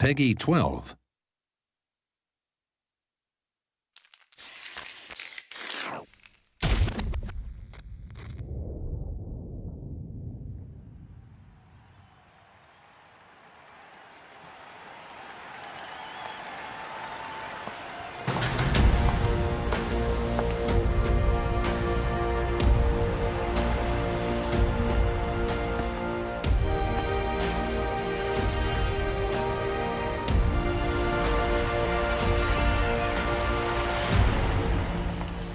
Peggy 12.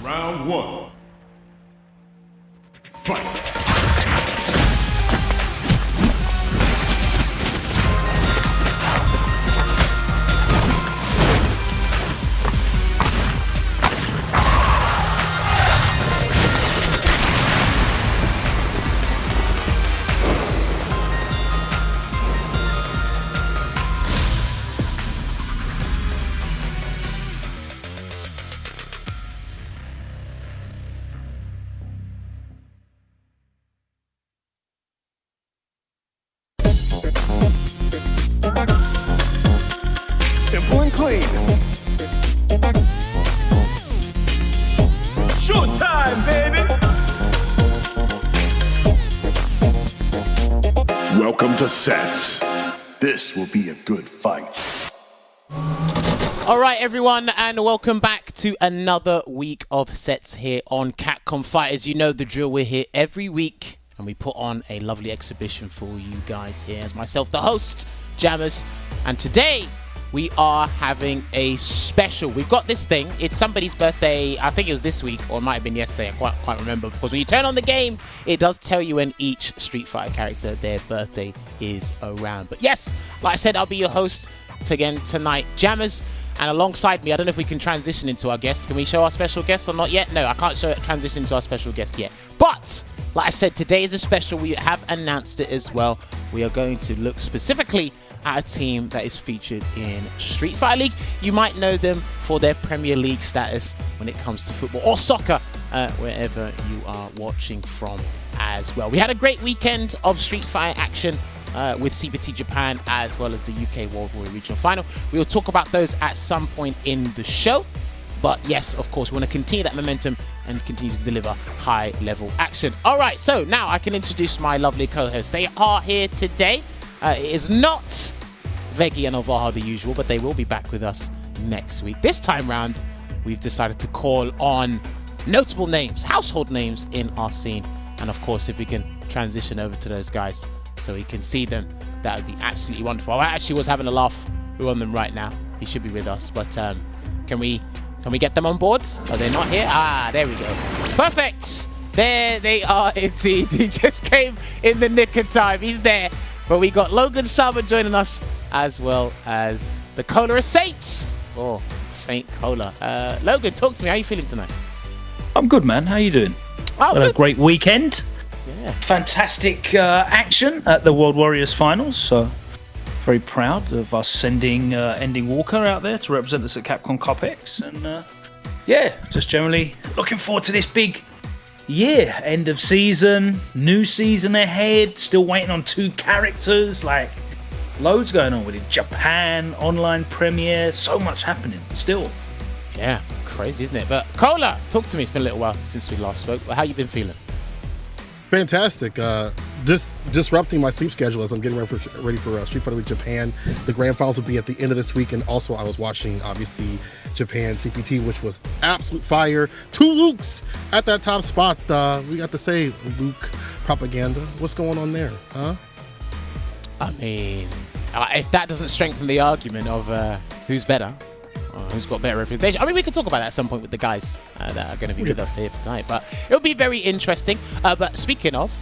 Round one. Fight. Simple and clean. Showtime, baby. Welcome to Sets. This will be a good fight. All right, everyone, and welcome back to another week of Sets here on Capcom Fighters. You know the drill. We're here every week, and we put on a lovely exhibition for you guys here. As myself, the host, Jammers, and today we are having a special. We've got this thing. It's somebody's birthday. I think it was this week, or it might have been yesterday. I can't remember, because when you turn on the game, it does tell you when each Street Fighter character, their birthday is around. But yes, like I said, I'll be your host again tonight, Jammers. And alongside me, I don't know if we can transition into our guest. Can we show our special guest or not yet? No, I can't transition into our special guest yet. But like I said, today is a special. We have announced it as well. We are going to look specifically at a team that is featured in Street Fighter League. You might know them for their Premier League status when it comes to football or soccer, wherever you are watching from as well. We had a great weekend of Street Fighter action with CPT Japan as well as the UK World Warrior Regional Final. We'll talk about those at some point in the show. But yes, of course, we want to continue that momentum and continue to deliver high-level action. All right, so now I can introduce my lovely co-hosts. They are here today. It is not Veggie and Ovaha the usual, but they will be back with us next week. This time round, we've decided to call on notable names, household names in our scene. And of course, if we can transition over to those guys so we can see them, that would be absolutely wonderful. I actually was having a laugh on them right now. He should be with us, but can we get them on board? Are they not here? Ah, there we go. Perfect. There they are indeed. He just came in the nick of time. He's there. But we got Logan Summer joining us, as well as the Cola Saints. Oh, Saint Cola. Logan, talk to me. How are you feeling tonight? I'm good, man. How you doing? Oh, Had a great weekend. Yeah. Fantastic action at the World Warriors Finals. So very proud of us sending Ending Walker out there to represent us at Capcom Cup-X. And yeah, just generally looking forward to this big year. End of season, new season ahead, still waiting on 2 characters, like loads going on with it. Japan, online premiere, so much happening still. Yeah, crazy, isn't it? But Cola, talk to me. It's been a little while since we last spoke. How you been feeling? Fantastic. Just disrupting my sleep schedule as I'm getting ready for Street Fighter League Japan. The grand finals will be at the end of this week, and also I was watching, obviously, Japan CPT, which was absolute fire. 2 Lukes at that top spot. We got to say Luke propaganda. What's going on there, huh? I mean, if that doesn't strengthen the argument of who's better, who's got better representation. I mean, we could talk about that at some point with the guys that are going to be with us here tonight, but it'll be very interesting. But speaking of,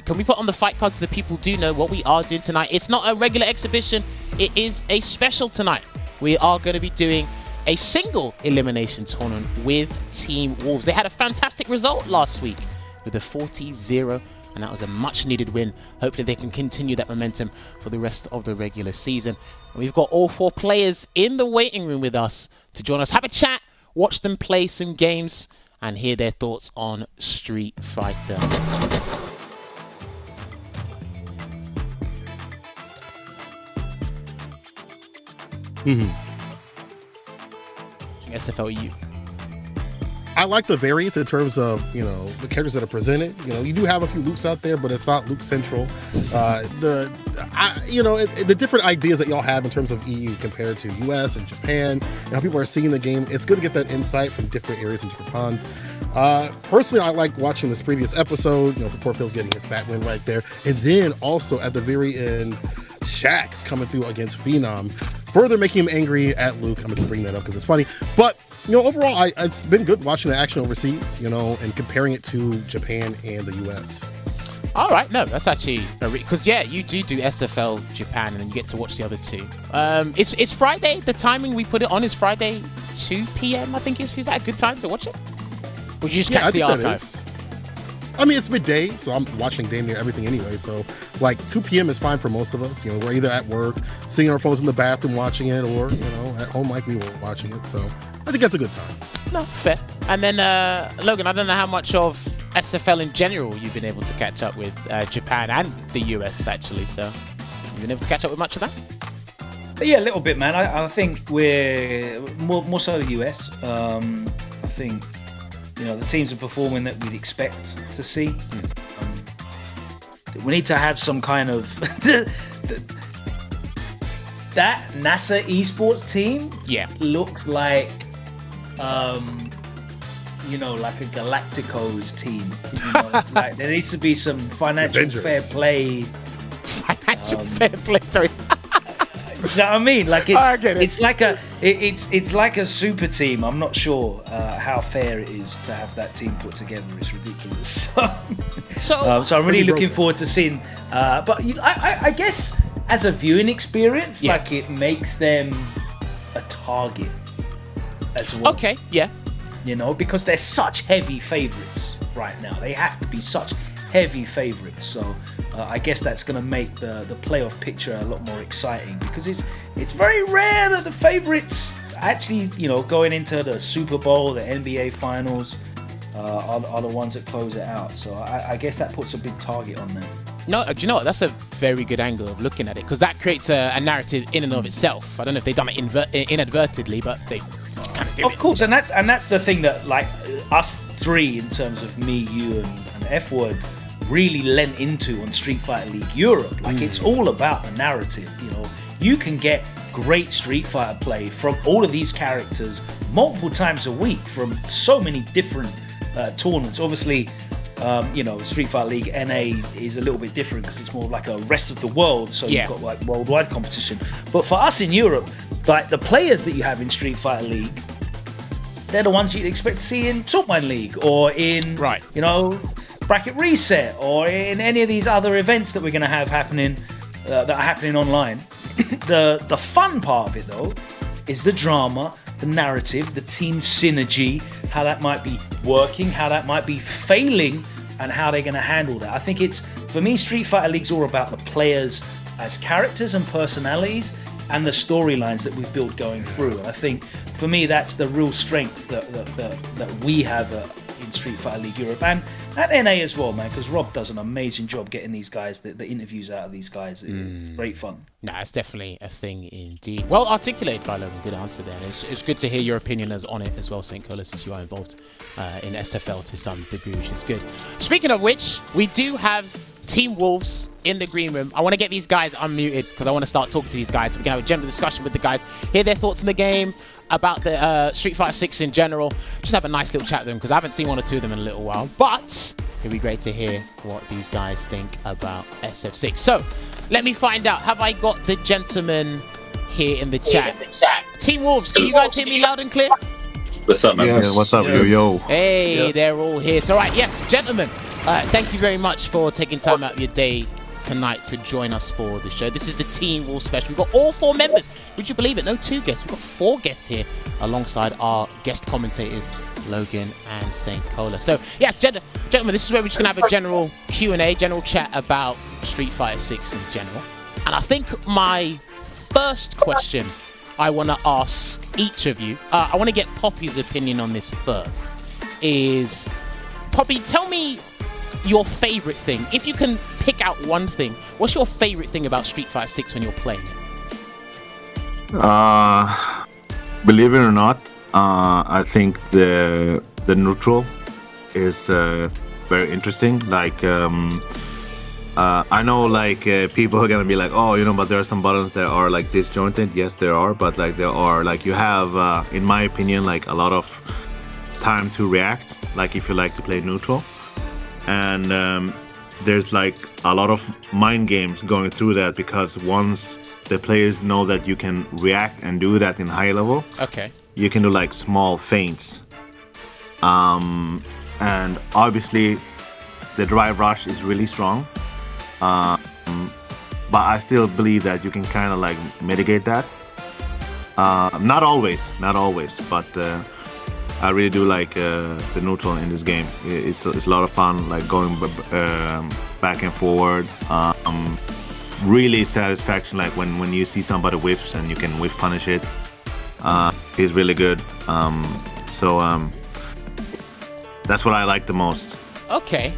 can we put on the fight card so the people do know what we are doing tonight? It's not a regular exhibition. It is a special tonight. We are going to be doing a single elimination tournament with Team Wolves. They had a fantastic result last week with a 40-0, and that was a much-needed win. Hopefully they can continue that momentum for the rest of the regular season. And we've got all 4 players in the waiting room with us to join us, have a chat, watch them play some games, and hear their thoughts on Street Fighter. SFL EU. I like the variance in terms of, the characters that are presented. You do have a few Lukes out there, but it's not Luke central. The different ideas that y'all have in terms of EU compared to US and Japan, and how people are seeing the game. It's good to get that insight from different areas and different ponds. Personally, I like watching this previous episode, for Poor Phil's getting his fat win right there. And then also at the very end, Shaxx coming through against Phenom, further making him angry at Luke. I'm going to keep bringing that up because it's funny. But overall, it's been good watching the action overseas, and comparing it to Japan and the US. All right, no, that's actually because you do SFL Japan, and then you get to watch the other two. It's Friday. The timing we put it on is Friday 2 p.m. I think is that a good time to watch it? Or you just catch the archive? I mean, it's midday, so I'm watching damn near everything anyway. So, 2 p.m. is fine for most of us. We're either at work, sitting on our phones in the bathroom watching it, or at home like we were watching it. So, I think that's a good time. No, fair. And then Logan, I don't know how much of SFL in general you've been able to catch up with Japan and the US actually. So, you've been able to catch up with much of that? Yeah, a little bit, man. I think we're more so the US. I think. The teams are performing that we'd expect to see. We need to have some kind of that NASA Esports team. Yeah, looks like like a Galacticos team. Like there needs to be some financial fair play. Financial fair play. Sorry. You know what I mean? Like I get it. It's like a super team. I'm not sure how fair it is to have that team put together. It's ridiculous. So I'm really looking forward to seeing. But I guess as a viewing experience, it makes them a target as well. Okay. Yeah. Because they're such heavy favorites right now. They have to be such heavy favorites. So. I guess that's going to make the playoff picture a lot more exciting because it's very rare that the favorites actually, going into the Super Bowl, the NBA Finals, are the ones that close it out. So I guess that puts a big target on them. No, do you know what? That's a very good angle of looking at it because that creates a narrative in and of itself. I don't know if they've done it inadvertently, but they kind of do it. Of course, and that's the thing that us three in terms of me, you, and F-Word really lent into on Street Fighter League Europe. It's all about the narrative. You can get great Street Fighter play from all of these characters multiple times a week from so many different tournaments. Obviously, Street Fighter League NA is a little bit different because it's more like a rest of the world. So you've got worldwide competition. But for us in Europe, the players that you have in Street Fighter League, they're the ones you'd expect to see in Saltmine League or in Bracket Reset or in any of these other events that we're going to have happening that are happening online. The fun part of it though is the drama, the narrative, the team synergy, how that might be working, how that might be failing, and how they're going to handle that. I think for me, Street Fighter League's all about the players as characters and personalities and the storylines that we've built going through. And I think for me, that's the real strength that we have in Street Fighter League Europe and at NA as well, man, because Rob does an amazing job getting these guys, the interviews out of these guys. It's great fun. Nah, it's definitely a thing indeed. Well articulated by Logan, good answer there. And it's good to hear your opinion on it as well, St. Cola, since you are involved in SFL to some degree, which is good. Speaking of which, we do have Team Wolves in the green room. I want to get these guys unmuted because I want to start talking to these guys so we can have a general discussion with the guys, hear their thoughts on the game, about the Street Fighter 6 in general. Just have a nice little chat with them because I haven't seen one or two of them in a little while. But it'd be great to hear what these guys think about SF6. So let me find out. Have I got the gentleman here in the chat? Team Wolves, can you guys hear me loud and clear? What's up, man? Yeah, what's up, yo? Hey, they're all here. So, all right, yes, gentlemen, thank you very much for taking time out of your day tonight to join us for the show. This is the Team Wolves special. We've got all 4 members. Would you believe it? No 2 guests. We've got 4 guests here alongside our guest commentators, Logan and St. Cola. So, yes, gentlemen, this is where we're just going to have a general Q&A, general chat about Street Fighter 6 in general. And I think my first question I want to ask each of you, I want to get Poppy's opinion on this first, is, Poppy, tell me your favorite thing. If you can pick out one thing, what's your favorite thing about Street Fighter 6 when you're playing it? Believe it or not, I think the neutral is very interesting. Like, I know like people are gonna be like, oh, but there are some buttons that are like disjointed. Yes, there are, but like there are like you have, in my opinion, like a lot of time to react. Like if you like to play neutral, and there's like a lot of mind games going through that, because once the players know that you can react and do that in high level, Okay. you can do like small feints. And obviously the drive rush is really strong. But I still believe that you can kind of like mitigate that. Not always, but I really do like the neutral in this game. It's a lot of fun, like going back and forward. Really satisfaction, like when you see somebody whiffs and you can whiff punish it. It's really good. So that's what I like the most. Okay.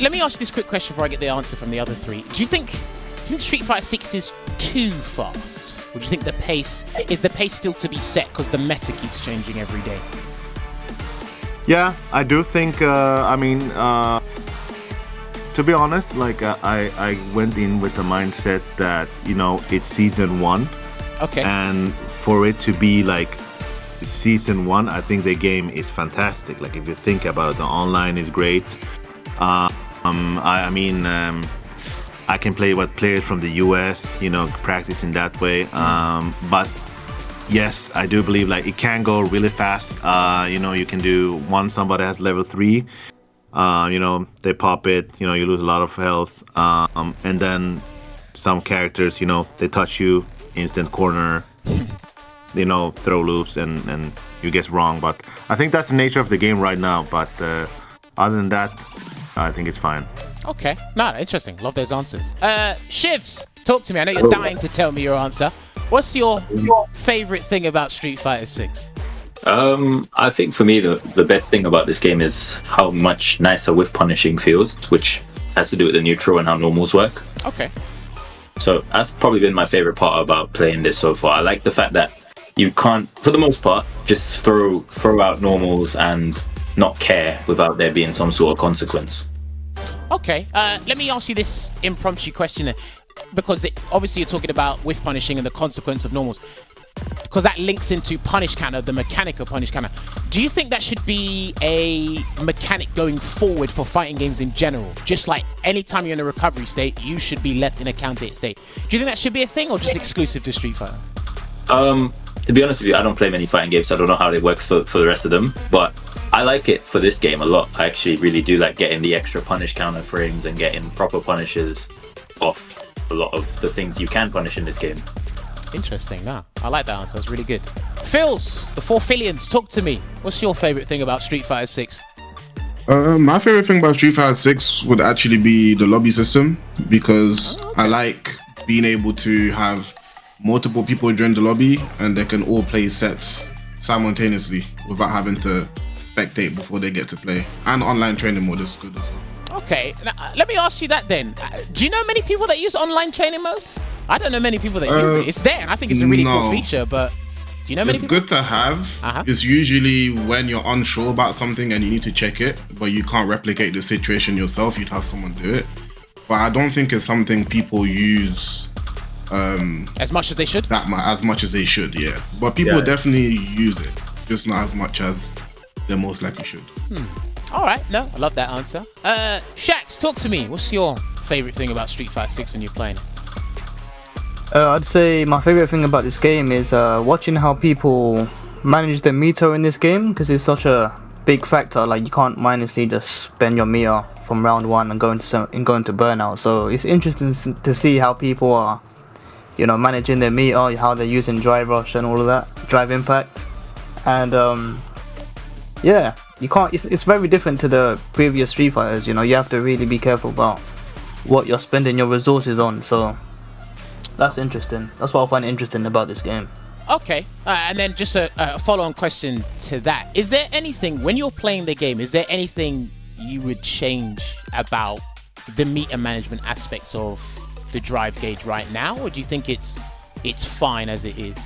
Let me ask you this quick question before I get the answer from the other three. Do you think Street Fighter 6 is too fast? Or do you think the pace still to be set because the meta keeps changing every day? Yeah, I do think. To be honest, like I went in with the mindset that it's season 1. Okay. And for it to be like season 1, I think the game is fantastic. Like if you think about it, the online is great. I can play with players from the US, practice in that way. But yes, I do believe like it can go really fast. You can do somebody has level 3. They pop it, you lose a lot of health. And then some characters, they touch you, instant corner, throw loops and you get wrong. But I think that's the nature of the game right now. But other than that, I think it's fine. Okay. No, interesting. Love those answers. Shibs, talk to me. I know you're dying to tell me your answer. What's your favorite thing about Street Fighter 6? I think for me the best thing about this game is how much nicer whiff punishing feels, which has to do with the neutral and how normals work. Okay. So that's probably been my favorite part about playing this so far. I like the fact that you can't, for the most part, just throw out normals and not care without there being some sort of consequence. Okay. Let me ask you this impromptu question then, because obviously you're talking about whiff punishing and the consequence of normals. Because that links into punish counter, the mechanic of punish counter. Do you think that should be a mechanic going forward for fighting games in general? Just like anytime you're in a recovery state, you should be left in a counter hit state. Do you think that should be a thing or just exclusive to Street Fighter? To be honest with you, I don't play many fighting games, so I don't know how it works for the rest of them. But I like it for this game a lot. I actually really do like getting the extra punish counter frames and getting proper punishes off a lot of the things you can punish in this game. Interesting. No, I like that answer. That's really good. Phils, the 4 Phillions, talk to me. What's your favorite thing about Street Fighter 6? My favorite thing about Street Fighter 6 would actually be the lobby system, because I like being able to have multiple people join the lobby and they can all play sets simultaneously without having to spectate before they get to play. And online training mode is good as well. Okay, now, let me ask you that then. Do you know many people that use online training modes? I don't know many people that use it. It's there, and I think it's a really cool feature, but do you know many people? It's good to have. It's usually when you're unsure about something and you need to check it, but you can't replicate the situation yourself, you'd have someone do it. But I don't think it's something people use as much as they should? As much as they should, yeah. But people definitely use it, just not as much as they most likely should. All right, no, I love that answer. Shax, talk to me. What's your favorite thing about Street Fighter 6 when you're playing? I'd say my favorite thing about this game is watching how people manage their meter in this game, because it's such a big factor. Like, you can't mindlessly just spend your meter from round 1 and go into burnout. So it's interesting to see how people are, managing their meter, how they're using drive rush and all of that, drive impact, and you can't. It's very different to the previous Street Fighters. You have to really be careful about what you're spending your resources on. So that's interesting. That's what I find interesting about this game. Okay, and then just a follow-on question to that. Is there anything, when you're playing the game, is there anything you would change about the meter management aspects of the drive gauge right now, or do you think it's fine as it is?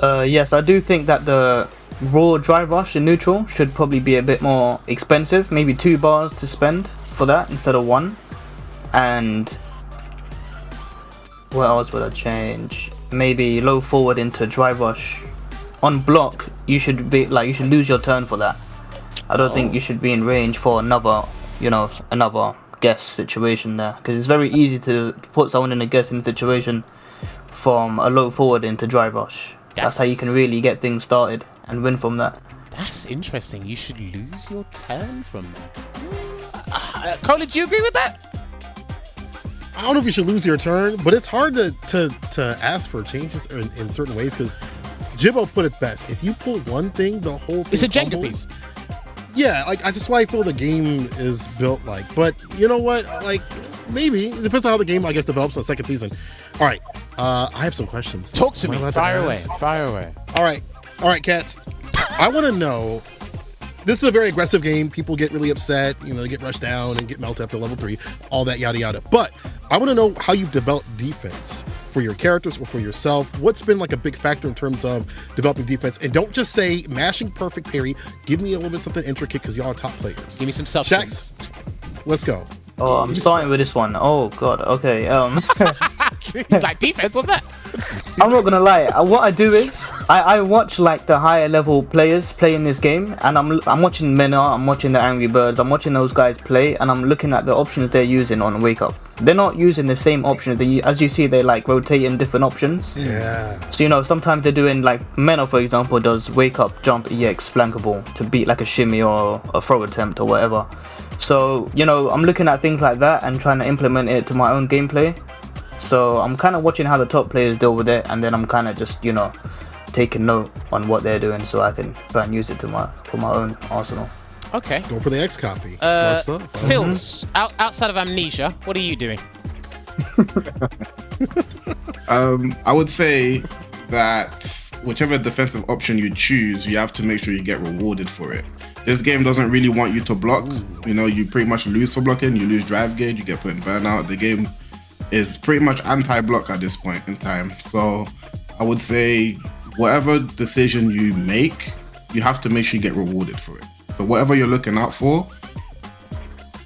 Yes, I do think that the raw drive rush in neutral should probably be a bit more expensive. Maybe 2 bars to spend for that instead of 1. And what else would I change? Maybe low forward into drive rush. On block, you should lose your turn for that. I don't think you should be in range for another guess situation there, because it's very easy to put someone in a guessing situation from a low forward into drive rush. That's how you can really get things started and win from that. That's interesting. You should lose your turn from that. Cole, do you agree with that? I don't know if you should lose your turn, but it's hard to ask for changes in certain ways, because Jibbo put it best. If you pull one thing, the whole thing It's a Jenga crumbles. piece. Yeah, like that's why I feel the game is built like. But you know what? Like maybe it depends on how the game, I guess, develops in the second season. All right, I have some questions. Talk to Am I me. allowed to Fire away. ask? Fire away. All right, cats. I want to know. This is a very aggressive game. People get really upset. They get rushed down and get melted after level 3. All that yada yada. But I want to know how you've developed defense for your characters or for yourself. What's been like a big factor in terms of developing defense? And don't just say mashing perfect parry. Give me a little bit something intricate, because y'all are top players. Give me some substance. Shax, let's go. Oh, I'm starting with this one. Oh god. Okay. Like defense, what's that? I'm not gonna lie. What I do is I watch like the higher level players play in this game, and I'm watching Mena, I'm watching the Angry Birds, I'm watching those guys play, and I'm looking at the options they're using on Wake Up. They're not using the same options. As you see, they like rotating different options. Yeah. So sometimes they're doing like Mena, for example, does Wake Up, Jump, EX, flankable to beat like a shimmy or a throw attempt or whatever. So I'm looking at things like that and trying to implement it to my own gameplay. So I'm kind of watching how the top players deal with it, and then I'm kind of just taking note on what they're doing, so I can try and use it for my own arsenal. Okay. Go for the X copy. Smart stuff. Phils, outside of Amnesia, what are you doing? I would say that whichever defensive option you choose, you have to make sure you get rewarded for it. This game doesn't really want you to block. You pretty much lose for blocking. You lose drive gauge, you get put in burnout. The game is pretty much anti-block at this point in time. So I would say whatever decision you make, you have to make sure you get rewarded for it. So whatever you're looking out for,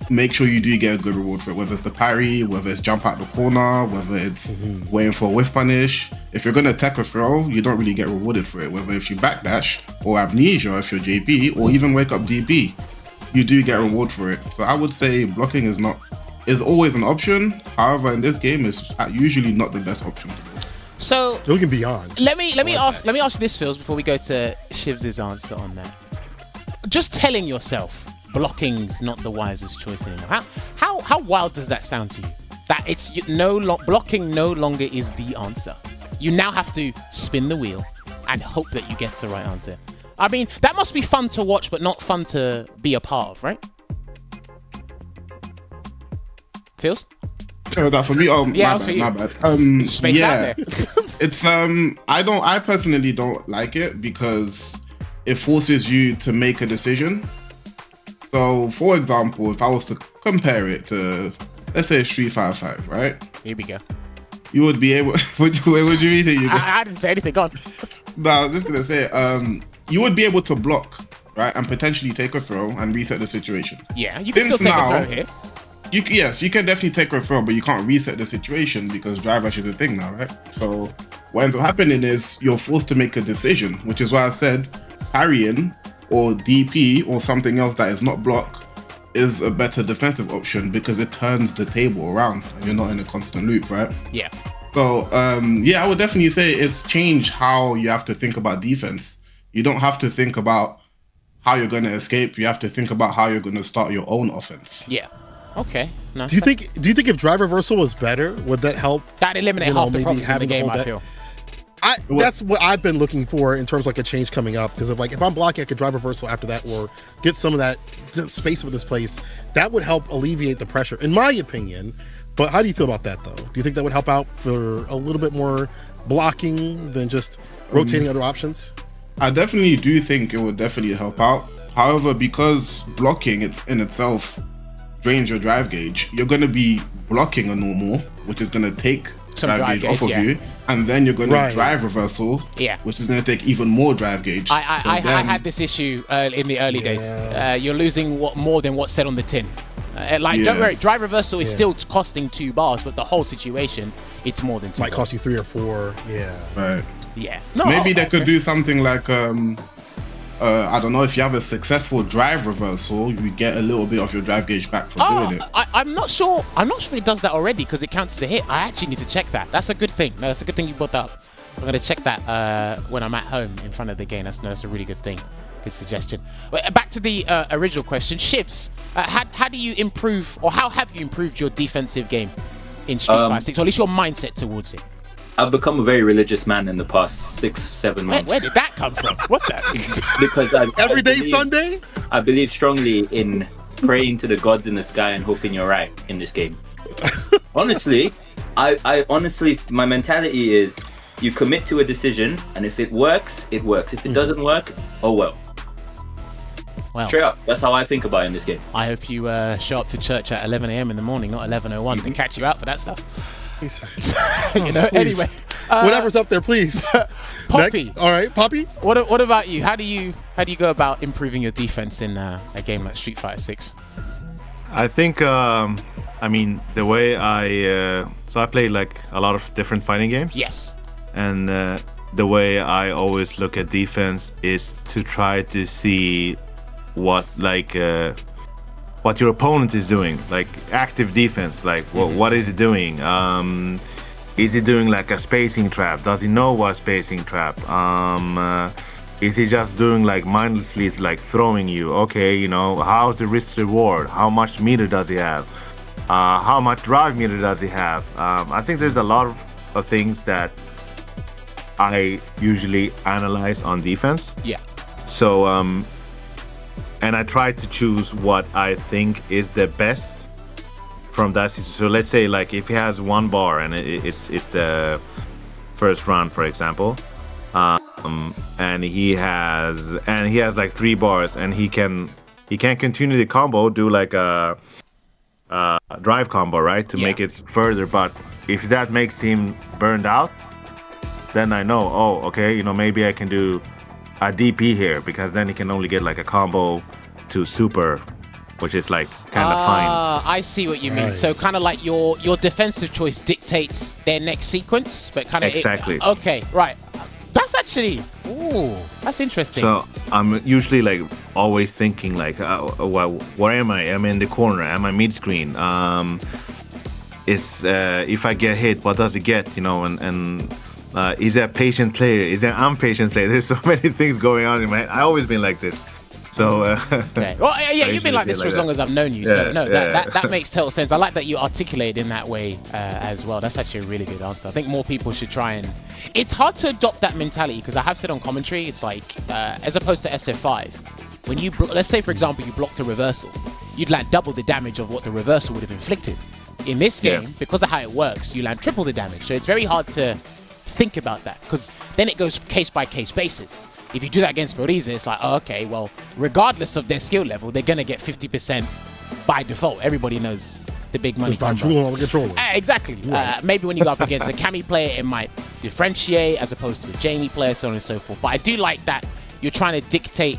make sure you do get a good reward for it, whether it's the parry, whether it's jump out the corner, whether it's waiting for a whiff punish. If you're going to attack a throw, you don't really get rewarded for it, whether if you backdash or amnesia, if you're JP, or even wake up DP, you do get reward for it. So I would say blocking is always an option. However, in this game, it's usually not the best option. So looking beyond. Let me ask you this, Phils, before we go to Shibs' answer on that. Just telling yourself blocking's not the wisest choice anymore. How wild does that sound to you? That it's blocking no longer is the answer. You now have to spin the wheel and hope that you get the right answer. I mean, that must be fun to watch, but not fun to be a part of, right? Phils? That for me, yeah, my bad. Spaced out there. It's I personally don't like it because it forces you to make a decision. So, for example, if I was to compare it to, let's say, Street Fighter 5, right? Here we go. You would be able. Would you read it? I didn't say anything. Go on. No, I was just gonna say, you would be able to block, right, and potentially take a throw and reset the situation. Yeah, you can still take a throw here. Yes, you can definitely take a throw, but you can't reset the situation because drive rush is a thing now, right? So what ends up happening is you're forced to make a decision, which is why I said parrying or DP or something else that is not block is a better defensive option because it turns the table around and you're not in a constant loop, right? Yeah. So I would definitely say it's changed how you have to think about defense. You don't have to think about how you're going to escape. You have to think about how you're going to start your own offense. Yeah. Okay. No, Do you think if drive reversal was better, would that help? that eliminate half the problems in the game? I feel. That's what I've been looking for in terms of like a change coming up, because if I'm blocking, I could drive reversal after that or get some of that space with this place. That would help alleviate the pressure, in my opinion. But how do you feel about that, though? Do you think that would help out for a little bit more blocking than just rotating other options? I definitely do think it would definitely help out. However, because blocking it's in itself drains your drive gauge, you're going to be blocking a normal, which is going to take some drive off gauge, of you, and then you're going to Right. drive reversal, Yeah. which is going to take even more drive gauge. I had this issue in the early days. You're losing more than what's said on the tin. Don't Yeah. worry, drive reversal is still costing 2 bars, but the whole situation, it's more than 2 Might bars. cost you 3 or 4. Yeah. Right. Yeah. No, Maybe they could okay. do something like I don't know, if you have a successful drive reversal, you get a little bit of your drive gauge back for doing it. I'm not sure it does that already because it counts as a hit. I actually need to check that. That's a good thing. No, that's a good thing you brought that up. I'm going to check that when I'm at home in front of the game. That's a really good thing. Good suggestion. Back to the original question. Shibs, how do you improve, or how have you improved your defensive game in Street Fighter 6, or at least your mindset towards it? I've become a very religious man in the past 6-7 months. Where did that come from? What the? Because Every day Sunday? I believe strongly in praying to the gods in the sky and hoping you're right in this game. Honestly, I honestly, my mentality is you commit to a decision, and if it works, it works. If it doesn't work, oh well. Well, Straight up, that's how I think about it in this game. I hope you show up to church at 11 a.m. in the morning, not 11:01, to catch you out for that stuff. You know. Please. Anyway, Whatever's up there, please. Poppy. Next. All right, Poppy. What about you? How do you go about improving your defense in a game like Street Fighter 6? I think, I mean, the way so I play like a lot of different fighting games. Yes. And the way I always look at defense is to try to see what your opponent is doing, like active defense, like what is he doing? Is he doing like a spacing trap? Does he know what spacing trap? Is he just doing like mindlessly like throwing you? Okay, you know, how's the risk reward? How much meter does he have? How much drive meter does he have? I think there's a lot of things that I usually analyze on defense. Yeah. So and I try to choose what I think is the best from that season. So let's say like if he has 1 bar and it's the first round, for example, and he has like 3 bars, and he can continue the combo, do like a drive combo, right, to make it further. But if that makes him burned out, then I know, oh, okay, you know, maybe I can do a DP here, because then he can only get like a combo to super, which is like kind of fine. I see what you mean. So kind of like your defensive choice dictates their next sequence, but kind of Exactly. Okay, right. That's actually, that's interesting. So I'm usually like always thinking like, well, where am I? Am I in the corner? Am I mid screen? If I get hit, what does it get? You know, and is that patient player? Is that impatient player? There's so many things going on in my head. I always been like this. So okay. Well, yeah, you've been like this for as long as I've known you. So no, that makes total sense. I like that you articulate in that way as well. That's actually a really good answer. I think more people should try and. It's hard to adopt that mentality, because I have said on commentary, it's like as opposed to SF5, when you let's say for example you blocked a reversal, you'd land double the damage of what the reversal would have inflicted. In this game, because of how it works, you land triple the damage. So it's very hard to think about that, because then it goes case by case basis. If you do that against Moriza, it's like, oh, okay, well, regardless of their skill level, they're going to get 50% by default. Everybody knows the big money. Just by drooling on the controller. Exactly. Right. Maybe when you go up against a Cammy player, it might differentiate as opposed to a Jamie player, so on and so forth. But I do like that you're trying to dictate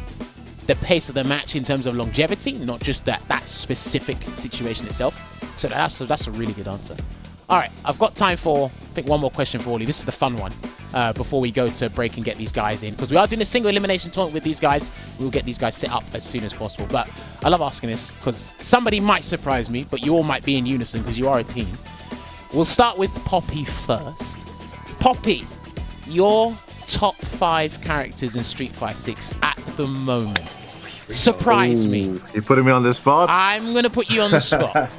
the pace of the match in terms of longevity, not just that specific situation itself. So that's a really good answer. All right, I've got time for, I think, one more question for all you. This is the fun one before we go to break and get these guys in, because we are doing a single elimination tournament with these guys. We'll get these guys set up as soon as possible. But I love asking this because somebody might surprise me, but you all might be in unison because you are a team. We'll start with Poppy first. Poppy, your top 5 characters in Street Fighter 6 at the moment. Surprise me. You're putting me on the spot? I'm going to put you on the spot.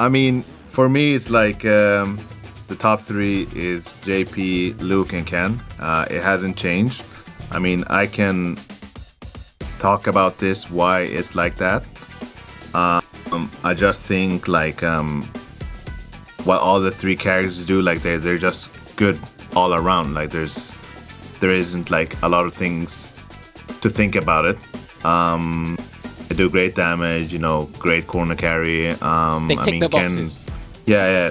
I mean, for me, it's like the top 3 is JP, Luke, and Ken. It hasn't changed. I mean, I can talk about this, why it's like that. I just think like what all the 3 characters do, like they're just good all around. Like there isn't like a lot of things to think about it. They do great damage, you know, great corner carry. They tick the boxes. Yeah.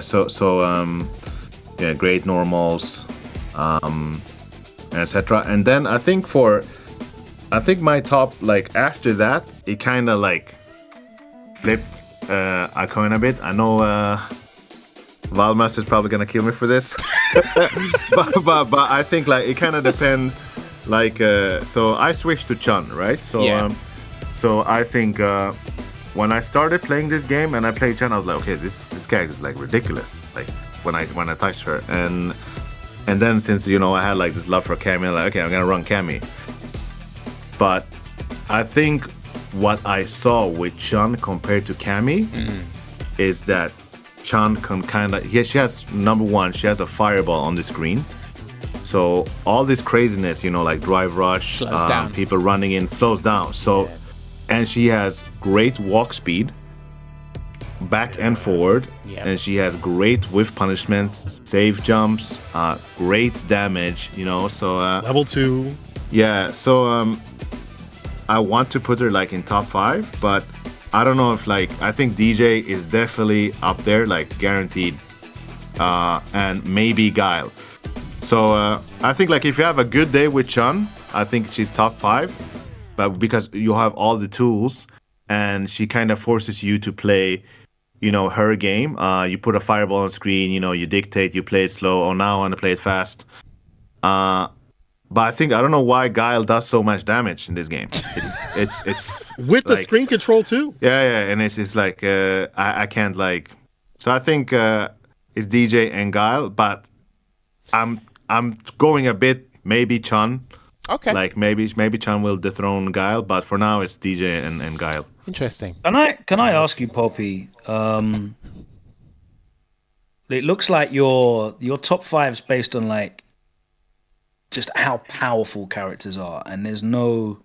Yeah, great normals, etc. And then I think my top, like after that, it kind of like flipped a coin a bit. I know Valmas is probably gonna kill me for this, but I think like it kind of depends. Like so I switched to Chun, right? So so I think when I started playing this game and I played Chun, I was like, okay, this character is like ridiculous. Like when I touched her, and then since I had like this love for Cammy, like okay, I'm gonna run Cammy. But I think what I saw with Chun compared to Cammy is that Chun can kind of she has number one, she has a fireball on the screen. So all this craziness, like drive rush, slows down. People running in, slows down. So, and she has great walk speed, back and forward, and she has great whiff punishments, safe jumps, great damage. So level 2. Yeah. So I want to put her like in top 5, but I don't know if I think DJ is definitely up there, like guaranteed, and maybe Guile. So I think like if you have a good day with Chun, I think she's top 5, but because you have all the tools and she kind of forces you to play, her game. You put a fireball on screen, you dictate, you play it slow. Oh, now I want to play it fast. But I don't know why Guile does so much damage in this game. It's with the screen control too. Yeah, and it's like I can't like. So I think it's DJ and Guile, but I'm going a bit maybe Chun. Okay. Like maybe Chun will dethrone Guile, but for now it's DJ and Guile. Interesting. Can I ask you, Poppy? It looks like your top 5's based on like just how powerful characters are, and there's no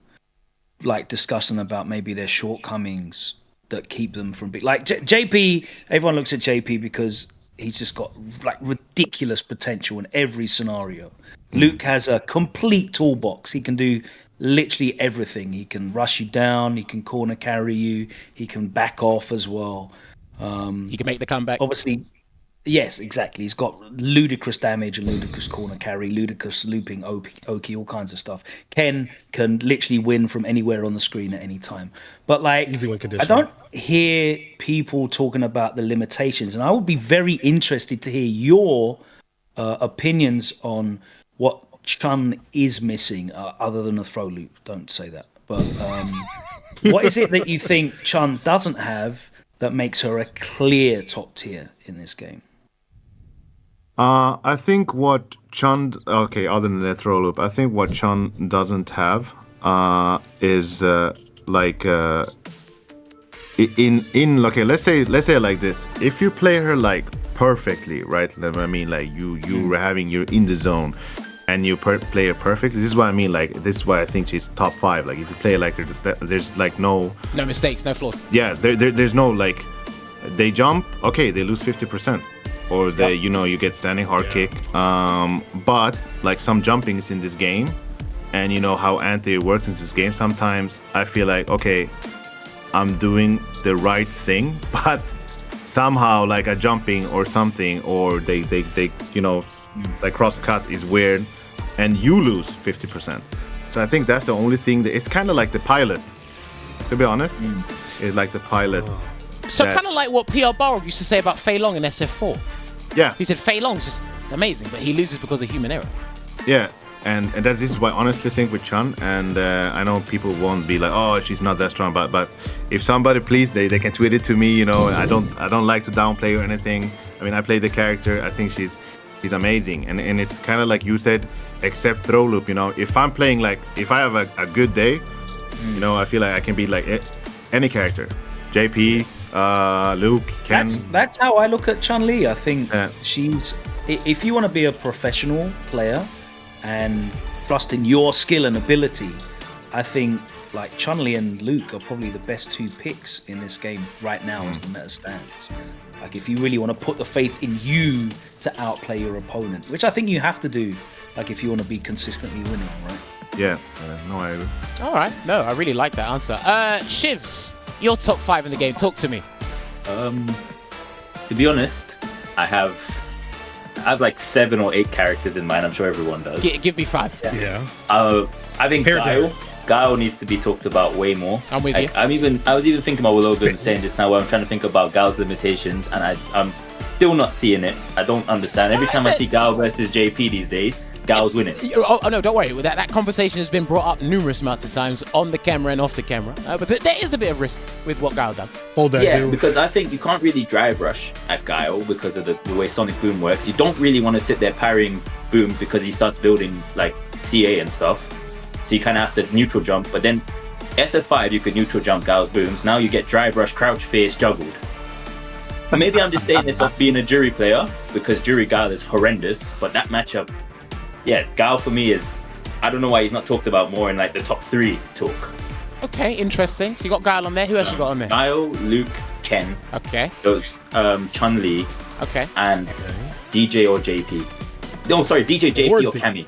like discussion about maybe their shortcomings that keep them from being like JP. Everyone looks at JP because he's just got like ridiculous potential in every scenario. Luke has a complete toolbox. He can do literally everything. He can rush you down. He can corner carry you. He can back off as well. He can make the comeback. Obviously, yes, exactly. He's got ludicrous damage and ludicrous corner carry, ludicrous looping, Oki, all kinds of stuff. Ken can literally win from anywhere on the screen at any time. But like, Easy win condition. I don't hear people talking about the limitations, and I would be very interested to hear your opinions on what Chun is missing, other than a throw loop. Don't say that. But what is it that you think Chun doesn't have that makes her a clear top tier in this game? I think what Chun, other than the throw loop, I think what Chun doesn't have is let's say like this. If you play her like perfectly, right? I mean, like you're in the zone and you play her perfectly. This is what I mean. Like this is why I think she's top 5. Like if you play like her, there's like no mistakes, no flaws. Yeah, there's no like they jump, okay, they lose 50%. Or you get standing hard kick. But like some jumpings in this game, and how anti works in this game, sometimes I feel like, okay, I'm doing the right thing, but somehow like a jumping or something, or they like cross cut is weird, and you lose 50%. So I think that's the only thing it's kind of like the pilot, to be honest. It's like the pilot. So kind of like what PR Barrow used to say about Fei Long in SF4. Yeah. He said Fei Long's just amazing, but he loses because of human error. Yeah, and this is why I honestly think with Chun, and I know people won't be like, oh, she's not that strong, but if somebody please, they can tweet it to me. I don't like to downplay or anything. I mean, I play the character. I think she's amazing, and it's kind of like you said, except throw loop. If I'm playing like if I have a good day, I feel like I can beat like any character, JP. Luke, Ken. That's how I look at Chun-Li. I think she's. If you want to be a professional player and trust in your skill and ability, I think like Chun-Li and Luke are probably the best 2 picks in this game right now as the meta stands. Like if you really want to put the faith in you to outplay your opponent, which I think you have to do, like if you want to be consistently winning, right? Yeah, no, I agree. All right, no, I really like that answer. Shivs, your top 5 in the game. Talk to me. To be honest, I have like 7 or 8 characters in mind. I'm sure everyone does. Give me 5. Yeah. I think Hair down. Guile needs to be talked about way more. I'm with you. I was even thinking about what Logan saying just now, where I'm trying to think about Guile's limitations, and I'm still not seeing it. I don't understand. Every time I see Guile versus JP these days, Guile's winning. Oh no, don't worry. That conversation has been brought up numerous amounts of times on the camera and off the camera. But there is a bit of risk with what Guile does. Hold that, Yeah, dude. because I think you can't really drive rush at Guile because of the way Sonic Boom works. You don't really want to sit there parrying Boom because he starts building like CA and stuff. So you kind of have to neutral jump. But then SF5, you could neutral jump Guile's booms. Now you get drive rush, crouch, face, juggled. But maybe I'm just saying this off being a jury player because jury Guile is horrendous. But that matchup, yeah, Guile for me is, I don't know why he's not talked about more in like the top 3 talk. Okay, interesting. So you got Guile on there. Who else you got on there? Guile, Luke, Ken, Okay. those Chun-Li, Okay. and DJ or JP. No, sorry, DJ, JP or D- Cammy.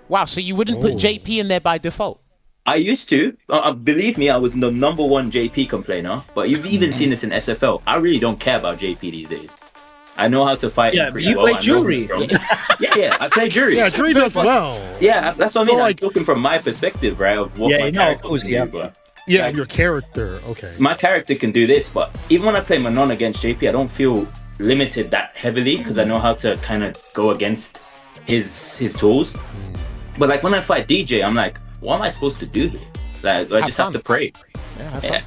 Wow. So you wouldn't put JP in there by default? I used to. Believe me, I was the number 1 JP complainer. But you've even seen this in SFL. I really don't care about JP these days. I know how to fight. Yeah, him but pretty you well. play I know jury. he's strong. yeah, I play jury. Yeah, Jury does well. Yeah, that's what I So, mean. like- I'm looking from my perspective, right? Of what Yeah, my you know, character of course, can yeah. do. But Yeah, like, your character. Okay. my character can do this, but even when I play Manon against JP, I don't feel limited that heavily because I know how to kind of go against his tools. But like when I fight DJ, I'm like, what am I supposed to do here? Like, I just have to pray. Yeah, have Yeah. fun.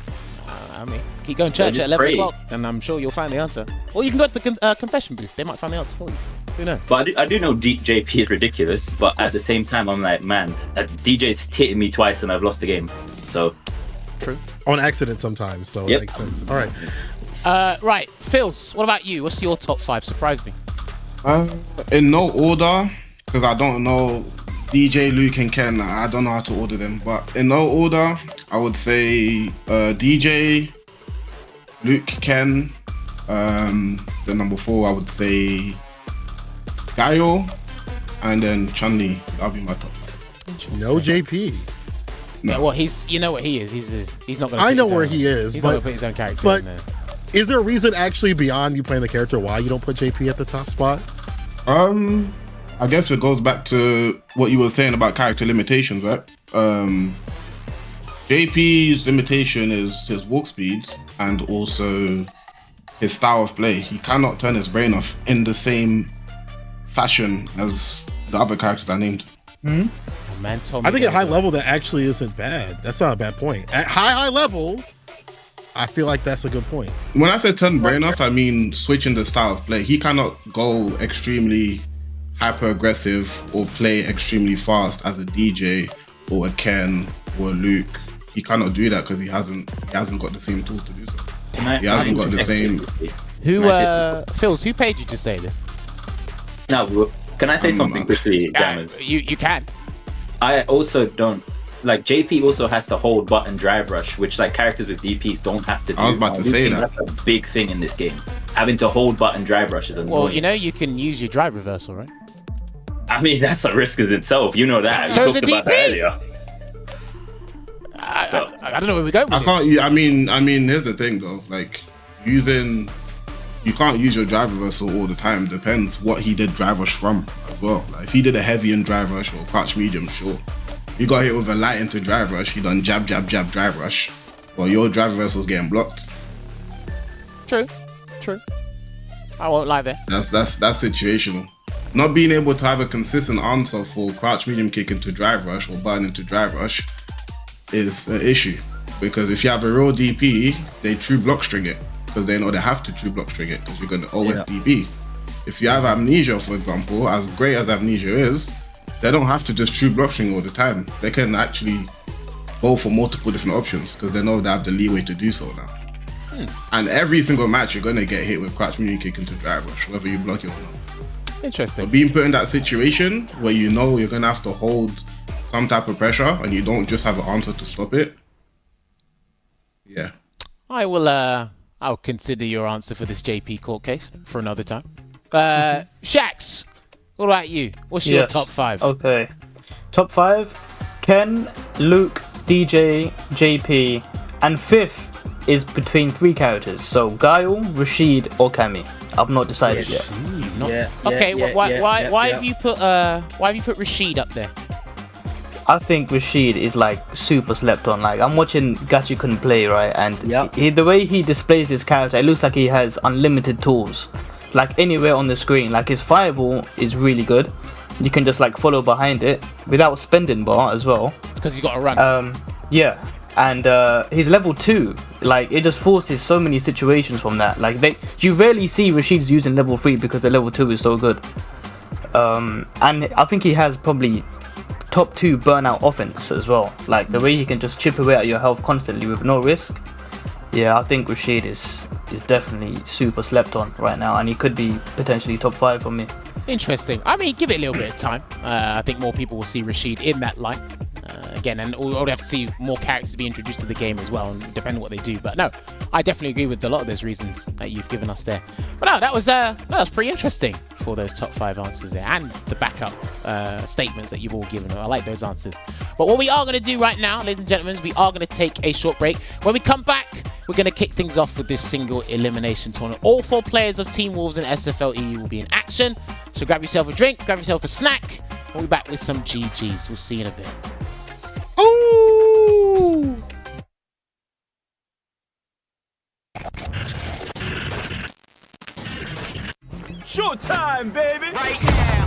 I mean, keep going to church just at 11 pray. o'clock, and I'm sure you'll find the answer. Or you can go to the confession booth. They might find the answer for you. Who knows? But I do know JP is ridiculous, but at the same time, I'm like, man, DJ's hitting me twice and I've lost the game. So, True. On accident sometimes, so Yep. it makes sense. All right. Right, Phils, what about you? What's your top 5? Surprise me. In no order, because I don't know DJ, Luke, and Ken. I don't know how to order them, but in no order, I would say DJ, Luke, Ken. The number 4, I would say Gaio, and then Chun-Li. That'll be my top 5. No JP. Yeah, well, you know what he is. He's not going to. I know where he is, He's not but- going to put his own character but- in there. Is there a reason actually beyond you playing the character why you don't put JP at the top spot? I guess it goes back to what you were saying about character limitations, right? JP's limitation is his walk speed and also his style of play. He cannot turn his brain off in the same fashion as the other characters I named. Oh, man, told me I think at that. high level that actually isn't bad. That's not a bad point. At high level, I feel like that's a good point. When I say turn brain off, I mean switching the style of play. He cannot go extremely hyper aggressive or play extremely fast as a DJ or a Ken or a Luke. He cannot do that because he hasn't got the same tools to do so. He hasn't got the same. Who, Phils, who paid you to say this? now, can I say something quickly, Yeah, Jammers? you can. I also don't. Like, JP also has to hold button drive rush, which like characters with DPs don't have to do. I was about to say that. That's a big thing in this game. Having to hold button drive rush is annoying. Well, you know, you can use your drive reversal, right? I mean, that's a risk as itself. You know that. So We is talked a about that DP? earlier. So- I don't know where we're going with I this. can't. I mean, here's the thing though. Like you can't use your drive reversal all the time. Depends what he did drive rush from as well. Like if he did a heavy and drive rush or crouch medium, sure. You got hit with a light into drive rush. He done jab drive rush. Well, your drive reversal's getting blocked. True. I won't lie there. That's situational. Not being able to have a consistent answer for crouch medium kick into drive rush or button into drive rush is an issue. Because if you have a real DP, they true block string it. Because they know they have to true block string it because you're going to always DP. If you have amnesia, for example, as great as amnesia is, they don't have to just true block string all the time. They can actually go for multiple different options because they know they have the leeway to do so now. And every single match, you're going to get hit with crouch medium kick into drive rush, whether you block it or not. Interesting. Being put in that situation where you know you're going to have to hold some type of pressure and you don't just have an answer to stop it. Yeah. I will. I'll consider your answer for this JP court case for another time. Shax, what about you? What's your Yes. top 5? Okay. Top 5: Ken, Luke, DJ, JP, and 5th is between 3 characters. So Guile, Rashid, or Cammy. I've not decided yet. Why have you put Rashid up there? I think Rashid is like super slept on. Like I'm watching Gachikun play, right, and the way he displays his character, it looks like he has unlimited tools, like anywhere on the screen. Like his fireball is really good. You can just like follow behind it without spending bar as well. Because you got to run. Yeah, and his level 2, like it just forces so many situations from that. Like you rarely see Rashid's using level 3 because the level 2 is so good. And I think he has probably top 2 burnout offense as well. Like the way he can just chip away at your health constantly with no risk. Yeah, I think Rashid is definitely super slept on right now, and he could be potentially top 5 for me. Interesting. I mean, give it a little bit of time. I think more people will see Rashid in that light. Again, and we'll have to see more characters be introduced to the game as well, and depending on what they do. But no, I definitely agree with a lot of those reasons that you've given us there. But no, that was pretty interesting for those top 5 answers there, and the backup statements that you've all given. I like those answers. But what we are going to do right now, ladies and gentlemen, is we are going to take a short break. When we come back, we're going to kick things off with this single elimination tournament. All 4 players of Team Wolves and SFL EU will be in action. So grab yourself a drink, grab yourself a snack. We'll be back with some GGs. We'll see you in a bit. Ooh! Showtime, baby! Right now.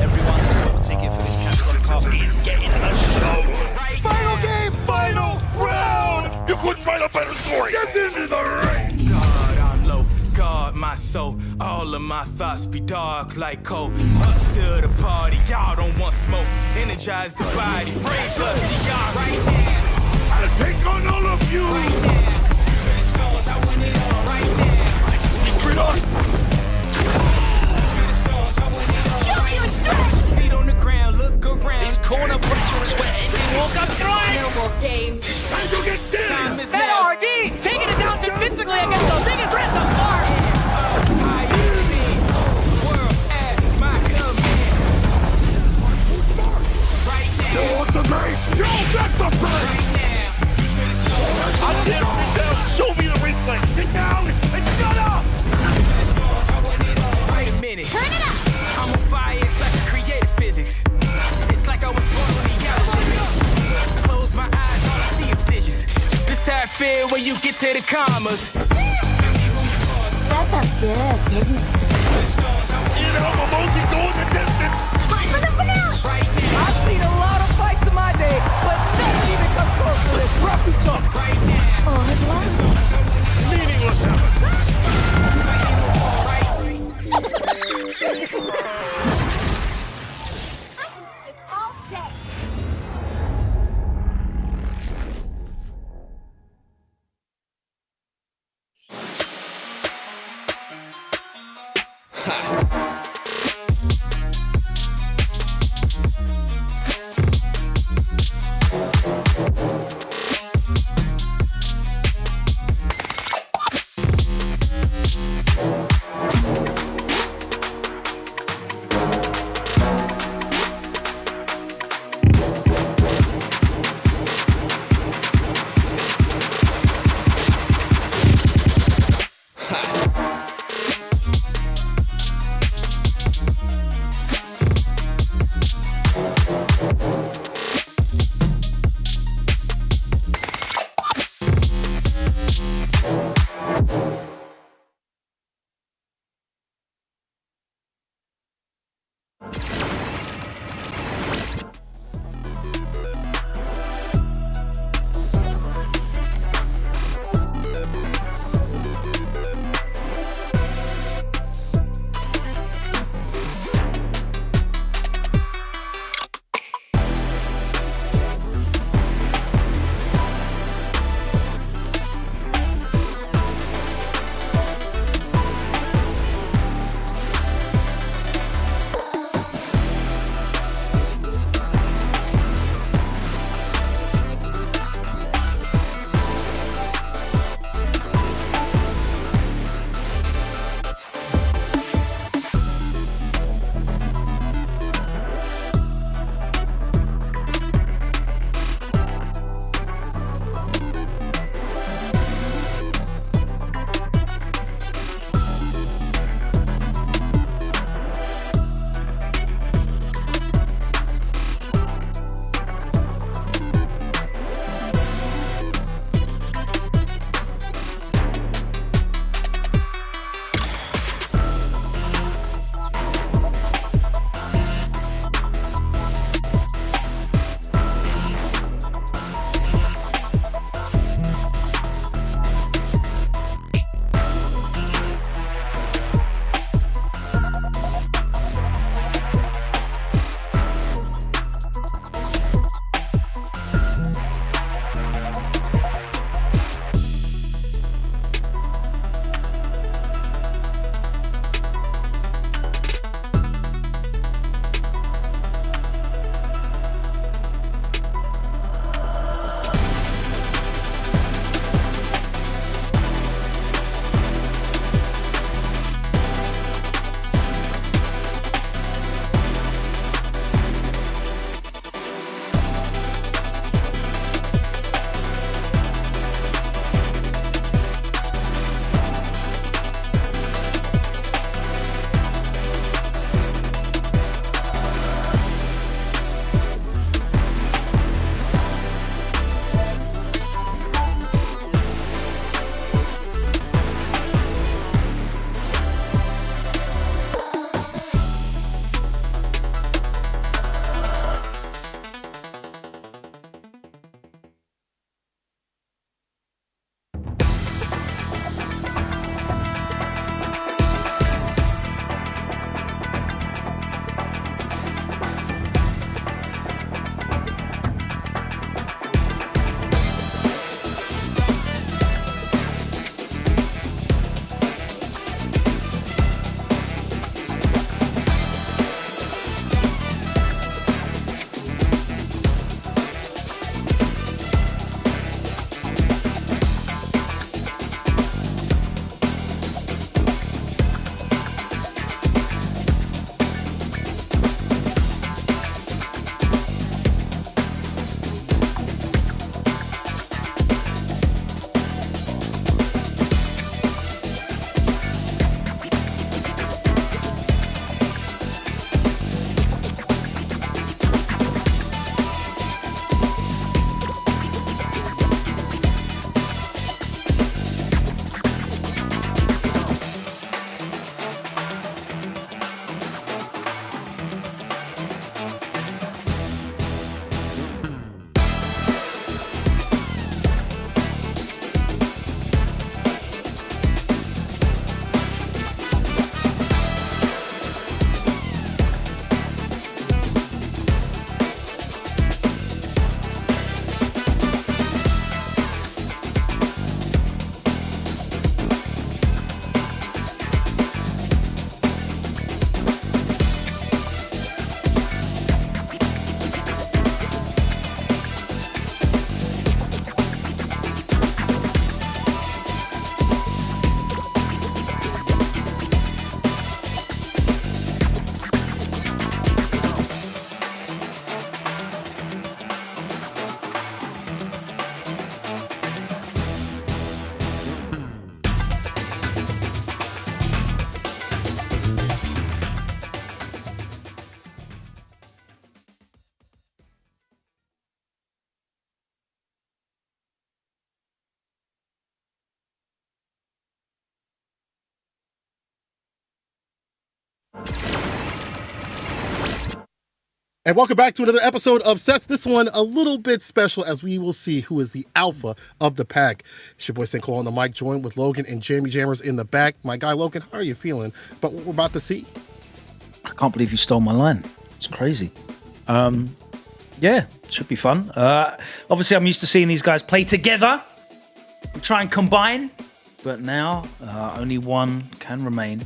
Everyone's got a ticket for this Capcom Cup is getting a show. Right Final game, final round! You couldn't write a better story! Get into the ring! God, I'm low. God, my soul. All of my thoughts be dark like coal. Up to the party, y'all don't want smoke. Energize the body, raise up the army. Right now. I'll take on all of you! Right now. Finish goals, I win it all. Right now. Secret on! Finish goals, I win it all. Show me your strength. Feet on the ground, look around. This corner pressure is where ending Walker thrives. No more games. Time to get Time serious! is now. RD taking it down convincingly against the biggest threat thus far. World at my command. Right now. You want the base? You get the base! Right now. I'm here, sit down, show me the replay! Sit down and shut up! Wait a minute. Turn it up. I'm on fire, it's like creative physics. It's like I was born on the yellow. Close my eyes, all I see is digits. This how I feel when you get to the commas. That felt good, didn't it? You know, emoji go in the distance! Time for the finale! Right now. I've seen a lot of fights in my day, but nothing even comes close to this. Wrap this up! Right now. Au revoir. Meaningless effort! It's all day. And welcome back to another episode of Sets. This one a little bit special as we will see who is the alpha of the pack. It's your boy St. Cole on the mic, joined with Logan and Jamie Jammers in the back. My guy Logan, how are you feeling about what we're about to see? I can't believe you stole my line. It's crazy. Yeah, should be fun. Obviously, I'm used to seeing these guys play together and try and combine, but now only one can remain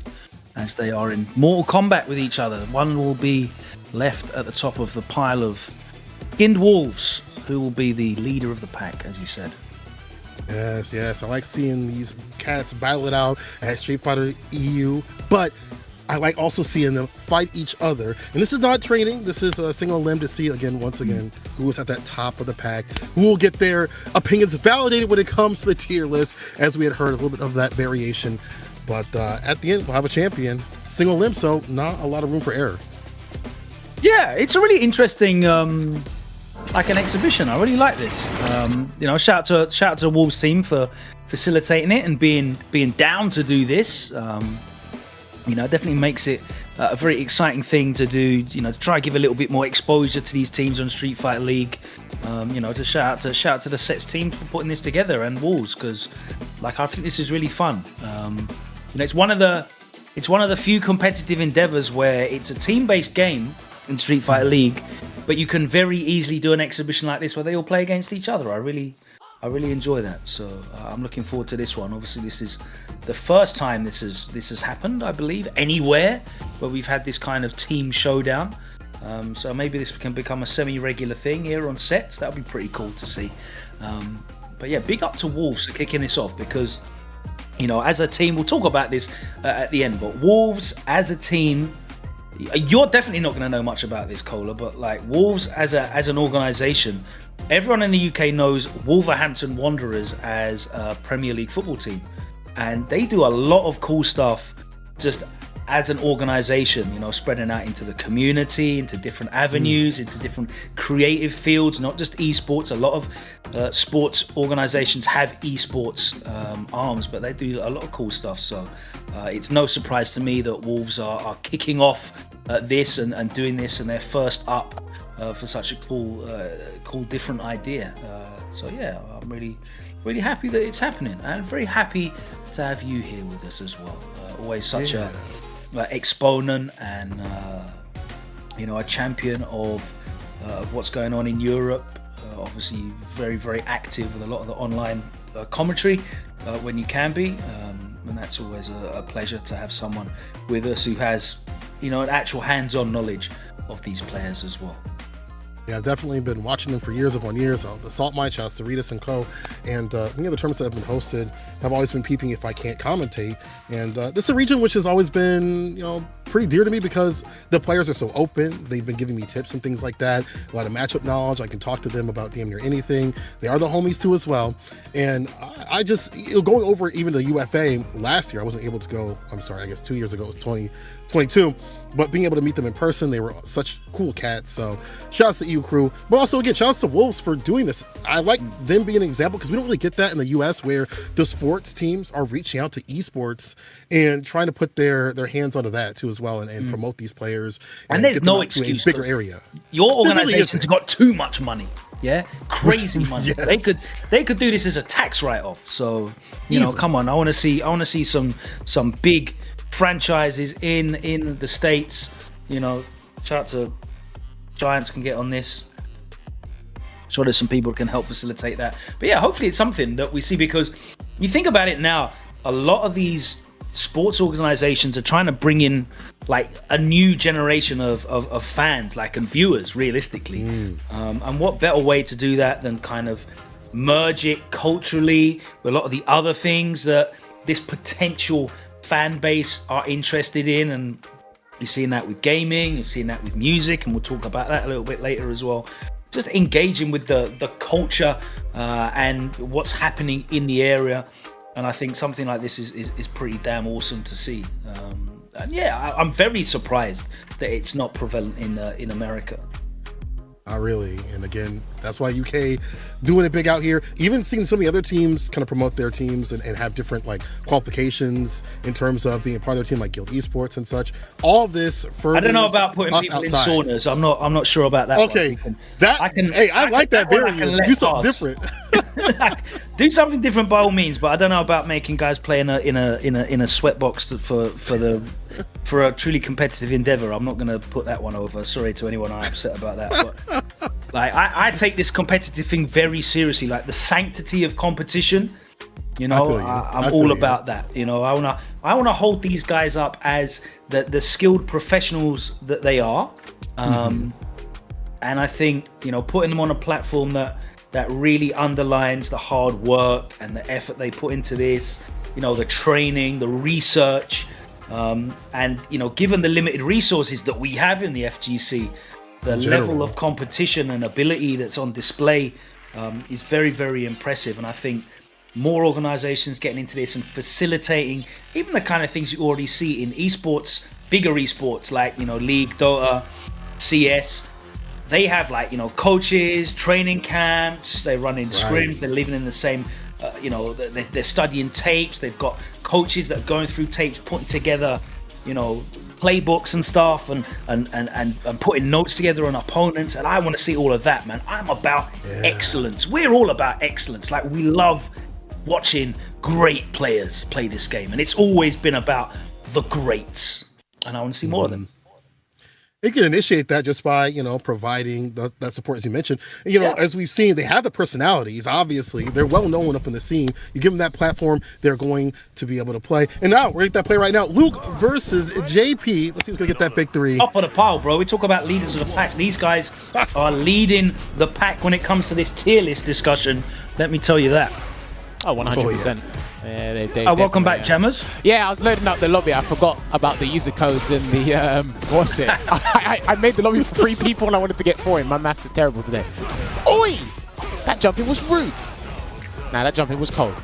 as they are in mortal combat with each other. One will be left at the top of the pile of skinned wolves, who will be the leader of the pack, as you said. Yes. I like seeing these cats battle it out at Street Fighter EU, but I like also seeing them fight each other. And this is not training. This is a single limb to see, once again, who is at that top of the pack, who will get their opinions validated when it comes to the tier list, as we had heard a little bit of that variation. But at the end, we'll have a champion. Single limb, so not a lot of room for error. Yeah, it's a really interesting, like an exhibition. I really like this. Shout out to Wolves team for facilitating it and being down to do this. It definitely makes it a very exciting thing to do. To try and give a little bit more exposure to these teams on Street Fighter League. To shout out to the Sets team for putting this together and Wolves, because I think this is really fun. It's one of the few competitive endeavors where it's a team-based game in Street Fighter League, but you can very easily do an exhibition like this where they all play against each other. I really enjoy that. So I'm looking forward to this one. Obviously, this is the first time this has happened, I believe, anywhere where we've had this kind of team showdown. So maybe this can become a semi-regular thing here on Sets. That would be pretty cool to see. But yeah, big up to Wolves for kicking this off, because as a team, we'll talk about this at the end, but Wolves as a team, you're definitely not going to know much about this, Cola, but Wolves as an organisation, everyone in the UK knows Wolverhampton Wanderers as a Premier League football team, and they do a lot of cool stuff just as an organisation, spreading out into the community, into different avenues, into different creative fields, not just esports. A lot of sports organisations have esports arms, but they do a lot of cool stuff. So it's no surprise to me that Wolves are kicking off this and doing this, and they're first up for such a cool different idea. So yeah, I'm really happy that it's happening, and very happy to have you here with us as well. Always such a exponent and a champion of what's going on in Europe. Obviously very, very active with a lot of the online commentary when you can be, and that's always a pleasure to have someone with us who has an actual hands-on knowledge of these players as well. Yeah, I've definitely been watching them for years upon years. The Salt Mine, shouts to Ritas and Co. And many of the tournaments that have been hosted have always been peeping if I can't commentate. And this is a region which has always been, pretty dear to me because the players are so open. They've been giving me tips and things like that. A lot of matchup knowledge. I can talk to them about damn near anything. They are the homies too as well. And I just, going over even the UFA last year, I wasn't able to go, I'm sorry, I guess 2 years ago, it was 2022. But being able to meet them in person, they were such cool cats. So shouts to EU crew. But also, again, shouts to Wolves for doing this. I like them being an example because we don't really get that in the US, where the sports teams are reaching out to esports and trying to put their hands onto that too as well, and promote these players. And there's no excuse. To a bigger area. Your organization's really got too much money. Yeah, crazy money. Yes. They could do this as a tax write-off. So come on, I want to see some big franchises in the States. Shout out to Giants can get on this. Sure, there's some people who can help facilitate that. But yeah, hopefully it's something that we see, because you think about it now, a lot of these sports organizations are trying to bring in a new generation of fans, and viewers, realistically. And what better way to do that than kind of merge it culturally with a lot of the other things that this potential fan base are interested in. And you're seeing that with gaming, you're seeing that with music, and we'll talk about that a little bit later as well. Just engaging with the culture and what's happening in the area. And I think something like this is pretty damn awesome to see. And yeah, I'm very surprised that it's not prevalent in America. Not really. And again, that's why UK doing it big out here. Even seeing some of the other teams kind of promote their teams and have different like qualifications in terms of being a part of their team, like Guild Esports and such. All of this furthers I don't know about putting us people outside. in saunas. I'm not sure about that. Okay, I like that variant. Do something different. Do something different by all means, but I don't know about making guys play in a sweat box for a truly competitive endeavor. I'm not going to put that one over. Sorry to anyone I'm upset about that, but like I take this competitive thing very seriously, like the sanctity of competition. You know, I'm all about that. You know, I wanna hold these guys up as the skilled professionals that they are, and I think, you know, putting them on a platform that really underlines the hard work and the effort they put into this, you know, the training, the research, and, you know, given the limited resources that we have in the FGC, the level of competition and ability that's on display is very, very impressive. And I think more organizations getting into this and facilitating even the kind of things you already see in esports, bigger esports like, you know, League, Dota, CS. They have, like, you know, coaches, training camps, they run in scrims, they're living in the same, you know, they're studying tapes, they've got coaches that are going through tapes, putting together, you know, playbooks and stuff, and putting notes together on opponents. And I want to see all of that, man. I'm about excellence. We're all about excellence. Like, we love watching great players play this game, and it's always been about the greats, and I want to see more of them. It can initiate that just by, you know, providing that support, as you mentioned. And, you know, as we've seen, they have the personalities. Obviously, they're well known up in the scene. You give them that platform, they're going to be able to play. And now we're at that play right now. Luke versus JP. Let's see who's gonna get that victory. Top of the pile, bro. We talk about leaders of the pack. These guys are leading the pack when it comes to this tier list discussion. Let me tell you that. Oh, 100%. Yeah, welcome back, Jammers. Yeah, I was loading up the lobby. I forgot about the user codes and the what's it? I made the lobby for 3 people and I wanted to get 4 in. My maths is terrible today. Oi! That jumping was rude. Nah, that jumping was cold.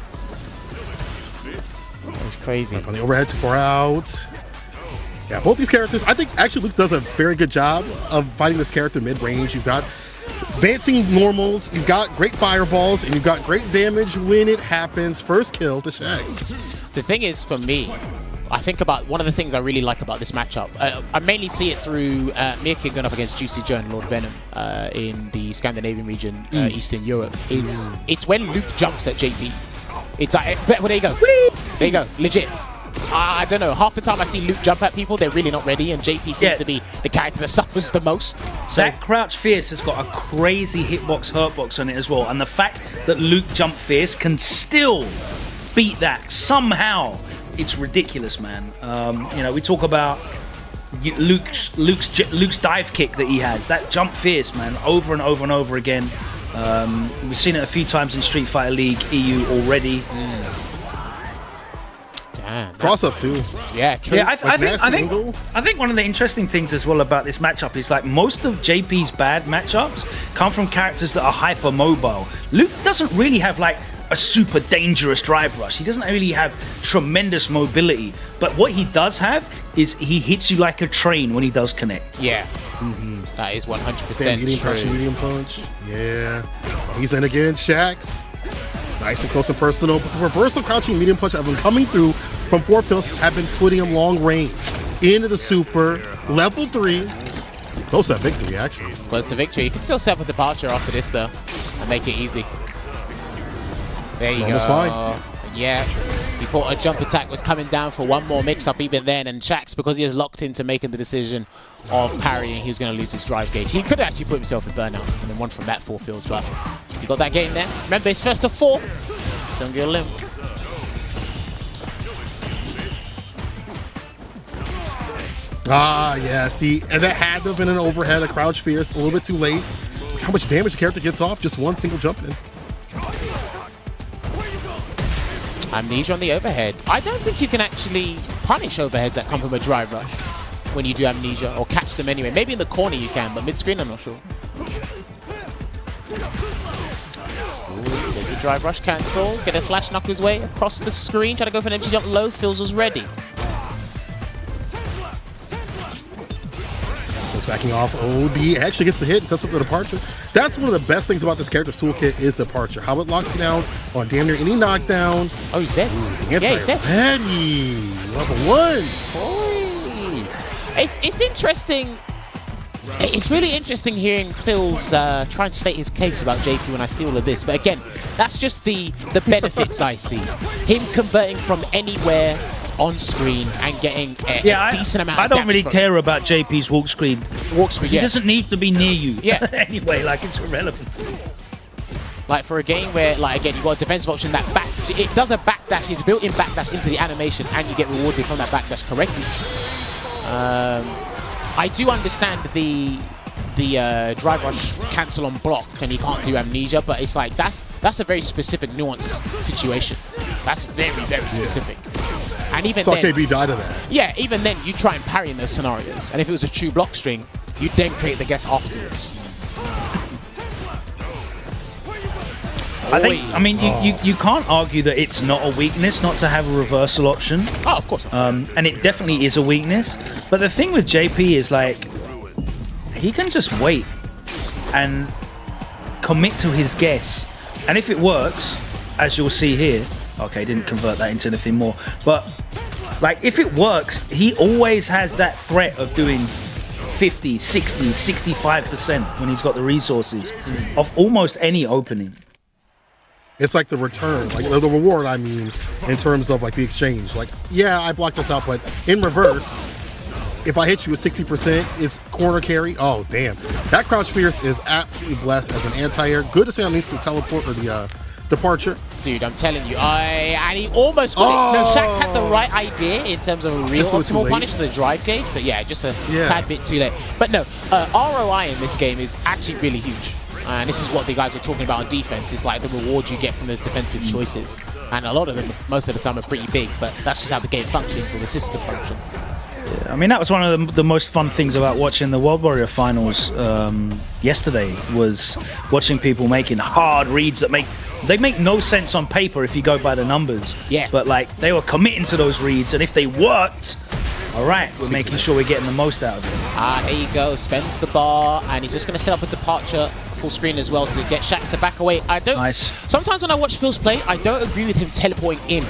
That was crazy. On the overhead, too far out. Yeah, both these characters, I think actually Luke does a very good job of fighting this character mid-range. You've got advancing normals, you've got great fireballs, and you've got great damage when it happens. First kill to Shags. The thing is, for me, I think about one of the things I really like about this matchup. I mainly see it through Mirkin going up against Juicy Joe and Lord Venom in the Scandinavian region, Eastern Europe. It's when Luke jumps at JP. It's like, well, there you go. There you go. Legit. I don't know. Half the time I see Luke jump at people, they're really not ready, and JP seems to be the character that suffers the most. So that Crouch Fierce has got a crazy hitbox, hurtbox on it as well, and the fact that Luke Jump Fierce can still beat that somehow, it's ridiculous, man. You know, we talk about Luke's dive kick that he has, that Jump Fierce, man, over and over and over again. We've seen it a few times in Street Fighter League EU already. Cross-ups too. Yeah, true. Yeah, I think one of the interesting things as well about this matchup is, like, most of JP's bad matchups come from characters that are hyper mobile. Luke doesn't really have, like, a super dangerous drive rush. He doesn't really have tremendous mobility, but what he does have is he hits you like a train when he does connect. Yeah. That is 100% medium punch, medium punch. Yeah. He's in again, Shax. Nice and close and personal, but the reversal crouching medium punch have been coming through from 4 pills, have been putting him long range into the super level 3. Close to victory, actually. Close to victory. You can still set up a departure after this though and make it easy. There you go. Fine. Yeah. He thought a jump attack was coming down for one more mix-up even then, and Shax, because he is locked into making the decision of parrying, he was going to lose his drive gauge. He could have actually put himself in burnout and then won from that 4 fields, but he got that game there. Remember, his first of 4. Sungil Lim. Ah, yeah, see, and that had to have been an overhead, a crouch fierce, a little bit too late. Look how much damage the character gets off, just one single jump in. Amnesia on the overhead. I don't think you can actually punish overheads that come from a drive rush when you do amnesia, or catch them anyway. Maybe in the corner you can, but mid-screen I'm not sure. There's a drive rush cancel. Get a flash knock his way across the screen. Try to go for an empty jump low. Fields was ready. Shibs backing off. OD actually gets the hit and sets up the departure. That's one of the best things about this character's toolkit is departure. How it locks you down on damn near any knockdown. Oh, he's dead. Ooh, the Yeah, he's dead. ready. Level 1. Boy. It's interesting. It's really interesting hearing Phil's trying to state his case about JP when I see all of this. But again, that's just the benefits I see. Him converting from anywhere on screen and getting a decent amount of I don't damage really from care about JP's walk screen. He doesn't need to be near you. Yeah. Anyway, like, it's irrelevant. Like for a game where, like, again, you've got a defensive option that it does a backdash, it's built-in backdash into the animation, and you get rewarded from that backdash correctly. I do understand the drive rush cancel on block, and you can't do amnesia, but it's like that's a very specific, nuanced situation. That's very, very specific. And even Saw then, KB die to that. yeah, even then, you try and parry in those scenarios, and if it was a true block string, you'd then create the guess afterwards. I mean, you can't argue that it's not a weakness not to have a reversal option. Oh, of course. And it definitely is a weakness. But the thing with JP is, like, he can just wait and commit to his guess. And if it works, as you'll see here, okay, didn't convert that into anything more. But, like, if it works, he always has that threat of doing 50, 60, 65% when he's got the resources of almost any opening. It's like the return, like the reward, I mean, in terms of like the exchange. Like, yeah, I blocked this out, but in reverse, if I hit you with 60%, it's corner carry. Oh, damn. That crouch fierce is absolutely blessed as an anti-air. Good to see underneath the teleport or the departure. Dude, I'm telling you, and he almost got it. No, Shax had the right idea in terms of a real optimal punish to the drive gauge, but yeah, just a tad bit too late. But no, ROI in this game is actually really huge. And this is what the guys were talking about on defense. It's like the reward you get from those defensive choices. And a lot of them, most of the time, are pretty big, but that's just how the game functions or the system functions. Yeah, I mean, that was one of the most fun things about watching the World Warrior Finals yesterday, was watching people making hard reads that make no sense on paper if you go by the numbers. Yeah. But, like, they were committing to those reads, and if they worked, all right, we're making sure we're getting the most out of it. There you go. Spends the bar, and he's just going to set up a departure full screen as well to get Shax to back away. Sometimes when I watch Phil's play, I don't agree with him teleporting in,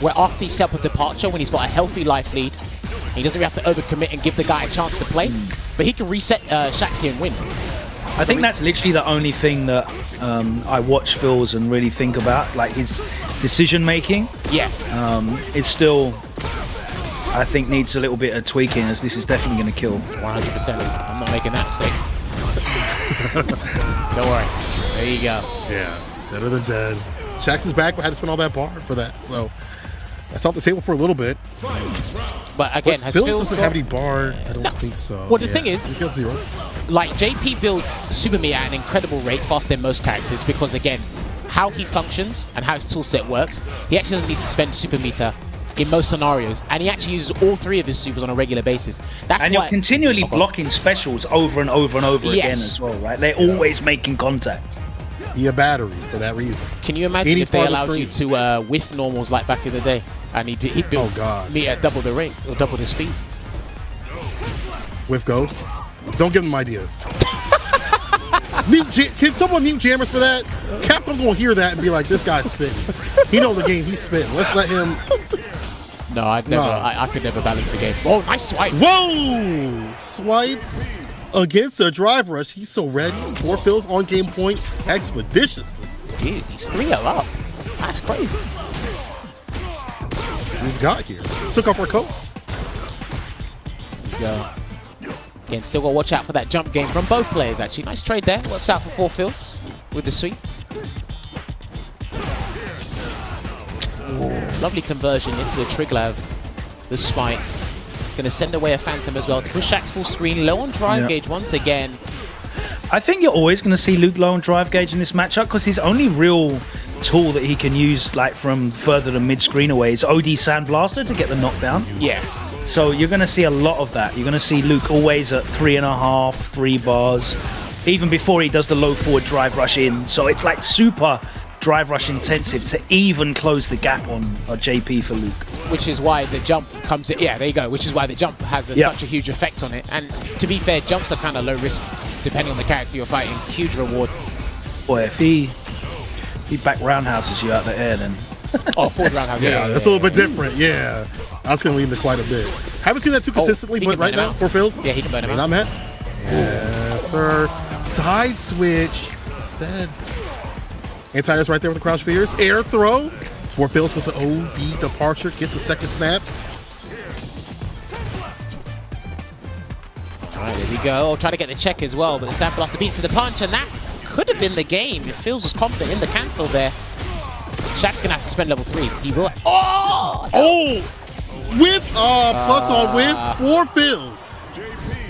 where after he set up a departure, when he's got a healthy life lead, he doesn't really have to overcommit and give the guy a chance to play, but he can reset Shax here and win. I think that's literally the only thing that I watch Phil's and really think about, like his decision making. Yeah. It's still, I think, needs a little bit of tweaking, as this is definitely going to kill. 100%. I'm not making that mistake. Don't worry. There you go. Yeah, better than dead. Shax is back, but I had to spend all that bar for that, so that's off the table for a little bit. But again, has Phil Phil doesn't have any bar? I don't think so. Well, the thing is, he's got 0. Like, JP builds Super Me at an incredible rate, faster than most characters, because again, how he functions and how his toolset works, he actually doesn't need to spend Super Meter in most scenarios, and he actually uses all 3 of his supers on a regular basis. And you're continually blocking specials over and over and over again as well, right? They're always making contact. He a battery for that reason. Can you imagine if they allowed you to whiff normals like back in the day, and he built me at double the rate or double the speed? With Ghost? Don't give him ideas. Can someone mute jammers for that? Capcom gonna hear that and be like, this guy's spitting. He know the game, he's spitting. Let's let him. No, I could never balance the game. Oh, nice swipe. Whoa! Swipe against a drive rush. He's so ready. 4 fills on game point expeditiously. Dude, he's 3-0 up. That's crazy. Who's got here? Took off our coats. Go. Again, still got to watch out for that jump game from both players, actually. Nice trade there. Works out for 4 fills with the sweep. Ooh, lovely conversion into the Triglav. The spike. Going to send away a Phantom as well to push Shax full screen. Low on drive gauge once again. I think you're always going to see Luke low on drive gauge in this matchup, because his only real tool that he can use, like from further than mid-screen away, is OD Sandblaster to get the knockdown. Yeah. So you're going to see a lot of that. You're going to see Luke always at 3.5, 3 bars, even before he does the low forward drive rush in. So it's like super drive rush intensive to even close the gap on JP for Luke. Which is why the jump comes in. Yeah, there you go. Which is why the jump has such a huge effect on it. And to be fair, jumps are kind of low risk depending on the character you're fighting. Huge reward. Boy, if he back roundhouses you out the air, then. Oh, forward roundhouse. Yeah, that's a little bit different. Yeah, that's gonna lead into quite a bit. Haven't seen that too consistently, but right now, for Phils. Yeah, he can burn him out. I'm at. Yes, sir. Side switch instead. Anti-air's right there with the crouch fears. Air throw. For Phils with the OD departure. Gets a second snap. All right, there we go. Try to get the check as well, but the Sandblaster beats to the punch, and that could have been the game if Phils was confident in the cancel there. Shaq's gonna have to spend level 3. He will. Oh! Whip! Plus on whip for Phils.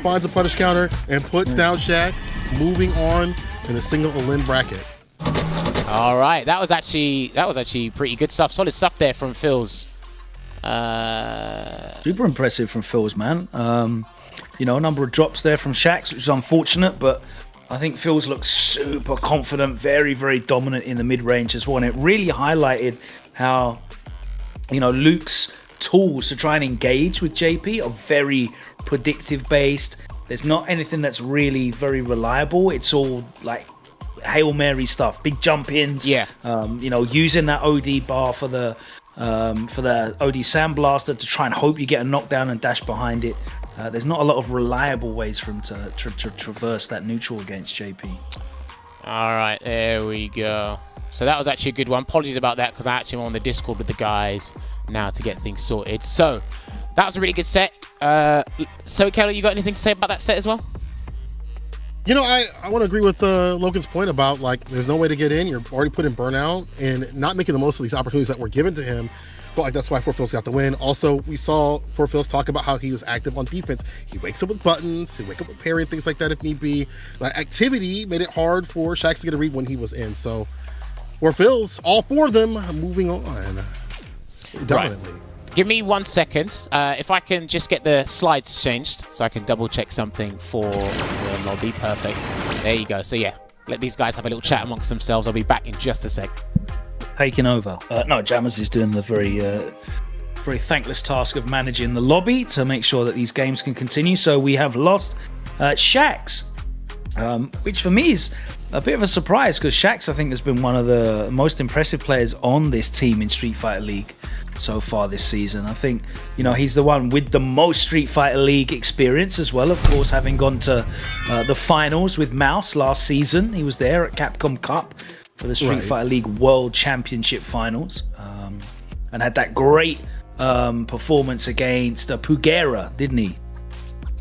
Finds a punish counter and puts down Shax, moving on in a single Olin bracket. All right, that was actually pretty good stuff. Solid stuff there from Phils. Super impressive from Phils, man. You know, a number of drops there from Shax, which is unfortunate, but I think Phils looks super confident, very, very dominant in the mid-range as well. And it really highlighted how, you know, Luke's tools to try and engage with JP are very predictive based. There's not anything that's really very reliable. It's all like Hail Mary stuff, big jump ins. Yeah. You know, using that OD bar for the OD Sandblaster to try and hope you get a knockdown and dash behind it. There's not a lot of reliable ways for him to traverse that neutral against JP. All right, there we go. So that was actually a good one. Apologies about that because I actually am on the Discord with the guys now to get things sorted. So that was a really good set. So Kelly, you got anything to say about that set as well? You know, I want to agree with Logan's point about, like, there's no way to get in. You're already put in burnout and not making the most of these opportunities that were given to him. But like that's why Phils got the win. Also, we saw Phils talk about how he was active on defense. He wakes up with buttons, he wakes up with parry and things like that if need be. Like activity made it hard for Shax to get a read when he was in. So Phils, all four of them moving on dominantly. Right. Give me 1 second. If I can just get the slides changed so I can double check something for the lobby. Perfect. There you go. So yeah, let these guys have a little chat amongst themselves. I'll be back in just a sec. Taking over. No, Jammers is doing the very thankless task of managing the lobby to make sure that these games can continue. So we have lost Shax, which for me is a bit of a surprise because Shax, I think, has been one of the most impressive players on this team in Street Fighter League so far this season. I think, you know, he's the one with the most Street Fighter League experience as well, of course, having gone to the finals with Mouse last season. He was there at Capcom Cup for the Street Fighter League World Championship Finals, and had that great performance against Pugera, didn't he?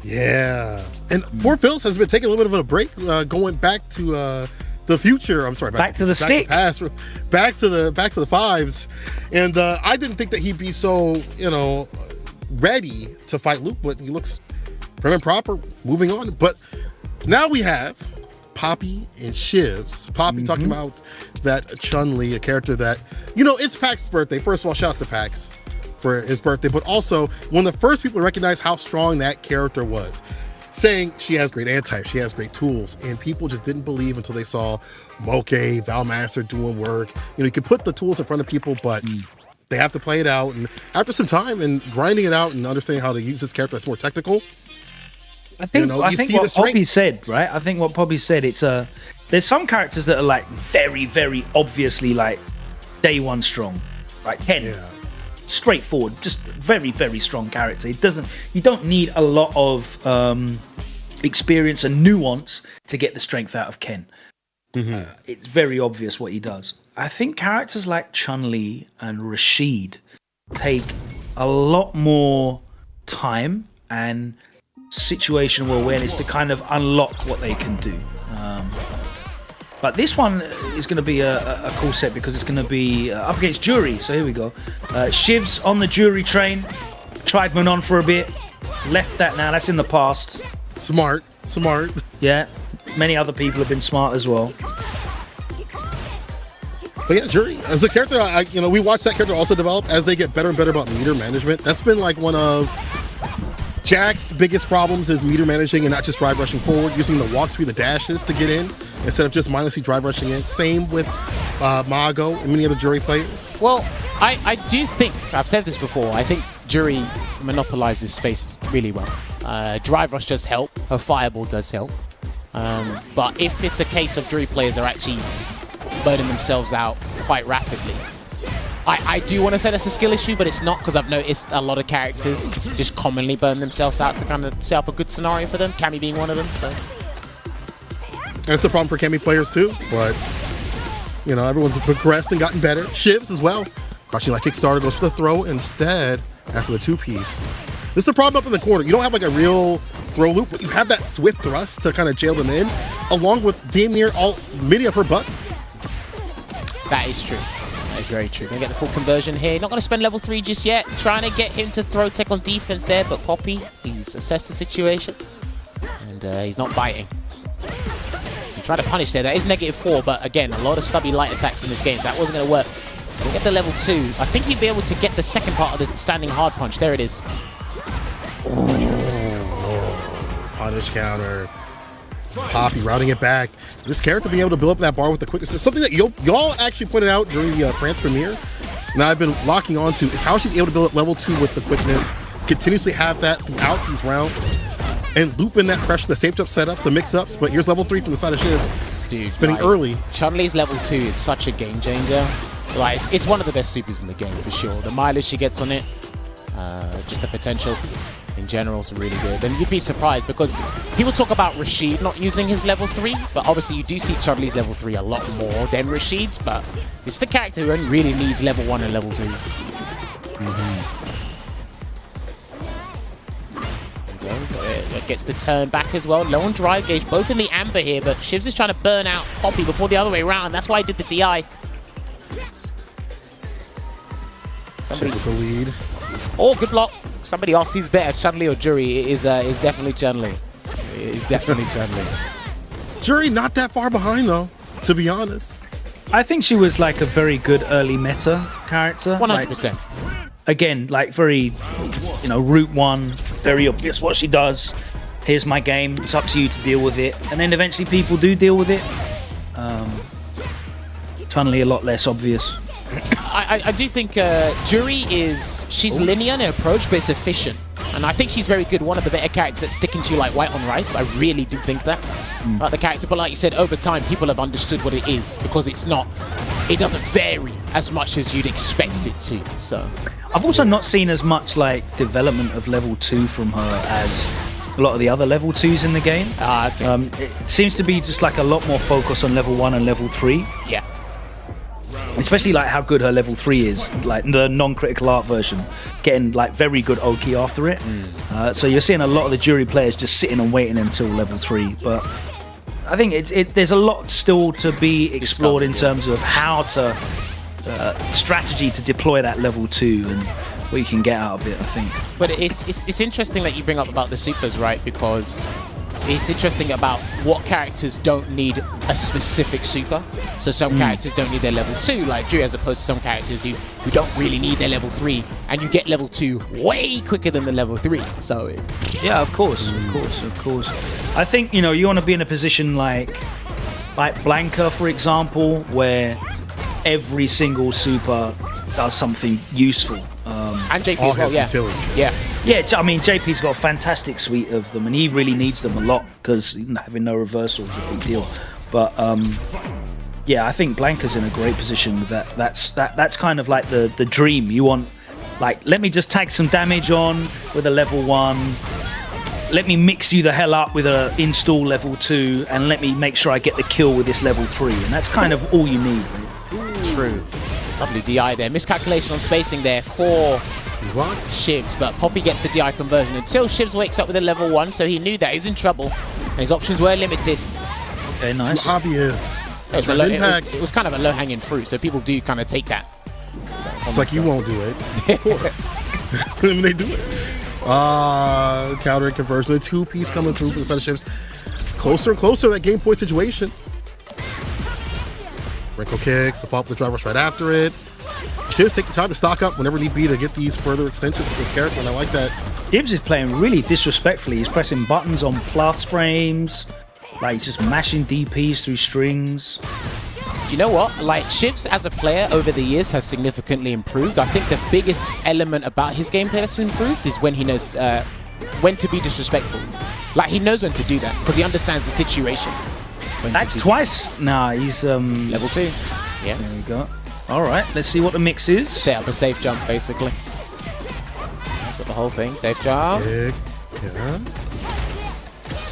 Yeah, and Phils has been taking a little bit of a break, going back to the future. I'm sorry, back to the stick, back to the fives, and I didn't think that he'd be so, you know, ready to fight Luke, but he looks prim and proper, moving on. But now we have Poppy and Shibs. Poppy talking about that Chun-Li, a character that, you know, it's Pax's birthday. First of all, shouts to Pax for his birthday, but also one of the first people to recognize how strong that character was, saying she has great anti, she has great tools, and people just didn't believe until they saw Moke, Valmaster doing work. You know, you could put the tools in front of people, but they have to play it out. And after some time and grinding it out and understanding how to use this character that's more technical, I think, you know, I think what Poppy said, right? I think what Poppy said, it's there's some characters that are like very, very obviously like day one strong, right? Ken, straightforward, just very, very strong character. You don't need a lot of experience and nuance to get the strength out of Ken. It's very obvious what he does. I think characters like Chun-Li and Rashid take a lot more time and situational awareness to kind of unlock what they can do. But this one is going to be a cool set because it's going to be up against Jury. So here we go. Shivs on the Jury train. Tried Manon for a bit. Left that now. That's in the past. Smart. Yeah. Many other people have been smart as well. But yeah, Jury, as a character, we watch that character also develop as they get better and better about meter management. That's been like one of Jack's biggest problems is meter managing and not just drive rushing forward, using the walk speed, the dashes to get in. instead of just mindlessly drive rushing in. Same with Mago and many other Jury players. Well, I do think, I've said this before, I think Jury monopolizes space really well. Drive rush does help, her fireball does help. But if it's a case of Jury players are actually burning themselves out quite rapidly, I do want to say that's a skill issue, but it's not, because I've noticed a lot of characters just commonly burn themselves out to kind of set up a good scenario for them, Cammy being one of them. So that's the problem for Cammy players too, but you know, everyone's progressed and gotten better. Shibs as well. Crouching like Kickstarter goes for the throw instead after the 2-piece. This is the problem up in the corner. You don't have like a real throw loop, but you have that swift thrust to kind of jail them in, along with damn near many of her buttons. that is true. That is very true. Gonna get the full conversion here. Not gonna spend level 3 just yet. Trying to get him to throw tech on defense there, but Poppy, he's assessed the situation. And he's not biting. He tried to punish there. That is -4, but again, a lot of stubby light attacks in this game. So that wasn't gonna work. We'll get the level 2. I think he'd be able to get the second part of the standing hard punch. There it is. Punish counter. Poppy routing it back. This character being able to build up that bar with the quickness is something that y'all actually pointed out during the France premiere. Now I've been locking onto is how she's able to build up level 2 with the quickness, continuously have that throughout these rounds, and loop in that pressure, the safe up setups, the mix-ups. But here's level 3 from the side of Shibs. Dude, spinning like, early. Chun-Li's level 2 is such a game changer. Like, it's one of the best supers in the game for sure. The mileage she gets on it, just the potential in general is really good. And you'd be surprised because people talk about Rashid not using his level 3, but obviously you do see Chun-Li's level 3 a lot more than Rashid's, but it's the character who only really needs level 1 and level 2. It gets the turn back as well. Low on drive gauge, both in the amber here, but Shibs is trying to burn out Poppy before the other way around. That's why he did the DI. Shibs with the lead. Oh, good block. Somebody asked who's better, Chun-Li or Jury. It is definitely Chun-Li. It's definitely Chun-Li. Jury not that far behind though, to be honest. I think she was like a very good early meta character. 100%. Again, like very, you know, route 1, very obvious what she does. Here's my game. It's up to you to deal with it. And then eventually people do deal with it. Chun-Li a lot less obvious. I do think Jury she's linear in her approach, but it's efficient. And I think she's very good. One of the better characters that's sticking to you like white on rice. I really do think that. About the character. But like you said, over time, people have understood what it is because it doesn't vary as much as you'd expect it to. So I've also not seen as much like development of level 2 from her as a lot of the other level 2s in the game. Okay. It seems to be just like a lot more focus on level 1 and level 3. Yeah. Especially like how good her level 3 is, like the non-critical art version, getting like very good Oki after it. So you're seeing a lot of the Jury players just sitting and waiting until level 3. But I think there's a lot still to be explored in terms of how to strategy to deploy that level 2 and what you can get out of it, I think. But it's interesting that you bring up about the supers, right? Because it's interesting about what characters don't need a specific super. So some characters don't need their level 2, like Drew, as opposed to some characters who don't really need their level 3, and you get level 2 way quicker than the level 3. So yeah, of course. I think, you know, you want to be in a position like Blanca, for example, where every single super does something useful. And JP as well, yeah. Yeah, I mean, JP's got a fantastic suite of them, and he really needs them a lot because having no reversal is a big deal. But yeah, I think Blanca's in a great position. That's kind of like the dream. You want, like, let me just tag some damage on with a level 1. Let me mix you the hell up with a install level 2, and let me make sure I get the kill with this level 3. And that's kind of all you need. Really. True. Lovely DI there. Miscalculation on spacing there for Shibs, but Poppy gets the DI conversion until Shibs wakes up with a level 1, so he knew that he was in trouble, and his options were limited. Okay, nice. Too obvious. It was kind of a low-hanging fruit, so people do kind of take that. It's like you won't do it. Of course. When they do it. Countering conversion. The 2-piece coming through for the side of Shibs. Closer and closer to that game point situation. Wrinkle kicks, the follow up the drive rush right after it. Shibs taking time to stock up whenever need be to get these further extensions with this character, and I like that. Shibs is playing really disrespectfully. He's pressing buttons on plus frames. Like he's just mashing DPs through strings. Do you know what? Like, Shibs as a player over the years has significantly improved. I think the biggest element about his gameplay that's improved is when he knows when to be disrespectful. Like, he knows when to do that because he understands the situation. That's twice. Nah, he's level 2. Yeah. There we go. All right, let's see what the mix is. Set up a safe jump, basically. That's got the whole thing. Safe jump. Yeah.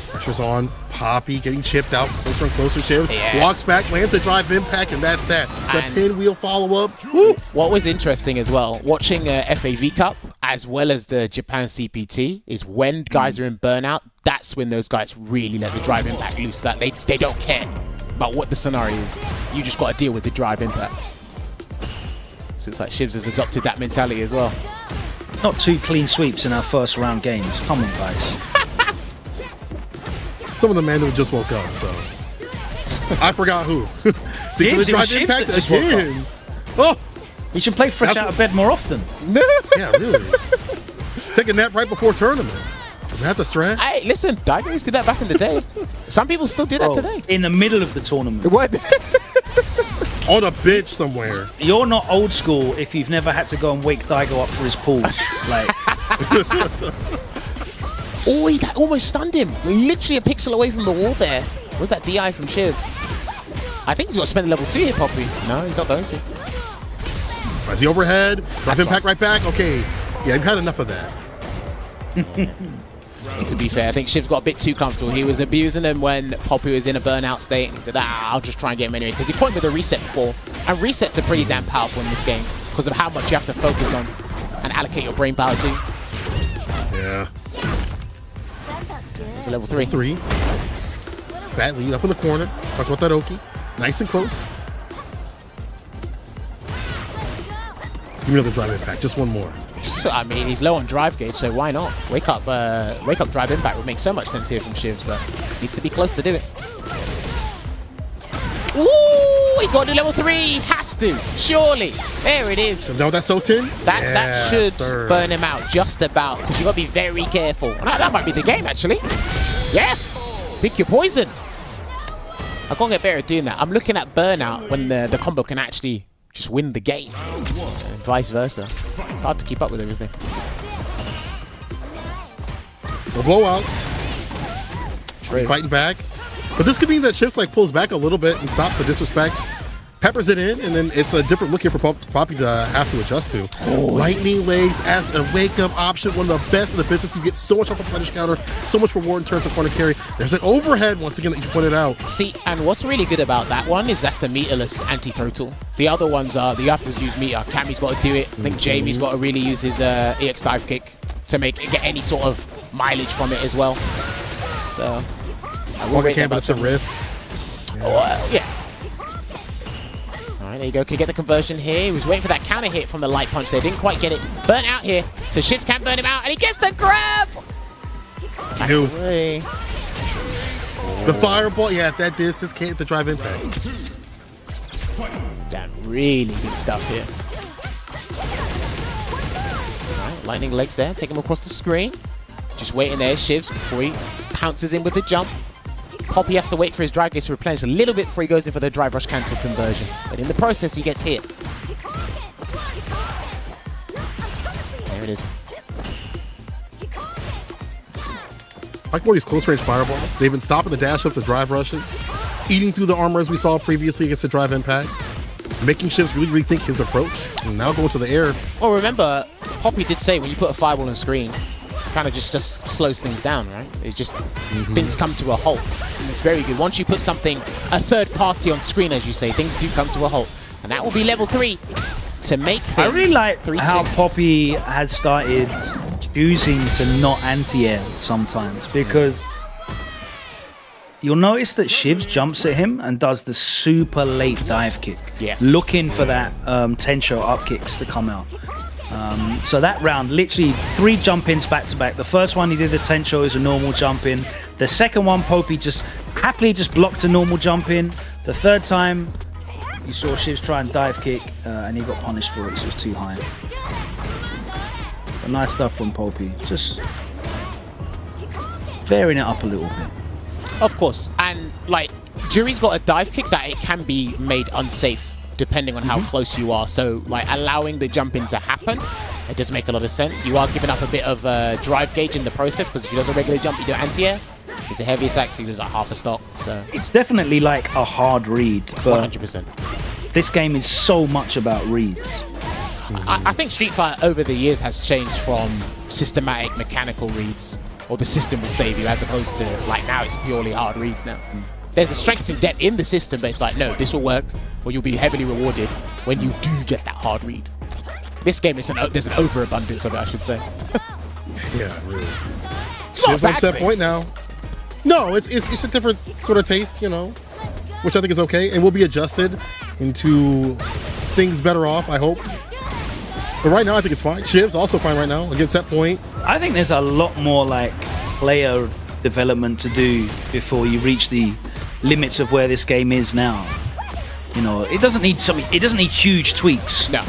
Pressure's on. Poppy getting chipped out closer and closer. Shibs walks back, lands a drive impact, and that's that. The pinwheel follow-up. What was interesting as well, watching FAV Cup as well as the Japan CPT, is when guys are in burnout, that's when those guys really let the drive impact loose. That they don't care about what the scenario is. You just got to deal with the drive impact. So it's like Shibs has adopted that mentality as well. Not 2 clean sweeps in our first round games. Come on, guys. Some of the men who just woke up, so I forgot who. See, the drive impact again. Oh, you should play fresh out of bed more often. Yeah, really. Take a nap right before tournament. Is that the strat? Hey, listen, Divers did that back in the day. Some people still do that today. In the middle of the tournament. What? On a bench somewhere. You're not old school if you've never had to go and wake Daigo up for his pools. Like. Oh, he almost stunned him. Literally a pixel away from the wall there. Was that DI from Shibs? I think he's got to spend level 2 here, Poppy. No, he's not going to. Is he overhead? Drive impact right back? Okay. Yeah, I've had enough of that. To be fair, I think Shibs got a bit too comfortable. He was abusing him when Poppy was in a burnout state. And he said, I'll just try and get him anyway. Because he pointed with a reset before. And resets are pretty damn powerful in this game because of how much you have to focus on and allocate your brain power to. Yeah. It's a level 3. Bad lead up in the corner. Talked about that Oki. Nice and close. Give me another drive impact. Just one more. I mean, he's low on drive gauge, so why not? Wake up drive impact would make so much sense here from Shibs, but needs to be close to do it. Ooh, he's got to do level 3. Has to, surely. There it is. So now that's So-Tin? That should burn him out just about, because you got to be very careful. That might be the game, actually. Yeah, pick your poison. I can't get better at doing that. I'm looking at burnout when the combo can actually just win the game, and vice versa. It's hard to keep up with everything. No blowouts. True. Fighting back. But this could mean that Shibs like pulls back a little bit and stops the disrespect, peppers it in, and then it's a different look here for Poppy to have to adjust to. Lightning legs as a wake-up option, one of the best in the business. You get so much off a punish counter, so much reward in terms of corner carry. There's an overhead, once again, that you pointed out. See, and what's really good about that one is that's the meterless anti-throw tool. The other ones are, you have to use meter. Cammy's got to do it. I think Jamie's got to really use his EX dive kick to get any sort of mileage from it as well. So, Walking camp, but it's a risk. Yeah. All right, there you go. Can get the conversion here. He was waiting for that counter hit from the light punch there. Didn't quite get it. Burnt out here. So Shibs can burn him out, and he gets the grab. The fireball, yeah, at that distance, can't hit the drive impact. Damn, really good stuff here. All right, lightning legs there. Take him across the screen. Just waiting there, Shibs, before he pounces in with the jump. Poppy has to wait for his drive gauge to replenish a little bit before he goes in for the drive rush cancel conversion. But in the process, he gets hit. There it is. I like more of these close-range fireballs. They've been stopping the dash ups, the drive rushes, eating through the armor as we saw previously against the drive impact, making Shibs really rethink his approach, and now going to the air. Well, remember, Poppy did say when you put a fireball on the screen, it kind of just slows things down, right? It just, things come to a halt. And it's very good. Once you put something, a third party on screen, as you say, things do come to a halt. And that will be level 3 to make things. I really like how Poppy has started choosing to not anti-air sometimes, because you'll notice that Shibs jumps at him and does the super late dive kick, looking for that Tensho up kicks to come out. So that round, literally 3 jump-ins back-to-back. The first one he did the Tensho as a normal jump-in. The second one, Poppy just happily just blocked a normal jump-in. The third time, you saw Shibs try and dive kick, and he got punished for it, so it was too high. But nice stuff from Poppy. Just varying it up a little bit. Of course. And, like, Jury's got a dive kick that it can be made unsafe depending on how close you are. So, like, allowing the jump in to happen, it does make a lot of sense. You are giving up a bit of drive gauge in the process, because if you do a regular jump, you do anti-air. It's a heavy attack, so you lose like half a stock. So it's definitely like a hard read, but 100%. This game is so much about reads. I think Street Fighter over the years has changed from systematic mechanical reads, or the system will save you, as opposed to like now it's purely hard reads now. There's a strength and depth in the system, but it's like, no, this will work, or you'll be heavily rewarded when you do get that hard read. This game, there's an overabundance of it, I should say. Yeah, really. It's not a Shibs on bad set thing. point now. No, it's a different sort of taste, you know, which I think is okay, and will be adjusted into things better off, I hope. But right now, I think it's fine. Shibs also fine right now against set point. I think there's a lot more like player development to do before you reach the limits of where this game is now. You know, it doesn't need something. It doesn't need huge tweaks. No.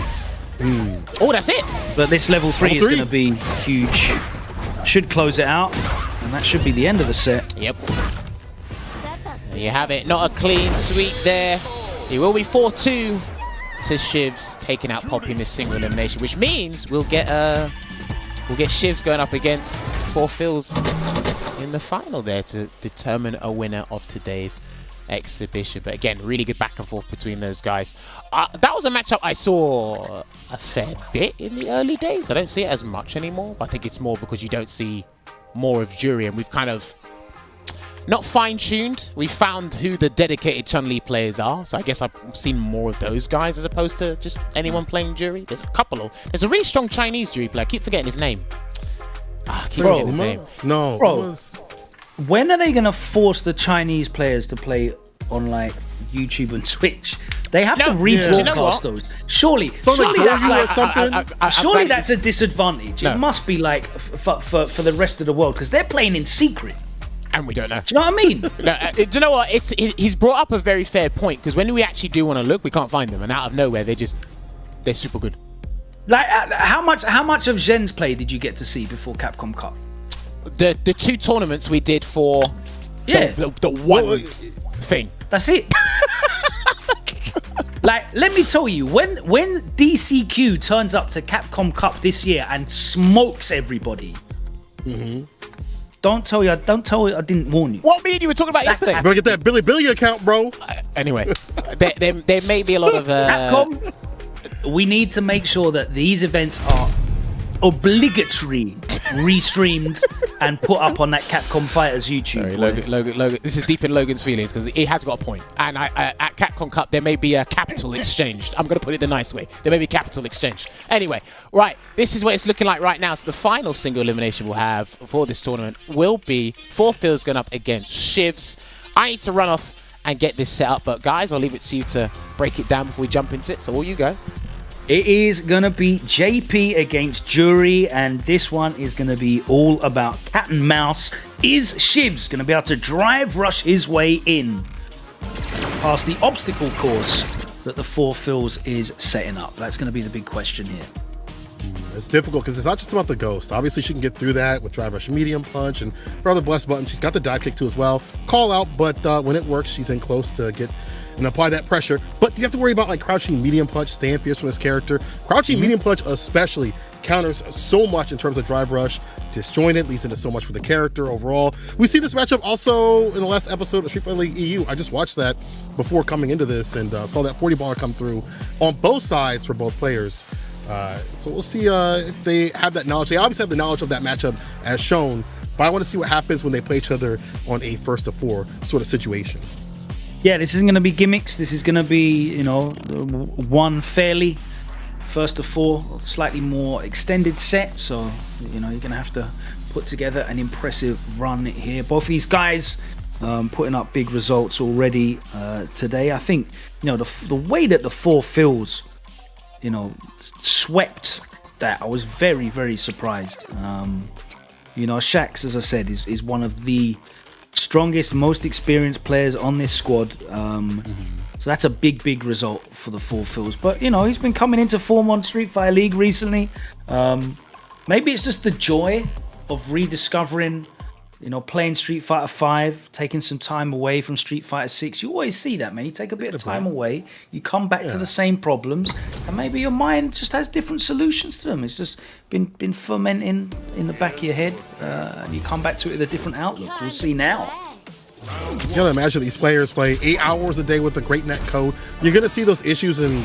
Oh, that's it. But this level 3 is Level going to be huge. Should close it out, and that should be the end of the set. Yep. There you have it. Not a clean sweep there. It will be 4-2 to Shibs, taking out Poppy in this single elimination, which means we'll get Shibs going up against 4Phils in the final there to determine a winner of today's exhibition. But again, really good back and forth between those guys. That was a matchup I saw a fair bit in the early days. I don't see it as much anymore, but I think it's more because you don't see more of Jury, and we've kind of not fine-tuned. We found who the dedicated Chun-Li players are, so I guess I've seen more of those guys as opposed to just anyone playing Jury. There's a really strong Chinese Jury player. I keep forgetting his name. I keep forgetting his name. No, Bro, when are they going to force the Chinese players to play on like YouTube and Twitch? They have to rebroadcast you know those. Surely like that's Goju or like something? surely that's a disadvantage. No. It must be like for the rest of the world, because they're playing in secret. And we don't know. Do you know what I mean? No, do you know what? He's brought up a very fair point, because when we actually do want to look, we can't find them, and out of nowhere they're super good. Like how much of Zhen's play did you get to see before Capcom Cup? The 2 tournaments we did for the one thing. That's it. Like, let me tell you, when DCQ turns up to Capcom Cup this year and smokes everybody, don't tell you I didn't warn you. What me and you were talking about yesterday? Better get that Billy account, bro. Anyway, there may be a lot of Capcom, we need to make sure that these events are obligatory restreamed and put up on that Capcom Fighters YouTube. Sorry, Logan, this is deep in Logan's feelings, because he has got a point. And at Capcom Cup, there may be a capital exchanged. I'm going to put it the nice way. There may be capital exchanged. Anyway, right, this is what it's looking like right now. So the final single elimination we'll have for this tournament will be 4Phils going up against Shibs. I need to run off and get this set up, but guys, I'll leave it to you to break it down before we jump into it. So all you go. It is going to be JP against Jury, and this one is going to be all about cat and mouse. Is Shibs going to be able to drive rush his way in past the obstacle course that the 4Phils is setting up? That's going to be the big question here. It's difficult because it's not just about the ghost. Obviously, she can get through that with drive rush medium punch and her other bless button. She's got the dive kick too as well. Call out, but when it works, she's in close to get and apply that pressure. But you have to worry about like crouching medium punch, staying fierce from his character. Crouching medium punch especially counters so much in terms of drive rush. Disjointed leads into so much for the character overall. We see this matchup also in the last episode of Street Fighter League EU. I just watched that before coming into this and saw that 40 baller come through on both sides for both players. So we'll see if they have that knowledge. They obviously have the knowledge of that matchup as shown, but I want to see what happens when they play each other on a first to 4 sort of situation. Yeah, this isn't going to be gimmicks. This is going to be, you know, one fairly first to 4, slightly more extended set. So, you know, you're going to have to put together an impressive run here. Both these guys putting up big results already today. I think, you know, the way that the 4Phils, you know, swept that, I was very, very surprised. You know, Shax, as I said, is one of the strongest, most experienced players on this squad. So that's a big result for the 4Phils. But, you know, he's been coming into form on Street Fighter League recently. Maybe it's just the joy of rediscovering playing Street Fighter 5, taking some time away from Street Fighter 6. You always see that, man. You take a bit of time away, you come back to the same problems, and maybe your mind just has different solutions to them. It's just been fermenting in the back of your head, and you come back to it with a different outlook. We'll see now. You gotta imagine these players play 8 hours a day with the great net code. You're gonna see those issues in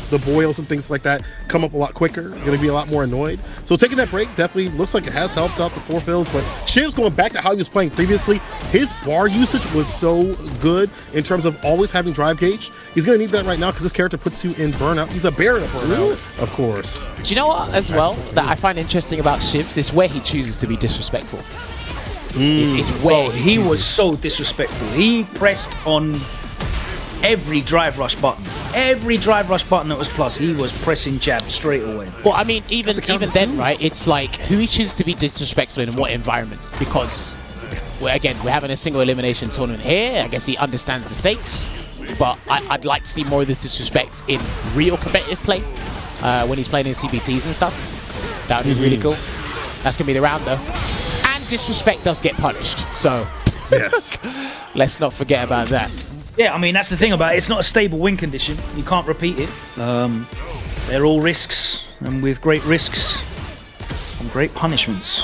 the boils and things like that come up a lot quicker. You're gonna be a lot more annoyed. So taking that break definitely looks like it has helped out the 4 fills, but Shibs, going back to how he was playing previously, his bar usage was so good in terms of always having drive gauge. He's gonna need that right now because this character puts you in burnout. He's a bear in burnout, of course. Do you know what, as well, that I find interesting about Shibs is where he chooses to be disrespectful. It's where he was so disrespectful. He pressed on every drive rush button. Every drive rush button that was plus, he was pressing jab straight away. Well, I mean, even then, right? It's like who he chooses to be disrespectful in what environment? Because, we're having a single elimination tournament here. I guess he understands the stakes, but I'd like to see more of this disrespect in real competitive play when he's playing in CBTs and stuff. That would be really cool. That's gonna be the round though. Disrespect does get punished, so yes, let's not forget about that. Yeah, I mean, that's the thing about it. It's not a stable win condition. You can't repeat it. They're all risks, and with great risks come great punishments.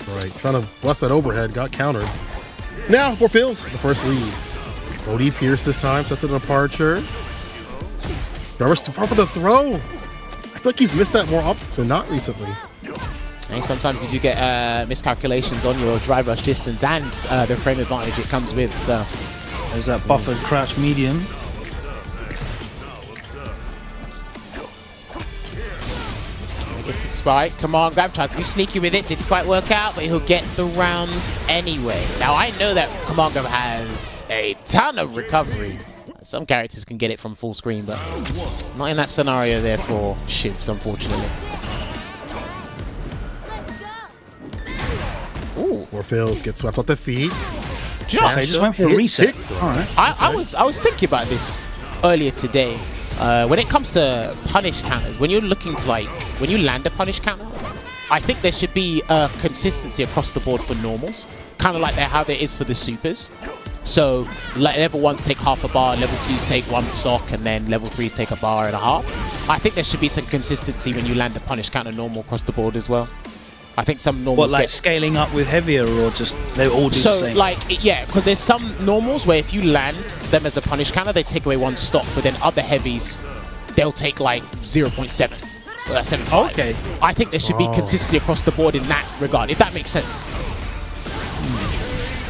Right, trying to bust that overhead, got countered. Now for Phil's the first lead. Odie Pierce this time sets it an departure. Trevor's too far for the throw. I feel like he's missed that more often than not recently. And sometimes you do get miscalculations on your drive rush distance and the frame advantage it comes with. So there's that buffered crouch medium. I guess this is right. Come on, Grab tried to be sneaky with it. Didn't quite work out, but he'll get the round anyway. Now I know that Command Grab has a ton of recovery. Some characters can get it from full screen, but not in that scenario there for Shibs, unfortunately. Ooh. Morphils get swept off the feet. Do you know, they just went for a reset. All right. I was thinking about this earlier today. When it comes to punish counters, when you're looking to when you land a punish counter, I think there should be a consistency across the board for normals, kind of like how there is for the supers. So level 1s take half a bar, level 2s take 1 stock, and then level 3s take a bar and a half. I think there should be some consistency when you land a punish counter normal across the board as well. I think some normals scaling up with heavier, or just they all do the same? Yeah, because there's some normals where if you land them as a punish counter, they take away 1 stock, but then other heavies, they'll take 0.7 or 7.5. Okay. I think there should be consistency across the board in that regard, if that makes sense.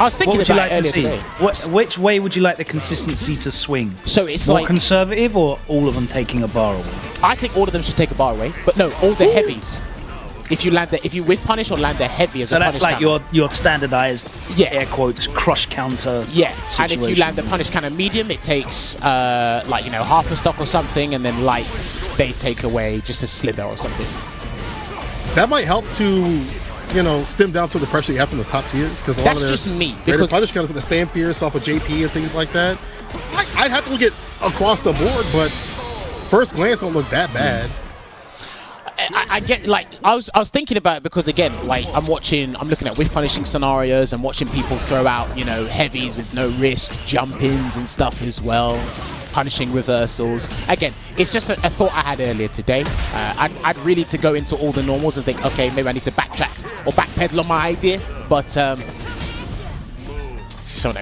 I was thinking about it earlier today. Which way would you like the consistency to swing? So it's more conservative, or all of them taking a bar away? I think all of them should take a bar away, but no, all the heavies. If you whiff punish or land the heavy as a punish counter. So that's like your standardized, air quotes, crush counter. Yeah, situation. And if you land the punish counter medium, it takes half a stock or something, and then lights, they take away just a slither or something. That might help to, stem down some of the pressure you have from those top tiers, because a lot of their just me. Because punish counter with the stand fierce off of JP and things like that. I'd have to look at across the board, but first glance don't look that bad. I get I was thinking about it because again, I'm looking at whiff punishing scenarios and watching people throw out heavies with no risk, jump ins and stuff as well, punishing reversals. Again, it's just a thought I had earlier today. I'd really need to go into all the normals and think, okay, maybe I need to backtrack or backpedal on my idea, but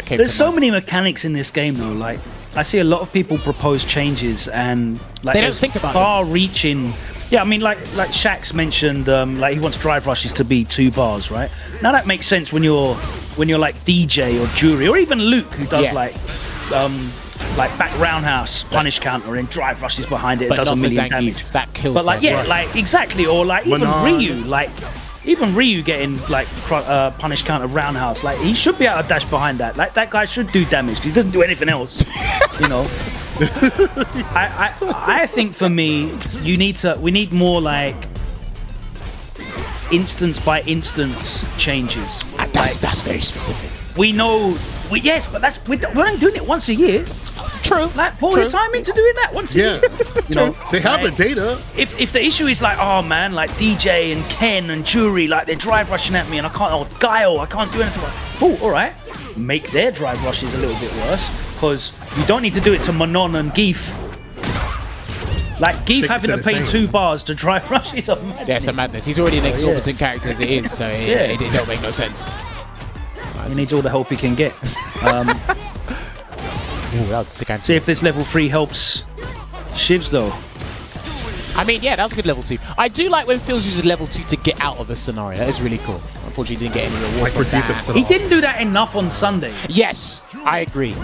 there's so many mechanics in this game though. I see a lot of people propose changes and they don't think about far-reaching. Yeah, I mean, like Shax mentioned, he wants drive rushes to be 2 bars, right? Now that makes sense when you're like DJ or Jury or even Luke, who does back roundhouse punish counter and drive rushes behind it. It does a million damage. That kills. But exactly, or even Ryu, even Ryu getting punish counter roundhouse, he should be able to dash behind that. That guy should do damage because he doesn't do anything else, I think for me, we need more instance by instance changes. That's very specific. We know, but we don't doing it once a year. True. Like poor time into doing that once again. You know, They have the like, data. If the issue is like, oh man, like DJ and Ken and Jury, like they're drive rushing at me and I can't, or Guile, I can't do anything. Oh, all right. Make their drive rushes a little bit worse, because you don't need to do it to Manon and Geef. Like Geef having to pay 2 bars to drive rush is a madness. Yeah, it's a madness. He's already an exorbitant character as it is, so it don't make no sense. He needs all the help he can get. Ooh, that was a sick answer. See if this level 3 helps Shibs though. I mean, yeah, that was a good level 2. I do like when Phils uses level 2 to get out of a scenario. That is really cool. Unfortunately, he didn't get any reward from that. He didn't do that enough on Sunday. Yes, I agree.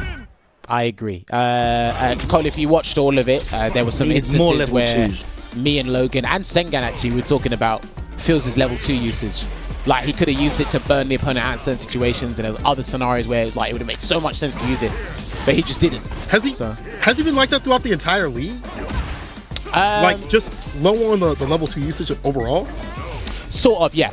Cole, if you watched all of it, there were some instances where me and Logan and Sengan actually were talking about Phils' level 2 usage. Like, he could have used it to burn the opponent out in certain situations, and there was other scenarios where like it would have made so much sense to use it, but he just didn't. Has he been like that throughout the entire league? Like, just low on the level 2 usage overall? Sort of, yeah.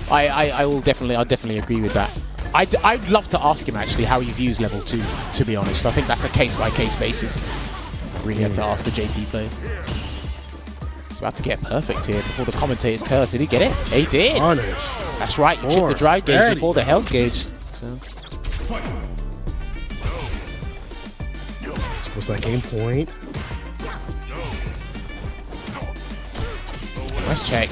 I'll definitely agree with that. I'd love to ask him actually how he views level 2, to be honest. I think that's a case-by-case basis. I really had to ask the JP player. He's about to get perfect here before the commentator's curse. Did he get it? He did. That's right, you chipped the drive gauge before the health gauge. So. What's that game point? Let's check.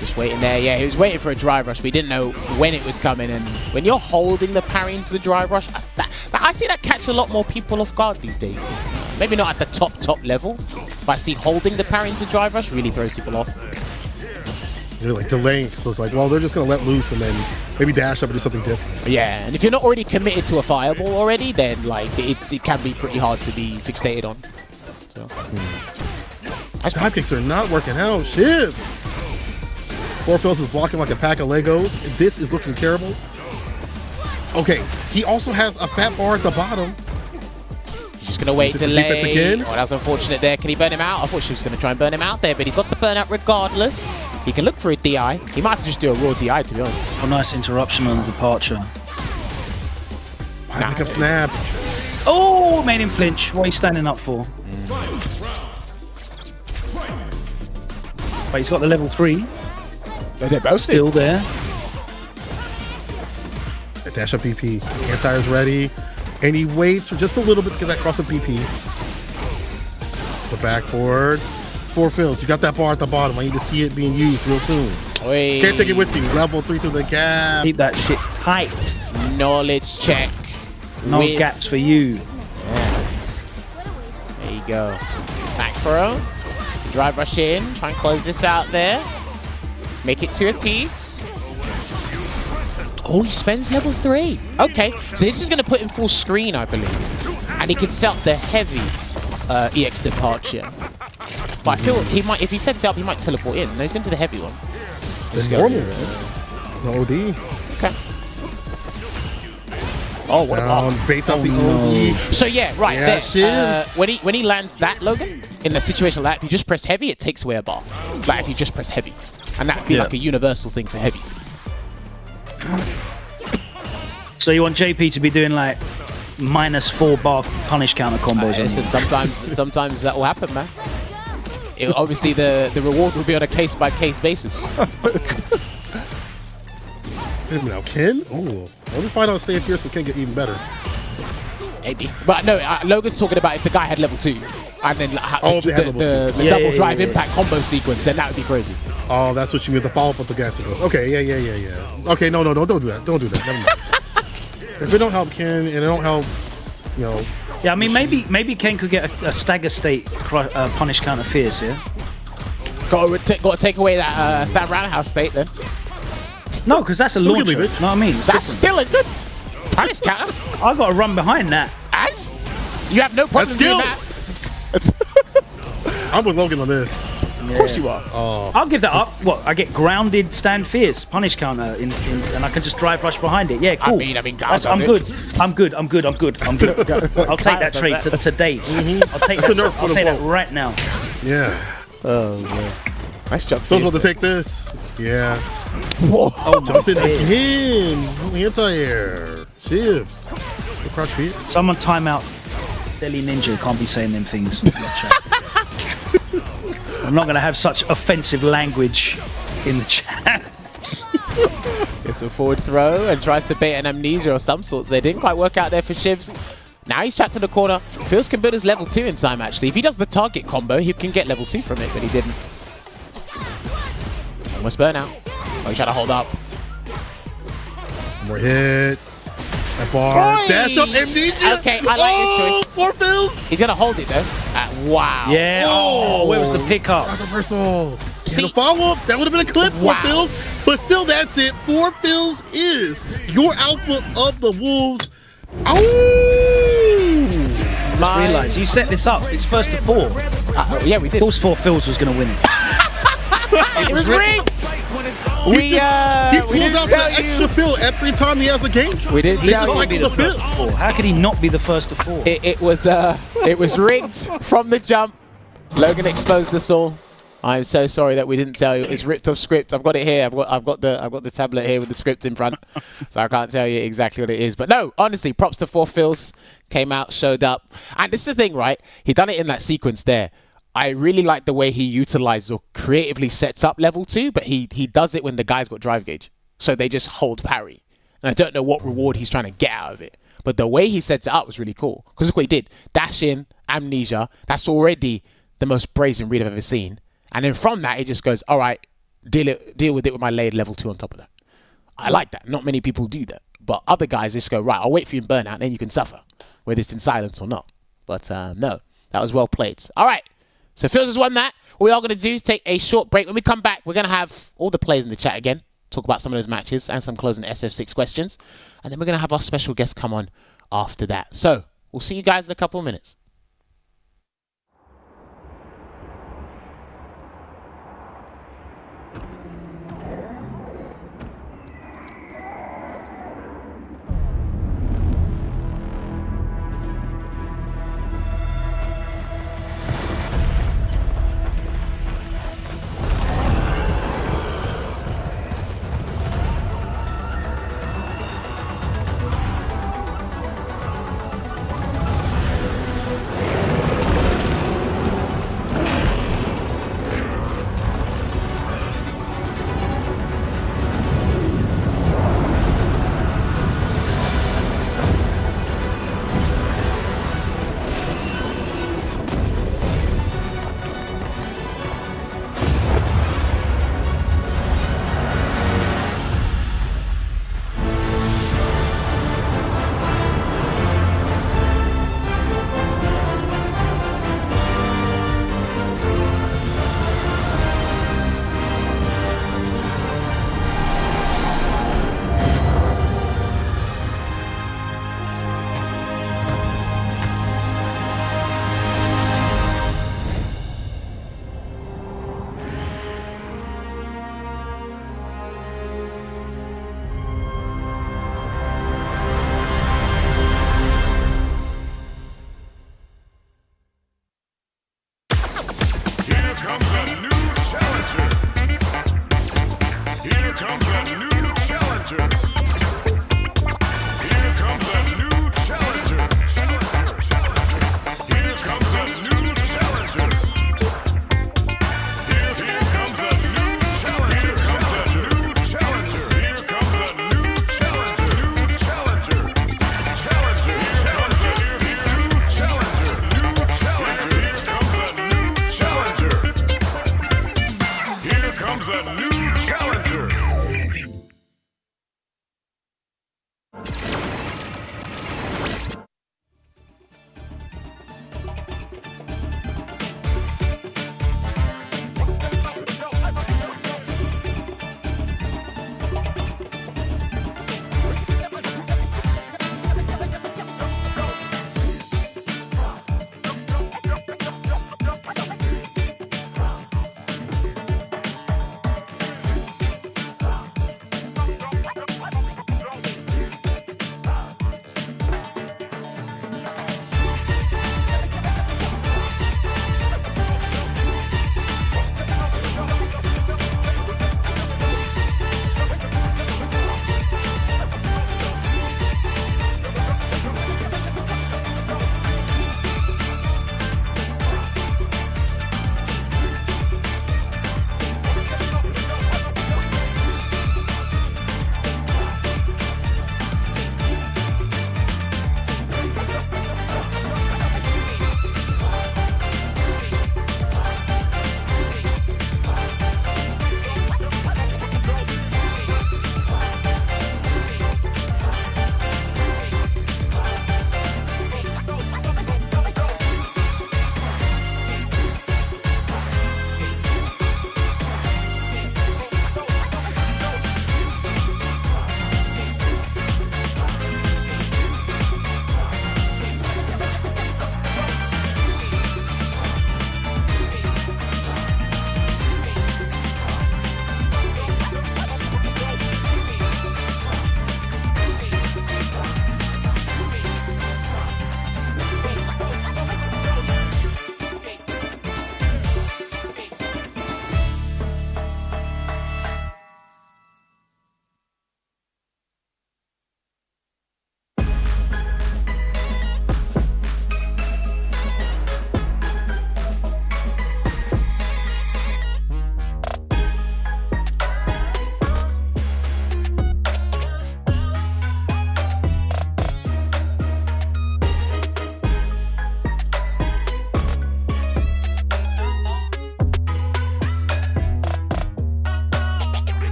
Just waiting there. Yeah, he was waiting for a drive rush, but he didn't know when it was coming. And when you're holding the parry into the drive rush, I see that catch a lot more people off guard these days. Maybe not at the top level, but I see holding the parry into drive rush really throws people off. You're like delaying, so it's like, well, they're just gonna let loose and then maybe dash up and do something different. Yeah, and if you're not already committed to a fireball already, then like it can be pretty hard to be fixated on. So. These dive kicks are not working out. Shibs. Phils is blocking like a pack of Legos. This is looking terrible. Okay, he also has a fat bar at the bottom. He's just gonna wait delay. Again. Oh, that was unfortunate there. Can he burn him out? I thought she was gonna try and burn him out there, but he's got the burnout regardless. He can look for a DI. He might have to just do a raw DI, to be honest. A nice interruption on the departure. Pick up snap. Oh, made him flinch. What are you standing up for? But he's got the level 3. They're both still there. Dash up DP. Anti is ready. And he waits for just a little bit to get that cross up DP. The backboard. Phils, you got that bar at the bottom. I need to see it being used real soon. Oy. Can't take it with you. Level 3 through the gap. Keep that shit tight. Knowledge check. No gaps for you. Yeah. There you go. Back throw. Drive rush in. Try and close this out there. Make it 2 apiece. Oh, he spends level 3. Okay, so this is going to put him full screen, I believe. And he can set up the heavy EX departure. But I feel he might, if he sets it up, he might teleport in. No, he's going to do the heavy one. It's normal. No OD. Okay. Oh, what down, baits up the OD. So yeah, right. Yeah, there, when he lands that, Logan, in a situation like that, if you just press heavy, it takes away a bar. Like if you just press heavy. And that'd be like a universal thing for heavies. So you want JP to be doing like -4 bar punish counter combos? Listen, sometimes that will happen, man. Obviously, the reward will be on a case-by-case basis. Wait a minute, now Ken? Ooh, let me find out staying fierce we can get even better. Maybe, but no. Logan's talking about if the guy had level 2, and then the double drive impact combo sequence, then that would be crazy. Oh, that's what you mean, the follow-up with the gas sequence. Okay, yeah. Okay, no, don't do that. Don't do that. Never mind. If it don't help Ken, and it don't help, you know. Yeah, I mean, maybe Ken could get a stagger state punish counter fierce, yeah? Got to take away that stab roundhouse state then. No, because that's a launcher. You know what I mean? That's still a good punish counter. I got to run behind that. And you have no problem doing that. I'm with Logan on this. Of course you are. Oh. I'll give that up. What? I get grounded, stand fierce, punish counter, and I can just drive rush behind it. Yeah, cool. I mean, I'm good. I'm good. I'll take that trade today. I'll take that right now. Yeah. Oh man. Nice jump. Phil's about to take this. Yeah. Whoa. Oh, jumps in again. Anti-air. Shibs. The crouch feet. Someone time out. Deli Ninja can't be saying them things. In the chat. I'm not going to have such offensive language in the chat. Gets a forward throw and tries to bait an amnesia of some sorts. They didn't quite work out there for Shibs. Now he's trapped in the corner. Phils can build his level 2 in time, actually. If he does the target combo, he can get level 2 from it, but he didn't. Almost burnout. Oh, he tried to hold up. More hit. That bar. Oi! Dash up amnesia. Okay, I like his choice. 4 Phils. He's going to hold it, though. Wow. Yeah. Oh, where was the pickup? Drop reversal. See- And a follow-up. That would have been a clip. 4 Wow. Phils. But still, that's it. 4 Phils is your alpha of the Wolves. Just realised you set this up. It's first to 4. Yeah, we did. Of course, 4 Phils was going to win it. It was rigged. He We pulls out tell that you. extra fill every time he has a game. We didn't They tell just you. cycle the Phils. How could he not be the first to 4? It was rigged from the jump. Logan exposed us all. I'm so sorry that we didn't tell you. It's ripped off script. I've got it here. I've got the tablet here with the script in front, so I can't tell you exactly what it is. But no, honestly, props to 4 Phils. Came out, showed up, and this is the thing, right? He done it in that sequence there. I really like the way he utilized or creatively sets up level 2, but he does it when the guy's got drive gauge, so they just hold parry. And I don't know what reward he's trying to get out of it, but the way he sets it up was really cool. Because look what he did: dash in, amnesia. That's already the most brazen read I've ever seen. And then from that, it just goes, all right, deal with it with my layered level 2 on top of that. I like that. Not many people do that. But other guys just go, right, I'll wait for you in burnout, then you can suffer, whether it's in silence or not. But no, that was well played. All right, so Phils has won that. What we are going to do is take a short break. When we come back, we're going to have all the players in the chat again, talk about some of those matches and some closing SF6 questions. And then we're going to have our special guest come on after that. So we'll see you guys in a couple of minutes.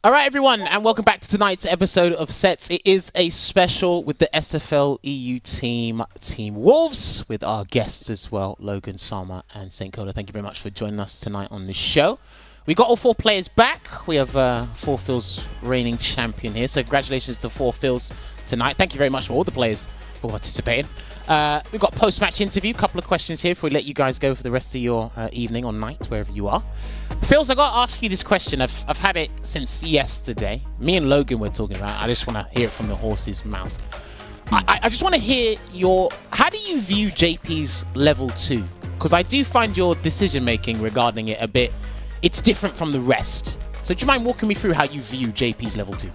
All right, everyone, and welcome back to tonight's episode of Sets. It is a special with the SFL EU team, Team Wolves, with our guests as well, Logan, Sama, and St. Coda. Thank you very much for joining us tonight on the show. We got all 4 players back. We have 4 Phil's reigning champion here, so congratulations to 4 Phil's tonight. Thank you very much for all the players for participating. We've got post-match interview, couple of questions here before we let you guys go for the rest of your evening or night, wherever you are. Phils, I got to ask you this question. I've had it since yesterday. Me and Logan were talking about it. I just want to hear it from the horse's mouth. I just want to hear how do you view JP's level 2? Because I do find your decision-making regarding it it's different from the rest. So do you mind walking me through how you view JP's level 2?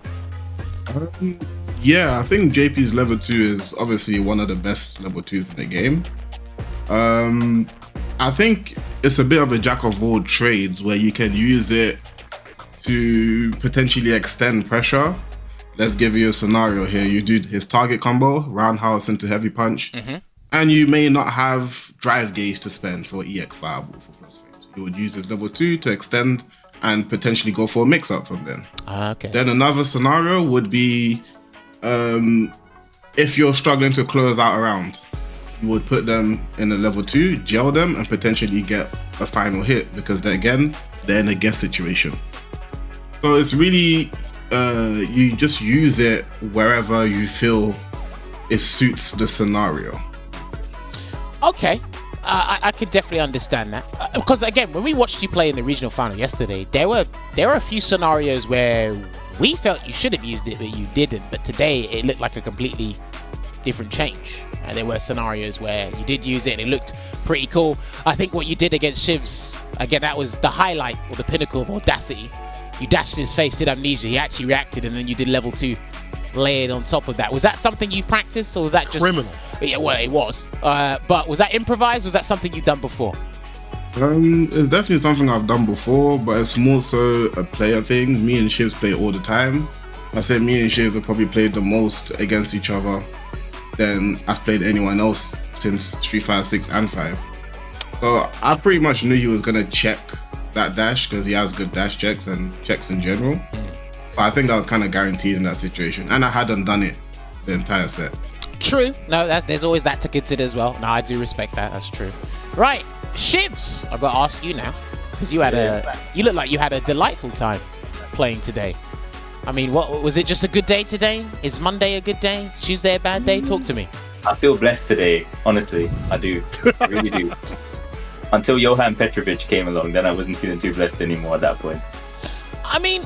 Yeah, I think JP's level 2 is obviously one of the best level 2s in the game. I think it's a bit of a jack of all trades where you can use it to potentially extend pressure. Let's give you a scenario here. You do his target combo, roundhouse into heavy punch, and you may not have drive gauge to spend for EX Fireball for crossfade. You would use his level 2 to extend and potentially go for a mix-up from then. Okay. Then another scenario would be if you're struggling to close out a round, you would put them in a level 2, gel them, and potentially get a final hit because they're in a guess situation. So it's really, you just use it wherever you feel it suits the scenario. Okay. I could definitely understand that. Because again, when we watched you play in the regional final yesterday, there were a few scenarios where we felt you should have used it, but you didn't. But today, it looked like a completely different change. And there were scenarios where you did use it and it looked pretty cool. I think what you did against Shibs, again, that was the highlight or the pinnacle of audacity. You dashed in his face, did amnesia, he actually reacted, and then you did level 2 layered on top of that. Was that something you practiced, or was that just... Criminal. Yeah, well, it was. But was that improvised, or was that something you've done before? It's definitely something I've done before, but it's more so a player thing. Me and Shibs play all the time. I say me and Shibs have probably played the most against each other than I've played anyone else since Street Fighter 6 and 5. So I pretty much knew he was going to check that dash because he has good dash checks and checks in general. So I think that was kind of guaranteed in that situation. And I hadn't done it the entire set. True. No, there's always that to consider as well. No, I do respect that. That's true. Right. Shibs, I've got to ask you now, because you look like you had a delightful time playing today. I mean, what was it? Just a good day today? Is Monday a good day? Is Tuesday a bad day? Talk to me. I feel blessed today, honestly. I do. I really do. Until Johan Petrovic came along, then I wasn't feeling too blessed anymore at that point. I mean,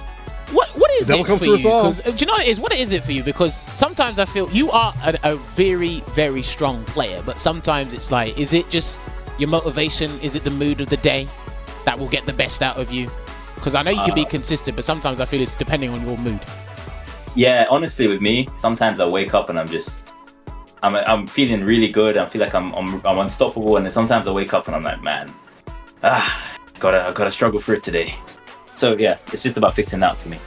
what is it for you? 'Cause, do you know what it is? What is it for you? Because sometimes I feel you are a very, very strong player, but sometimes it's like, is it just your motivation? Is it the mood of the day that will get the best out of you? Because I know you can be consistent, but sometimes I feel it's depending on your mood. Yeah, honestly, with me, sometimes I wake up and I'm feeling really good. I feel like I'm unstoppable, and then sometimes I wake up and I'm like, man, gotta struggle through it today. So yeah, it's just about fixing that for me.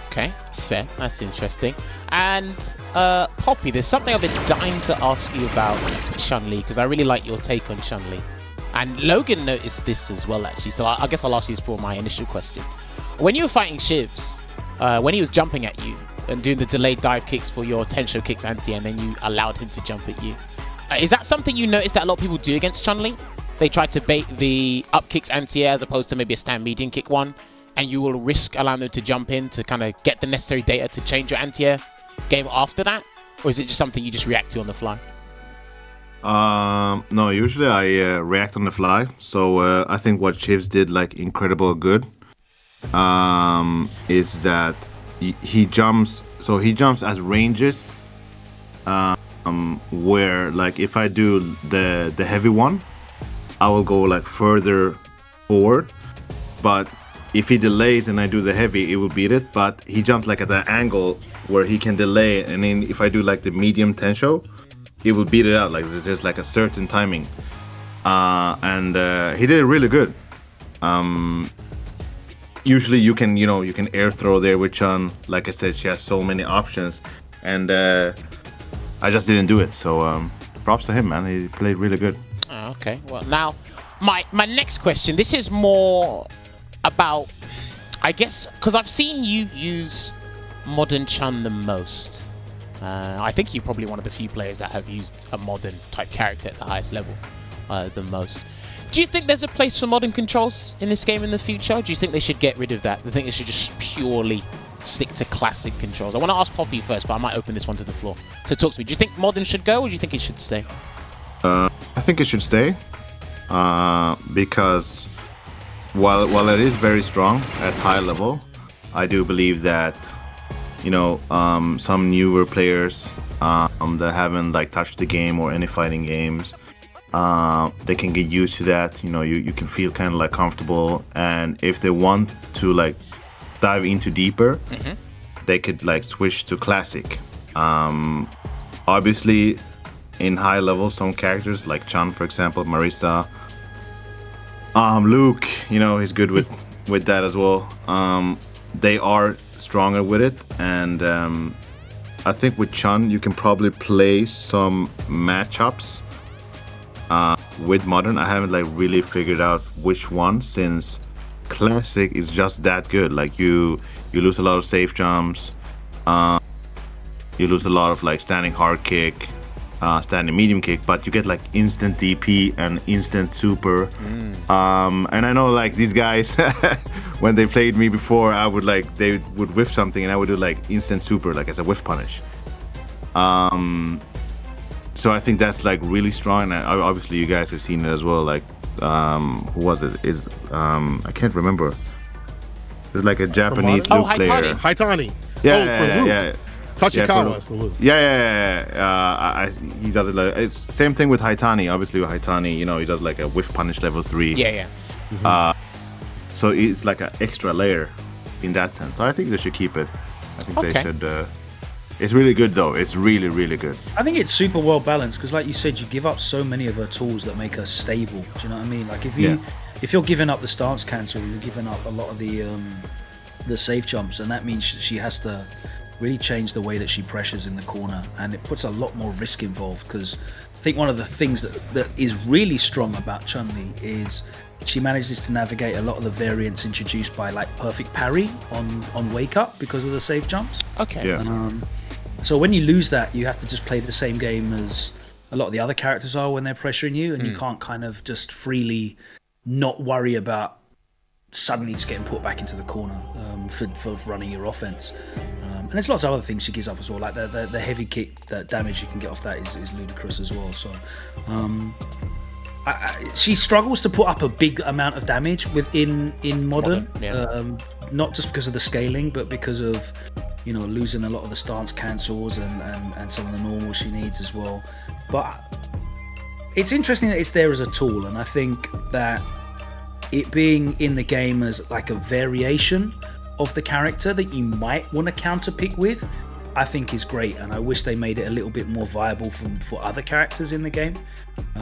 Okay, fair. That's interesting. And Poppy, there's something I've been dying to ask you about Chun-Li, because I really like your take on Chun-Li. And Logan noticed this as well, actually. So I guess I'll ask you this for my initial question. When you were fighting Shibs, when he was jumping at you and doing the delayed dive kicks for your Tensho kicks anti, and then you allowed him to jump at you, is that something you noticed that a lot of people do against Chun-Li? They try to bait the up kicks anti-air as opposed to maybe a stand medium kick one, and you will risk allowing them to jump in to kind of get the necessary data to change your anti-air game after that? Or is it just something you just react to on the fly? No, usually I react on the fly. So I think what Shibs did like incredible good is that he jumps. So he jumps at ranges where, like, if I do the heavy one, I will go like further forward. But if he delays and I do the heavy, it will beat it. But he jumps like at an angle where he can delay, and then if I do like the medium Tensho, it will beat it out. Like there's like a certain timing, and he did it really good. Usually you can air throw there with Chun. Like I said, she has so many options, and I just didn't do it. So props to him, man. He played really good. Okay. Well, now my next question. This is more about I guess because I've seen you use modern Chun the most. I think you're probably one of the few players that have used a modern type character at the highest level the most. Do you think there's a place for modern controls in this game in the future? Or do you think they should get rid of that? Do you think they should just purely stick to classic controls? I want to ask Poppy first, but I might open this one to the floor. So talk to me. Do you think modern should go, or do you think it should stay? I think it should stay because while it is very strong at high level, I do believe that some newer players that haven't like touched the game or any fighting games, they can get used to that. You can feel kind of like comfortable, and if they want to like dive into deeper, they could like switch to classic. Obviously, in high level, some characters like Chun, for example, Marisa, Luke, he's good with that as well. They are stronger with it, and I think with Chun you can probably play some matchups with modern. I haven't like really figured out which one, since classic is just that good. Like you lose a lot of safe jumps, you lose a lot of like standing hard kick, standing medium kick, but you get like instant DP and instant super. And I know like these guys when they played me before, they would whiff something and I would do like instant super like as a whiff punish. So I think that's like really strong, and obviously you guys have seen it as well. Like who was it? I can't remember. There's like a Japanese Luke player. Haitani. Yeah. Tachikawa is the Luke. He does it like, it's same thing with Haitani. Obviously with Haitani, he does like a whiff punish level 3. So it's like an extra layer in that sense. So I think they should keep it. I think they should. It's really good though. It's really, really good. I think it's super well balanced because, like you said, you give up so many of her tools that make her stable. Do you know what I mean? Like if you're giving up the stance cancel, you're giving up a lot of the safe jumps, and that means she has to really change the way that she pressures in the corner, and it puts a lot more risk involved. Because I think one of the things that is really strong about Chun-Li is she manages to navigate a lot of the variants introduced by like perfect parry on wake up because of the safe jumps. So when you lose that, you have to just play the same game as a lot of the other characters are when they're pressuring you, and you can't kind of just freely not worry about suddenly just getting put back into the corner for running your offense. And there's lots of other things she gives up as well, like the heavy kick, that damage you can get off that is ludicrous as well. So she struggles to put up a big amount of damage in modern, not just because of the scaling, but because of losing a lot of the stance cancels and some of the normals she needs as well. But it's interesting that it's there as a tool, and I think that it being in the game as like a variation of the character that you might want to counter pick with, I think is great, and I wish they made it a little bit more viable for other characters in the game,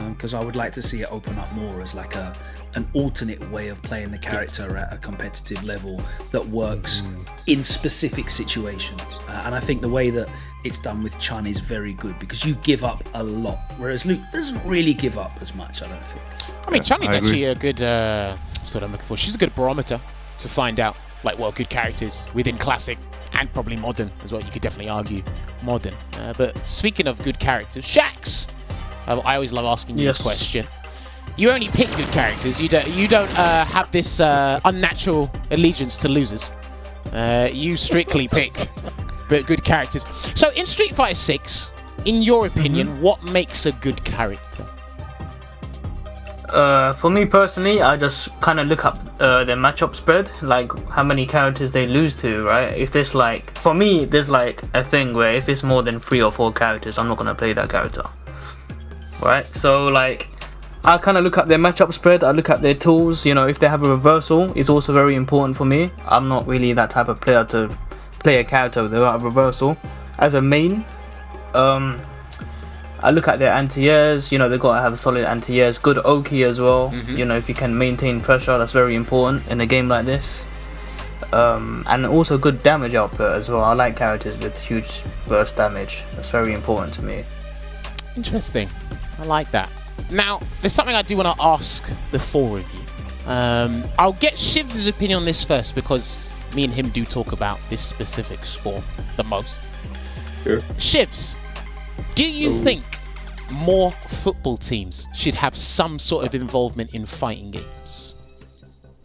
because I would like to see it open up more as like an alternate way of playing the character at a competitive level that works in specific situations. And I think the way that it's done with Chun is very good, because you give up a lot, whereas Luke doesn't really give up as much, I don't think. I mean, Chun is actually a good, that's what I'm looking for. She's a good barometer to find out like what good characters within classic and probably modern as well. You could definitely argue modern. But speaking of good characters, Shax, I always love asking you this question. You only pick good characters. You don't have this unnatural allegiance to losers. You strictly pick but good characters. So in Street Fighter 6, in your opinion, what makes a good character? For me personally, I just kind of look up their matchup spread, like how many characters they lose to, right? If there's like, for me, there's like a thing where if it's more than 3 or 4 characters, I'm not gonna play that character, right? So like, I kind of look at their matchup spread, I look at their tools, if they have a reversal, it's also very important for me. I'm not really that type of player to play a character without a reversal. As a main, I look at their anti-airs, they've got to have solid anti-airs, good Oki as well. If you can maintain pressure, that's very important in a game like this. And also good damage output as well. I like characters with huge burst damage. That's very important to me. Interesting. I like that. Now, there's something I do want to ask the 4 of you. I'll get Shibs' opinion on this first, because me and him do talk about this specific sport the most. Sure. Shibs, do you think more football teams should have some sort of involvement in fighting games?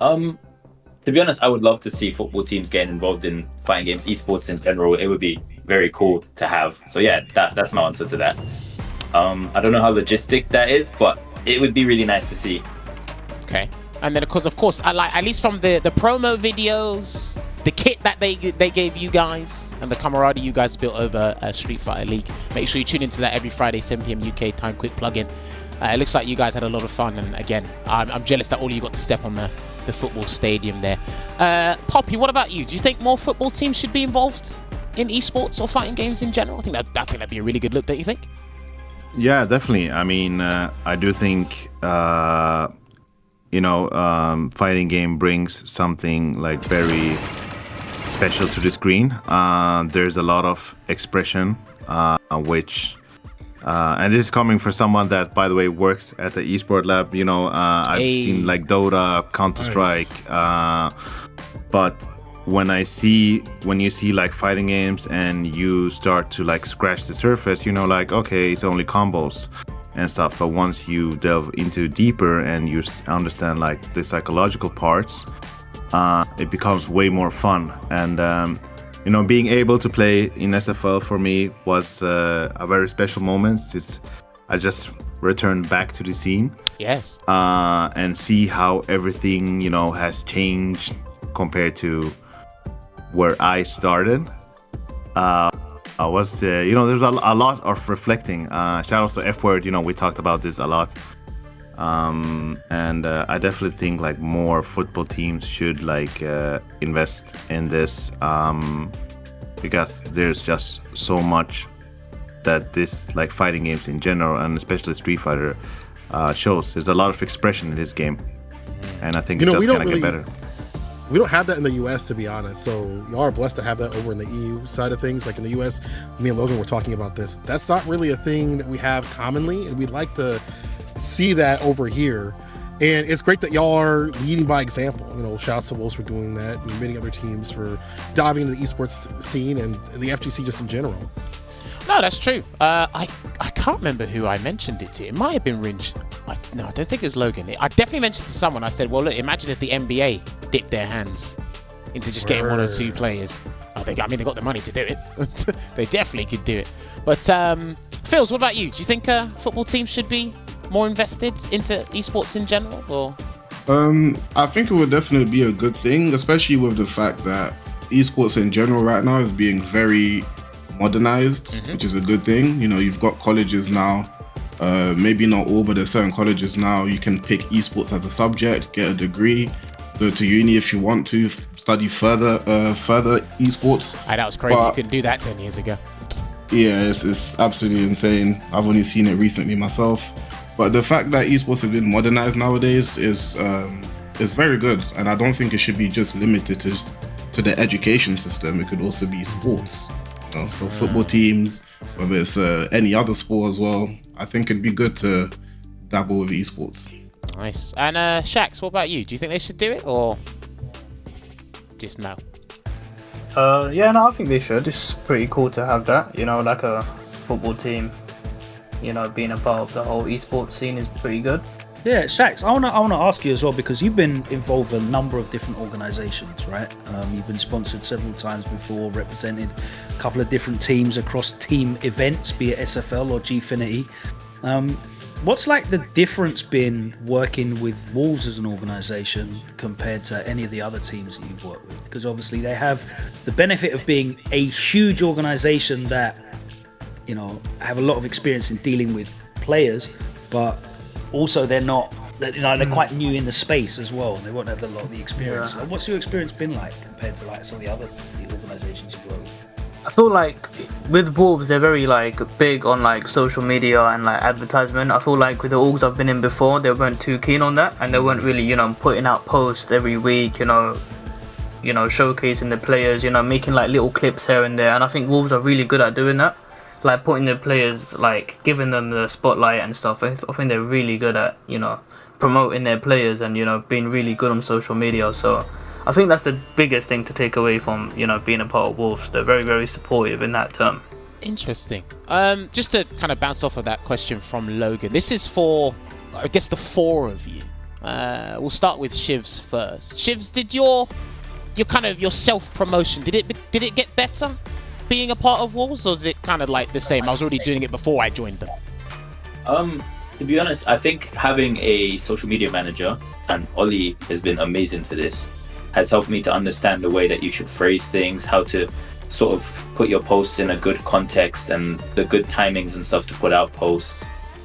To be honest, I would love to see football teams getting involved in fighting games, esports in general. It would be very cool to have. So yeah, that's my answer to that. I don't know how logistic that is, but it would be really nice to see. Okay. And then, of course, I like, at least from the promo videos, the kit that they gave you guys, and the camaraderie you guys built over Street Fighter League. Make sure you tune into that every Friday, 7 p.m. UK time. Quick plug-in. It looks like you guys had a lot of fun, and again, I'm jealous that all of you got to step on the football stadium there. Poppy, what about you? Do you think more football teams should be involved in esports or fighting games in general? I think that'd be a really good look, don't you think? Yeah, definitely. I mean, I do think fighting game brings something like very special to the screen. There's a lot of expression, which and this is coming from someone that, by the way, works at the esport lab. I've seen like Dota, Counter-Strike, but when you see like fighting games and you start to like scratch the surface, like, okay, it's only combos and stuff. But once you delve into deeper and you understand like the psychological parts, it becomes way more fun. And being able to play in SFL for me was a very special moment. I just returned back to the scene. Yes. And see how everything has changed compared to where I started. I was there's a lot of reflecting. Shout out to F Word. We talked about this a lot. And I definitely think like more football teams should like invest in this, because there's just so much that this like fighting games in general, and especially Street Fighter, shows. There's a lot of expression in this game, and I think it does kind of get better. We don't have that in the US, to be honest. So y'all are blessed to have that over in the EU side of things. Like in the US, me and Logan were talking about this. That's not really a thing that we have commonly, and we'd like to see that over here. And it's great that y'all are leading by example. Shouts to Wolves for doing that, and many other teams for diving into the esports scene and the FGC just in general. No, that's true. I can't remember who I mentioned it to. It might have been Ringe. No, I don't think it was Logan. I definitely mentioned to someone. I said, well, look, imagine if the NBA dipped their hands into just getting one or two players. They got the money to do it. They definitely could do it. But Phils, what about you? Do you think football teams should be more invested into esports in general, or? I think it would definitely be a good thing, especially with the fact that esports in general right now is being very modernized, which is a good thing. You've got colleges now, maybe not all, but there's certain colleges now you can pick esports as a subject, get a degree, go to uni if you want to study further esports. That was crazy. You couldn't do that 10 years ago. Yeah, it's absolutely insane. I've only seen it recently myself. But the fact that esports have been modernized nowadays is very good, and I don't think it should be just limited to the education system. It could also be sports. So football teams, whether it's any other sport as well. I think it'd be good to dabble with esports. Nice. And Shax, what about you? Do you think they should do it, or just no? I think they should. It's pretty cool to have that. Like a football team. Being a part of the whole esports scene is pretty good. Yeah, Shax, I wanna ask you as well, because you've been involved in a number of different organisations, right? You've been sponsored several times before, represented a couple of different teams across team events, be it SFL or Gfinity. What's like the difference been working with Wolves as an organisation compared to any of the other teams that you've worked with? Because obviously they have the benefit of being a huge organisation that have a lot of experience in dealing with players, but also they're quite new in the space as well. They won't have a lot of the experience. Yeah. What's your experience been like compared to like some of the other organisations you've worked with? I feel like with Wolves, they're very like big on like social media and like advertisement. I feel like with the orgs I've been in before, they weren't too keen on that, and they weren't really putting out posts every week, showcasing the players, making like little clips here and there. And I think Wolves are really good at doing that. Like putting the players, like giving them the spotlight and stuff. I think they're really good at, promoting their players and, being really good on social media. So I think that's the biggest thing to take away from, being a part of Wolves. They're very, very supportive in that term. Interesting. Just to kind of bounce off of that question from Logan, this is for, I guess, the four of you. We'll start with Shibs first. Shibs, did your self-promotion, did it get better being a part of Wolves, or is it kind of like the same? I was already doing it before I joined them. To be honest, I think having a social media manager, and Ollie has been amazing for this, has helped me to understand the way that you should phrase things, how to sort of put your posts in a good context, and the good timings and stuff to put out posts.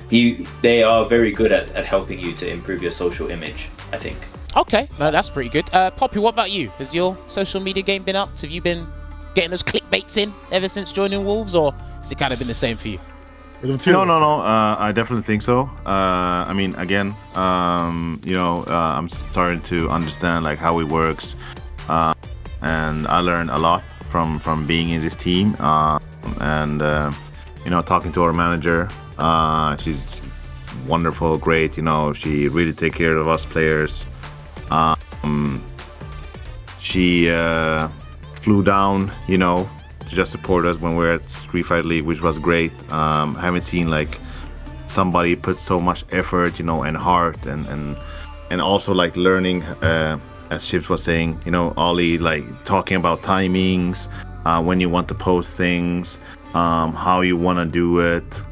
They are very good at helping you to improve your social image, I think. Okay, no, that's pretty good. Poppy, what about you? Has your social media game been up? Have you been getting those clickbaits in ever since joining Wolves, or has it kind of been the same for you? No. I definitely think so. I mean, again, I'm starting to understand like how it works, and I learned a lot from being in this team, and talking to our manager. She's wonderful, great. She really take care of us players. She flew down, to just support us when we're at Street Fighter League, which was great. I haven't seen like somebody put so much effort, and heart, and also like learning, as Shibs was saying, Ollie, like talking about timings, when you want to post things, how you want to do it,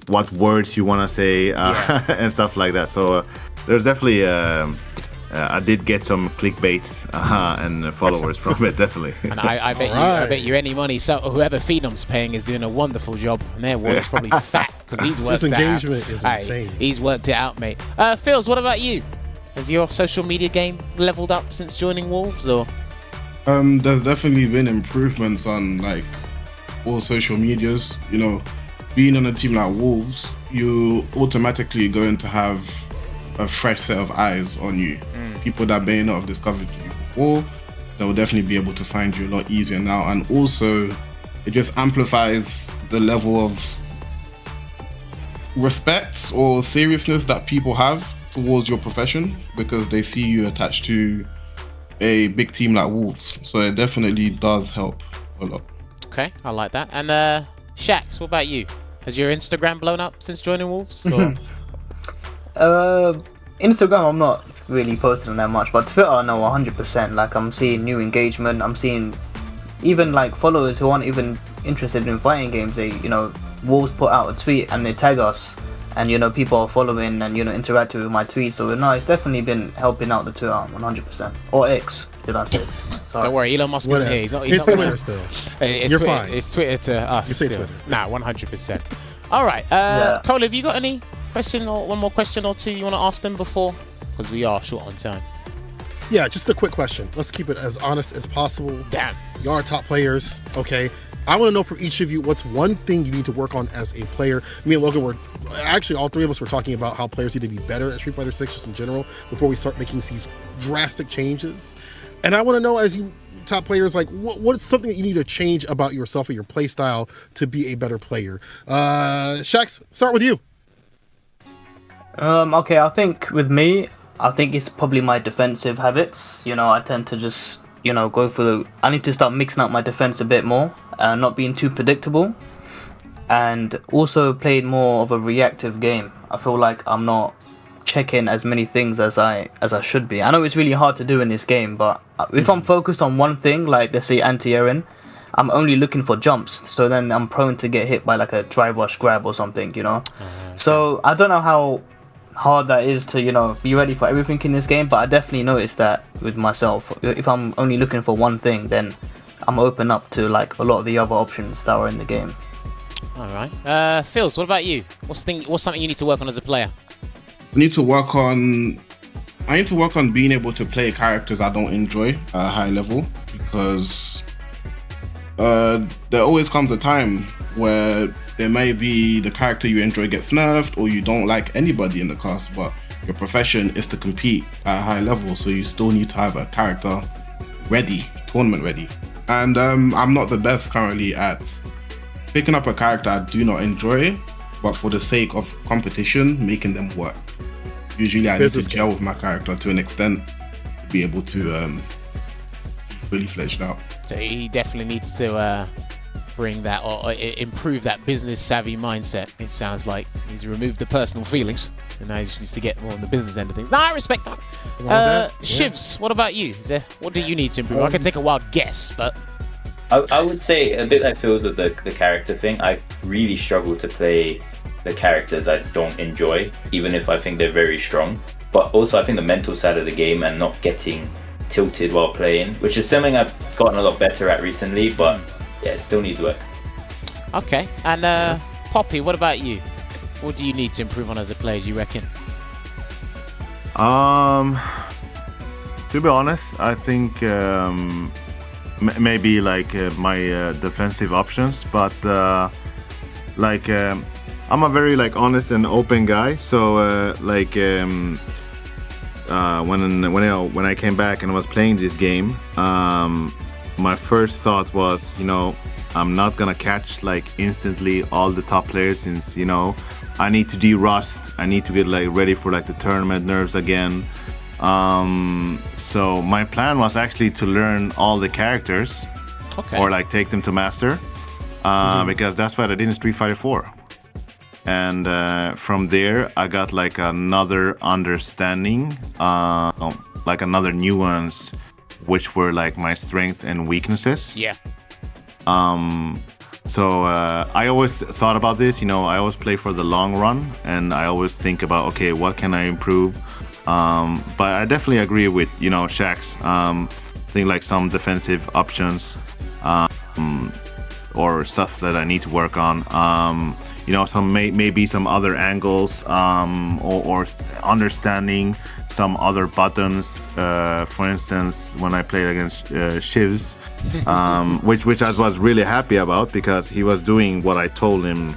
what words you want to say, and stuff like that. So there's definitely I did get some clickbaits and followers from it, definitely. And I bet you any money. So whoever Phenom's paying is doing a wonderful job, and their wallet's probably fat because he's worked This it out. engagement is insane. He's worked it out, mate. Phils, what about you? Has your social media game leveled up since joining Wolves, or? There's definitely been improvements on like all social medias. Being on a team like Wolves, you automatically going to have a fresh set of eyes on you. People that may not have discovered you before, they will definitely be able to find you a lot easier now. And also, it just amplifies the level of respect or seriousness that people have towards your profession, because they see you attached to a big team like Wolves. So it definitely does help a lot. Okay, I like that. And Shax, what about you? Has your Instagram blown up since joining Wolves? Or? Instagram, I'm not really posting on that much, but Twitter, no, 100%. Like, I'm seeing new engagement. I'm seeing even like followers who aren't even interested in fighting games. They, Wolves put out a tweet and they tag us, and people are following and interacting with my tweets. So no, it's definitely been helping out the Twitter 100%, or X, did I say? Sorry. Don't worry, Elon Musk isn't here. He's not Twitter still. You're Twitter, fine. It's Twitter to us. You say still. Twitter. Nah, 100%. All right, Cole, have you got any question or one more question or two you want to ask them before? Because we are short on time. Yeah, just a quick question. Let's keep it as honest as possible. Damn. You are top players, okay? I want to know from each of you, what's one thing you need to work on as a player? Me and Logan were, actually all three of us were talking about how players need to be better at Street Fighter 6 just in general before we start making these drastic changes. And I want to know, as you top players, like what's something that you need to change about yourself or your play style to be a better player? Shax, start with you. Okay, I think with me, it's probably my defensive habits. I tend to just, go for I need to start mixing up my defense a bit more, not being too predictable, and also playing more of a reactive game. I feel like I'm not checking as many things as I should be. I know it's really hard to do in this game, but if I'm focused on one thing, like let's say anti-airing, I'm only looking for jumps, so then I'm prone to get hit by like a drive rush grab or something, So I don't know how hard that is to be ready for everything in this game, but I definitely noticed that with myself. If I'm only looking for one thing, then I'm open up to like a lot of the other options that are in the game. All right, Phils, what about you? What's something you need to work on as a player? I need to work on being able to play characters I don't enjoy at a high level, because there always comes a time where there may be the character you enjoy gets nerfed, or you don't like anybody in the cast, but your profession is to compete at a high level, so you still need to have a character ready, tournament ready. And I'm not the best currently at picking up a character I do not enjoy, but for the sake of competition, making them work. Usually I need to gel with my character to an extent be able to be fully fledged out. So he definitely needs to bring that or improve that business savvy mindset. It sounds like he's removed the personal feelings and now he just needs to get more on the business end of things. No, I respect that. Shibs, what about you? What do you need to improve? I can take a wild guess, but I would say a bit like Phil's with the character thing. I really struggle to play the characters I don't enjoy, even if I think they're very strong. But also I think the mental side of the game and not getting tilted while playing, which is something I've gotten a lot better at recently, but yeah, it still needs work. Okay, and Poppy, what about you? What do you need to improve on as a player, do you reckon? To be honest, I think maybe like my defensive options, but I'm a very like honest and open guy. So when I came back and I was playing this game, my first thought was, I'm not gonna catch like instantly all the top players, since I need to de-rust. I need to get like ready for like the tournament nerves again. So my plan was actually to learn all the characters, or like take them to master, because that's what I did in Street Fighter 4. And from there, I got like another understanding, like another nuance, which were like my strengths and weaknesses. Yeah. So I always thought about this, I always play for the long run, and I always think about, okay, what can I improve? But I definitely agree with, Shaq's thing, like some defensive options, or stuff that I need to work on. Some maybe some other angles, or understanding some other buttons. For instance, when I played against Shibs, which I was really happy about, because he was doing what I told him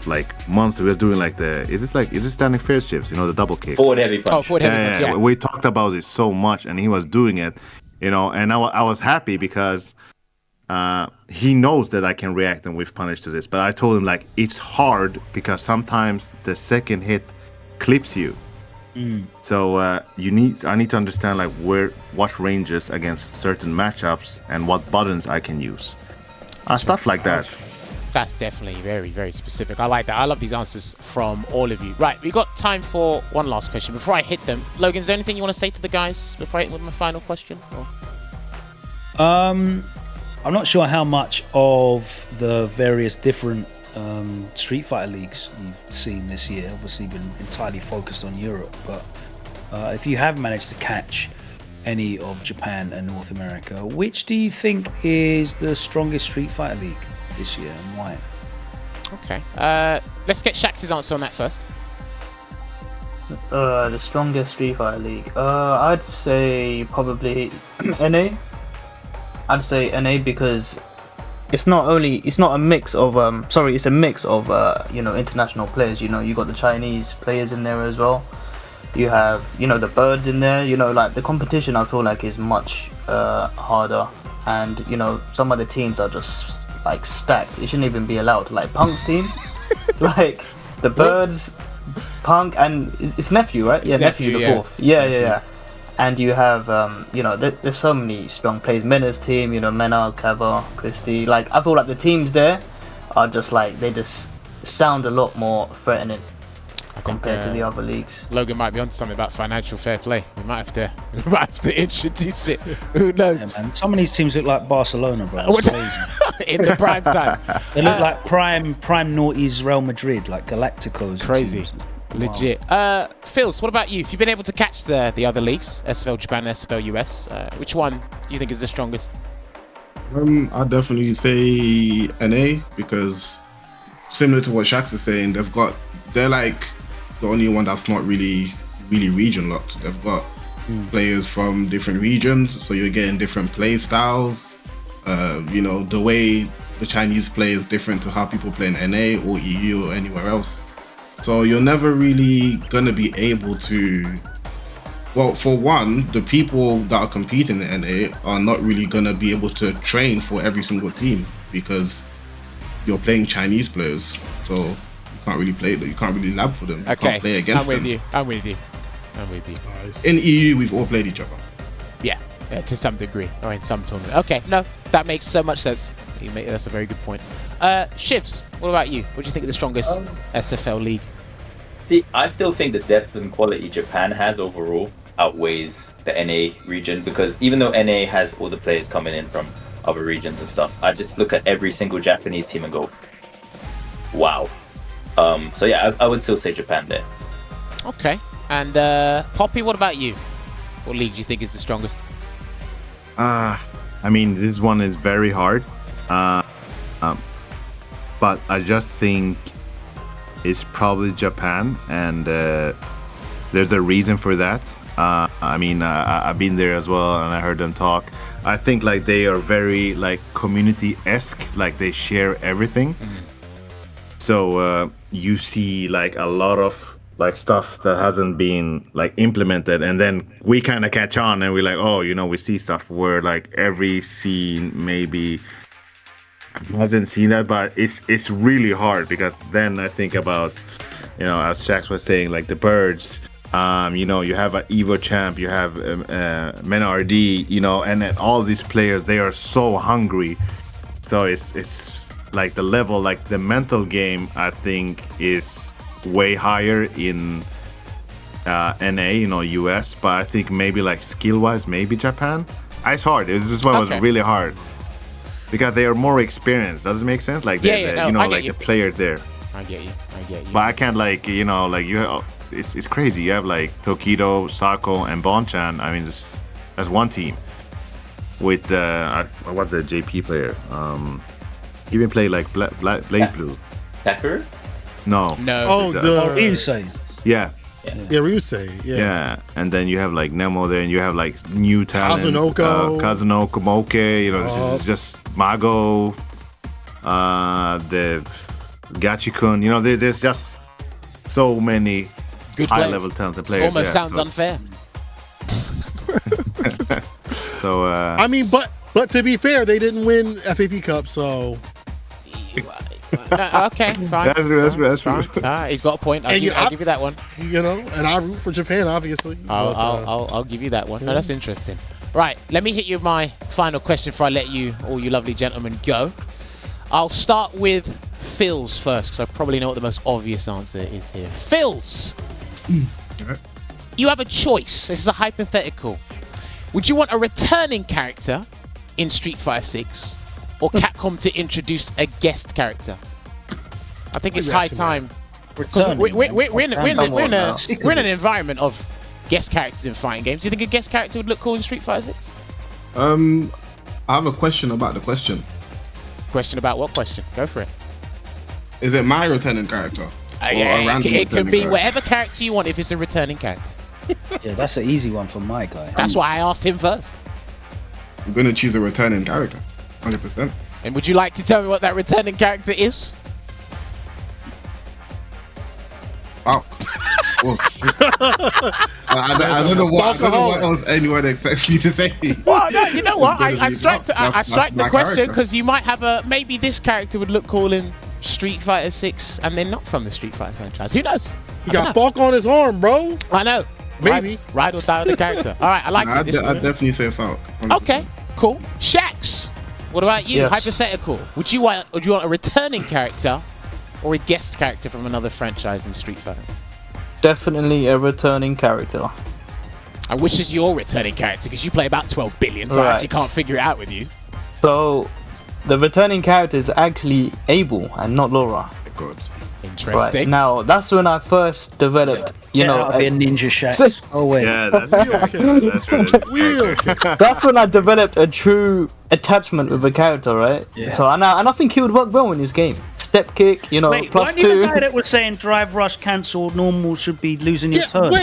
like months. He was doing like is it standing fair Shibs? The double kick. Forward heavy punch. Oh, forward heavy punch. Yeah. We talked about it so much, and he was doing it, and I was happy because he knows that I can react and with punish to this. But I told him like it's hard because sometimes the second hit clips you. So I need to understand like what ranges against certain matchups and what buttons I can use. Stuff like that. That's definitely very, very specific. I like that. I love these answers from all of you. Right, we got time for one last question. Before I hit them, Logan, is there anything you want to say to the guys before I hit with my final question? I'm not sure how much of the various different Street Fighter leagues you've seen this year. Obviously been entirely focused on Europe, but if you have managed to catch any of Japan and North America, which do you think is the strongest Street Fighter league this year, and why? Okay, let's get Shax's answer on that first. The strongest Street Fighter league, I'd say probably NA. I'd say NA because it's a mix of international players. You got the Chinese players in there as well. You have the birds in there. Like the competition, I feel like is much harder, and some of the teams are just like stacked. It shouldn't even be allowed. Like Punk's team, like the birds, Punk, and it's nephew, right? It's nephew, the fourth. Yeah. And you have, there's so many strong players. Mena's team, Mena, Kava, Christie. Like, I feel like the teams there are just like, they just sound a lot more threatening compared to the other leagues. Logan might be onto something about financial fair play. We might have to introduce it. Who knows? Yeah, man. Some of these teams look like Barcelona, bro. It's crazy. In the prime time. They look like prime noughties Real Madrid, like Galacticos. Crazy. Teams. Legit. Phils, what about you? If you've been able to catch the other leagues, SFL Japan, SFL US, which one do you think is the strongest? I'd definitely say NA, because similar to what Shax is saying, they're like the only one that's not really region locked. They've got players from different regions, so you're getting different play styles. The way the Chinese play is different to how people play in NA or EU or anywhere else. So you're never really gonna be able to. Well, for one, the people that are competing in NA are not really gonna be able to train for every single team because you're playing Chinese players. So you can't really play them. You can't really lab for them. You can't play against them. I'm with you. I'm with you. Nice. In EU, we've all played each other. Yeah, to some degree, or in some tournament. Okay, no, that makes so much sense. That's a very good point. Shibs, what about you? What do you think of the strongest SFL league? See, I still think the depth and quality Japan has overall outweighs the NA region, because even though NA has all the players coming in from other regions and stuff, I just look at every single Japanese team and go, wow. So yeah, I would still say Japan there. Okay, and Poppy, what about you? What league do you think is the strongest? I mean, this one is very hard. But I just think it's probably Japan, and there's a reason for that. I mean, I've been there as well, and I heard them talk. I think like they are very like community-esque, like they share everything. So you see like a lot of like stuff that hasn't been like implemented, and then we kind of catch on, and we're like, oh, you know, we see stuff where like every scene maybe hasn't seen that, but it's really hard, because then I think about, you know, as Jax was saying, like the birds. You know, you have an Evo champ, you have Men RD, you know, and then all these players, they are so hungry. So it's like the level, like the mental game, I think is way higher in NA, you know, US, but I think maybe like skill-wise, maybe Japan. It's hard. This one was really hard because they are more experienced. Does it make sense? Like, you know, like the players there. I get you. But I can't like, you know, like you. It's crazy. You have like Tokido, Sako, and Bonchan. I mean, that's one team. With what's the JP player? Even play like Blaze Blue. Takeover? No. Oh, Ryusei. Yeah. Yeah, Ryusei. Yeah, and then you have like Nemo there, and you have like new talent. Kazunoko, Moke. You know, just Mago, the Gachikun. You know, there's just so many good high-level talented players. It almost sounds unfair. So I mean, but to be fair, they didn't win FAP Cup, so. Okay, fine. That's true. He's got a point. I'll give you that one. You know, and I root for Japan, obviously. I'll give you that one. No, that's interesting. Right, let me hit you with my final question before I let you, all you lovely gentlemen, go. I'll start with Phil's first, because I probably know what the most obvious answer is here. Phil's. You have a choice. This is a hypothetical. Would you want a returning character in Street Fighter 6, or Capcom to introduce a guest character? I think it's high time. We're in an environment of guest characters in fighting games. Do you think a guest character would look cool in Street Fighter 6? I have a question about the question. Question about what question? Go for it. Is it my returning character? It can be whatever character you want if it's a returning character. Yeah, that's an easy one for my guy. That's why I asked him first. I'm going to choose a returning character. 100%. And would you like to tell me what that returning character is? Oh. I don't know what else anyone expects me to say. Well, no, you know what? I strike the question because you might have maybe this character would look cool in Street Fighter 6 and they're not from the Street Fighter franchise. Who knows? He got Falk on his arm, bro. I know. Maybe. Ride or die with the character. All right, I like it. I'd definitely say Falk. 100%. Okay, cool. Shax, what about you? Yes. Hypothetical. Would you want a returning character or a guest character from another franchise in Street Fighter? Definitely a returning character. And which is your returning character? Because you play about 12 billion, so I actually can't figure it out with you. So, the returning character is actually Abel and not Laura. Good. Interesting. Right. Now, that's when I first developed, you know... I'll be a ninja Shax. Oh, wait. Yeah, that's That's when I developed a true attachment with a character, right? Yeah. So, and I think he would work well in this game. Step kick, you know, wait, plus weren't you the guy that was saying drive rush cancel normal should be losing your turn?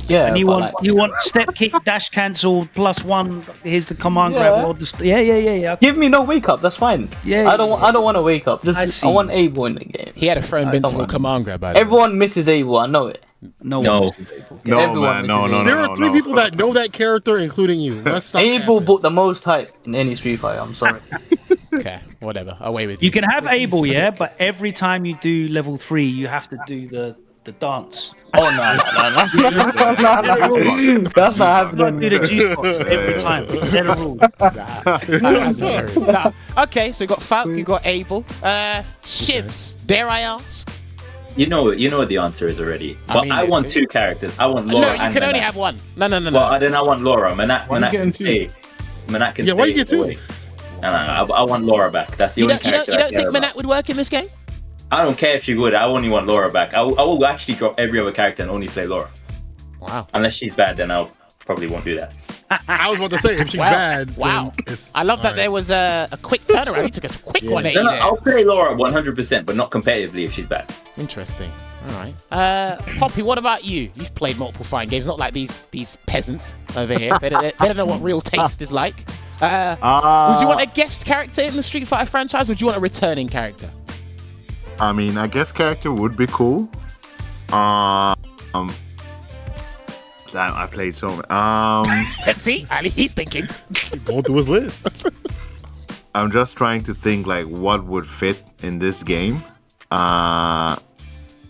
Yeah, and you want step kick dash cancel +1. Here's the command grab. Yeah. Give me no wake up. That's fine. Yeah. I don't want to wake up. I want Abel in the game. He had a firm invincible command grab. Everyone misses Abel. I know it. No. There are 3 people that know that character, including you. Abel bought the most hype in any Street Fighter. I'm sorry. Okay, whatever. Away with you. You can have Abel, yeah, but every time you do level 3, you have to do the the dance. Oh no. That's not happening. Do the G-spots every time. They're the rules. That's hilarious. Nah. Okay, so you got Falk, you got Abel. Shibs, dare I ask? You know what the answer is already. I But mean, I there's want two. two characters. I want No, Laura you and can only Manat. have one. No. Well, then I want Laura. Manat Why are you can getting two? stay. Manat can Yeah, stay. why you get two? away. No, I want Laura back. That's the You only don't character I care think about. Manat would work in this game? I don't care if she would. I only want Laura back. I will actually drop every other character and only play Laura. Wow. Unless she's bad, then I'll probably won't do that. I was about to say, if she's Wow. bad, Wow. then it's, I love that all there right. was a quick turnaround. You took a quick 180 No, there. I'll play Laura 100%, but not competitively if she's bad. Interesting. All right. Poppy, what about you? You've played multiple fighting games, not like these peasants over here. They don't know what real taste is like. Would you want a guest character in the Street Fighter franchise? Or would you want a returning character? I mean, I guess character would be cool. Damn, I played so many. Let's see. Ali, he's thinking. Going through his list. I'm just trying to think like what would fit in this game.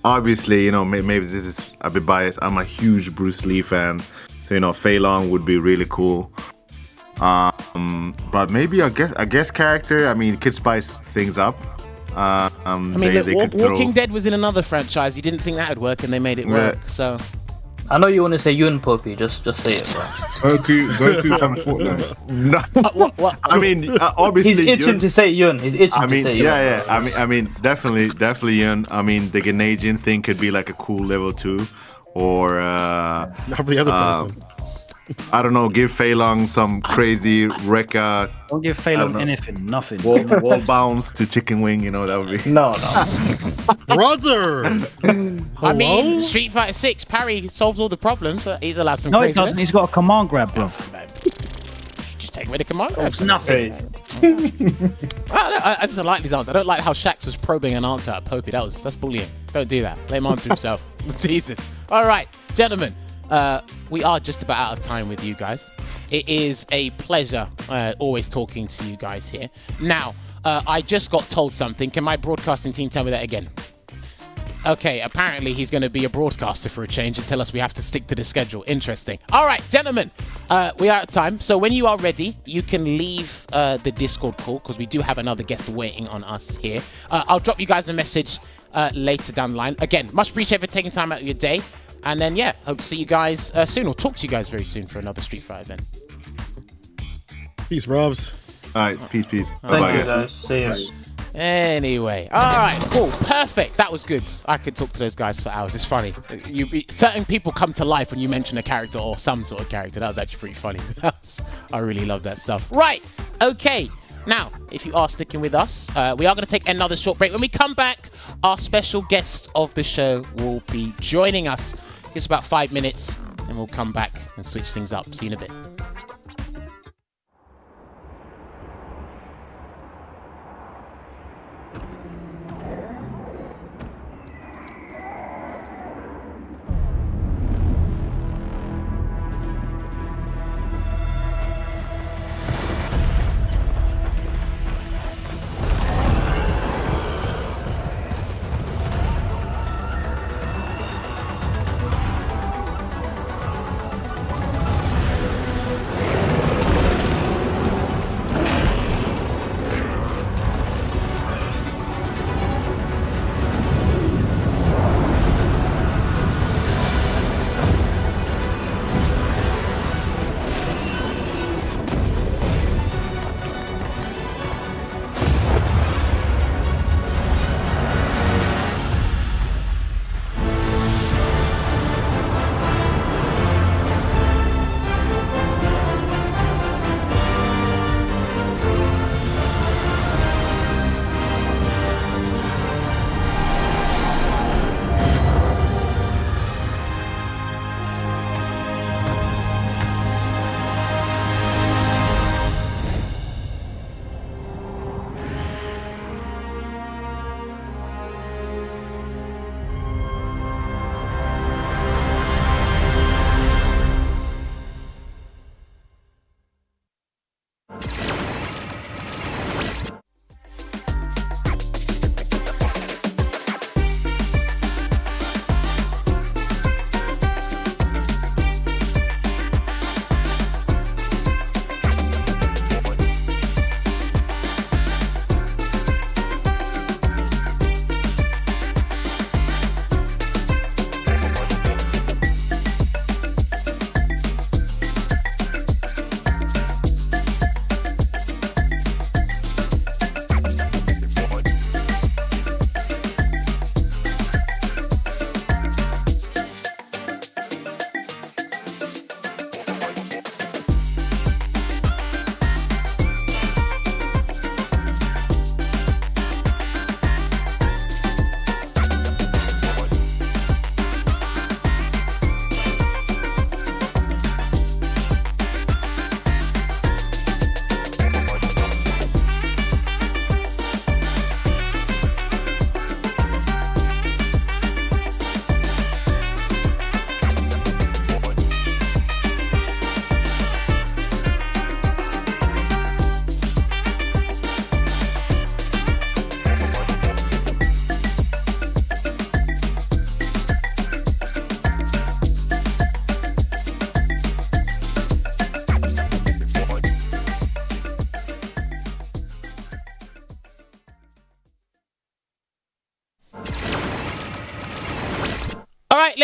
Obviously, maybe this is a bit biased. I'm a huge Bruce Lee fan, so Fei Long would be really cool. But maybe a guest character. I mean, it could spice things up. I mean, look, Walking Dead was in another franchise. You didn't think that would work, and they made it work. So I know you want to say Yun, Poppy. Just say it, bro. Goku from Fortnite. No. What? I mean, obviously, He's itching to say Yun. He's itching I mean, to say Yun. yeah. I mean, definitely. I mean, the Canadian thing could be like a cool level 2, or Not for the other person. I don't know. Give Fei Long some crazy Rekka Don't give Fei Long anything, nothing. wall bounce to chicken wing. That would be. No. Brother! I mean, Street Fighter 6, parry solves all the problems. He's allowed some No, he craziness. doesn't. He's got a command grab, bro. Just take away the command. It's nothing. I just don't like these answers. I don't like how Shax was probing an answer at Popey. That's bullying. Don't do that. Let him answer himself. Jesus. All right, gentlemen. We are just about out of time with you guys. It is a pleasure always talking to you guys here. Now, I just got told something. Can my broadcasting team tell me that again? Okay, apparently he's going to be a broadcaster for a change and tell us we have to stick to the schedule. Interesting. All right, gentlemen, we are out of time. So when you are ready, you can leave the Discord call because we do have another guest waiting on us here. I'll drop you guys a message later down the line. Again, much appreciated for taking time out of your day. And then, yeah, hope to see you guys soon, or talk to you guys very soon for another Street Fighter event. Peace, Robs. All right, peace. Thank Bye-bye, you, guys. guys. See you. Anyway, all right, cool, perfect. That was good. I could talk to those guys for hours. It's funny. Certain people come to life when you mention a character or some sort of character. That was actually pretty funny. I really love that stuff. Right, okay. Now, if you are sticking with us, we are going to take another short break. When we come back, our special guest of the show will be joining us. Just about 5 minutes, and we'll come back and switch things up. See you in a bit.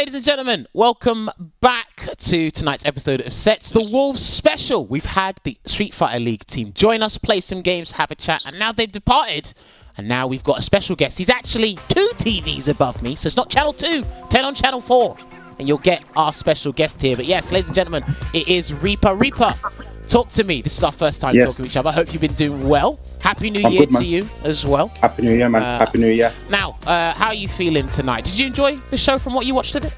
ladies and gentlemen, welcome back to tonight's episode of Sets, the Wolves special. We've had the Street Fighter League team join us, play some games, have a chat, and now they've departed. And now we've got a special guest. He's actually 2 TVs above me, so it's not channel 2, 10 on channel 4. And you'll get our special guest here. But yes, ladies and gentlemen, it is Reaper. Reaper, talk to me. This is our first time talking to each other. I hope you've been doing well. Happy New Year to you as well. Happy New Year, man. Happy New Year. Now, how are you feeling tonight? Did you enjoy the show from what you watched of it?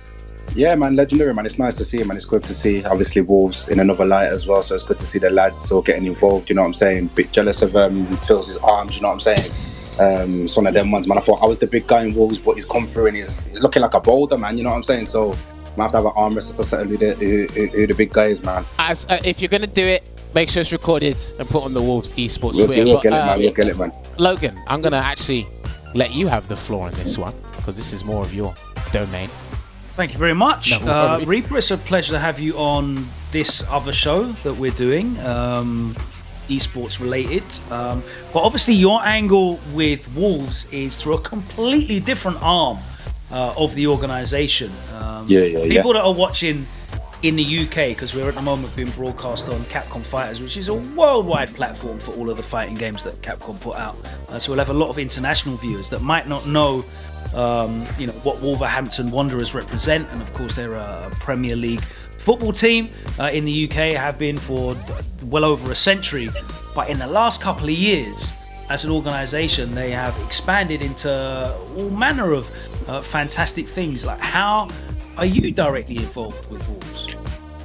Yeah, man, legendary, man. It's nice to see it, man. It's good to see, obviously, Wolves in another light as well. So it's good to see the lads all getting involved, you know what I'm saying? Bit jealous of Phil's arms, you know what I'm saying? It's one of them ones, man. I thought I was the big guy in Wolves, but he's come through and he's looking like a boulder, man, you know what I'm saying? So I have to have an arm wrestle for certain who the big guy is, man. If you're going to do it, make sure it's recorded and put on the Wolves Esports Twitter. We'll get it, man. Logan, I'm going to actually let you have the floor on this one because this is more of your domain. Thank you very much. Reaper, it's a pleasure to have you on this other show that we're doing, esports related. But obviously your angle with Wolves is through a completely different arm of the organisation. People that are watching in the UK, because we're at the moment being broadcast on Capcom Fighters, which is a worldwide platform for all of the fighting games that Capcom put out. So we'll have a lot of international viewers that might not know what Wolverhampton Wanderers represent, and of course they're a Premier League football team in the UK, have been for well over a century. But in the last couple of years, as an organisation, they have expanded into all manner of fantastic things. Like, how are you directly involved with Wolves?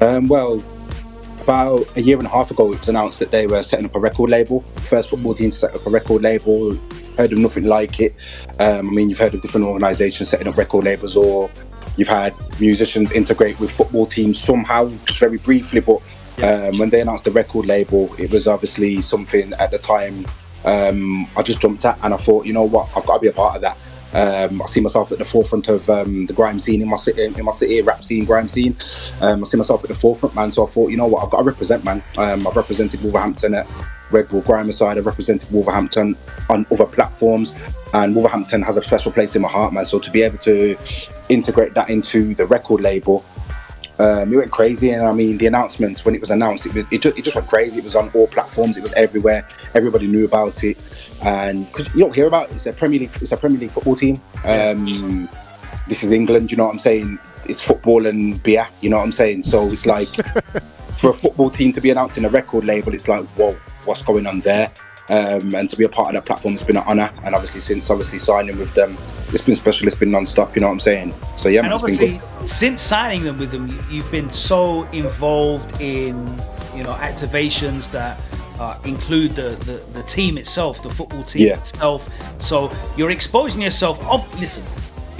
Well, about a year and a half ago, it was announced that they were setting up a record label. First football team to set up a record label. Heard of nothing like it. I mean, you've heard of different organisations setting up record labels, or you've had musicians integrate with football teams somehow, just very briefly. But when they announced the record label, it was obviously something at the time I just jumped at, and I thought, you know what, I've got to be a part of that. I see myself at the forefront of the grime scene in my city, rap scene, grime scene. I see myself at the forefront, man. So I thought, you know what, I've got to represent, man. I've represented Wolverhampton at Red Bull Grime side. I've represented Wolverhampton on other platforms, and Wolverhampton has a special place in my heart, man. So to be able to integrate that into the record label, it went crazy. And I mean, the announcement, when it was announced, it just went crazy. It was on all platforms. It was everywhere. Everybody knew about it, and because you don't hear about it, it's a Premier League football team. This is England, you know what I'm saying? It's football and beer, you know what I'm saying? So it's like for a football team to be announcing a record label, it's like, whoa, what's going on there? And to be a part of that platform, it's been an honour. And obviously, since signing with them, it's been special. It's been non-stop, you know what I'm saying? So yeah, man, it's been good. Since signing them with them, you've been so involved in activations that include the team itself, the football team itself. So you're exposing yourself. Listen,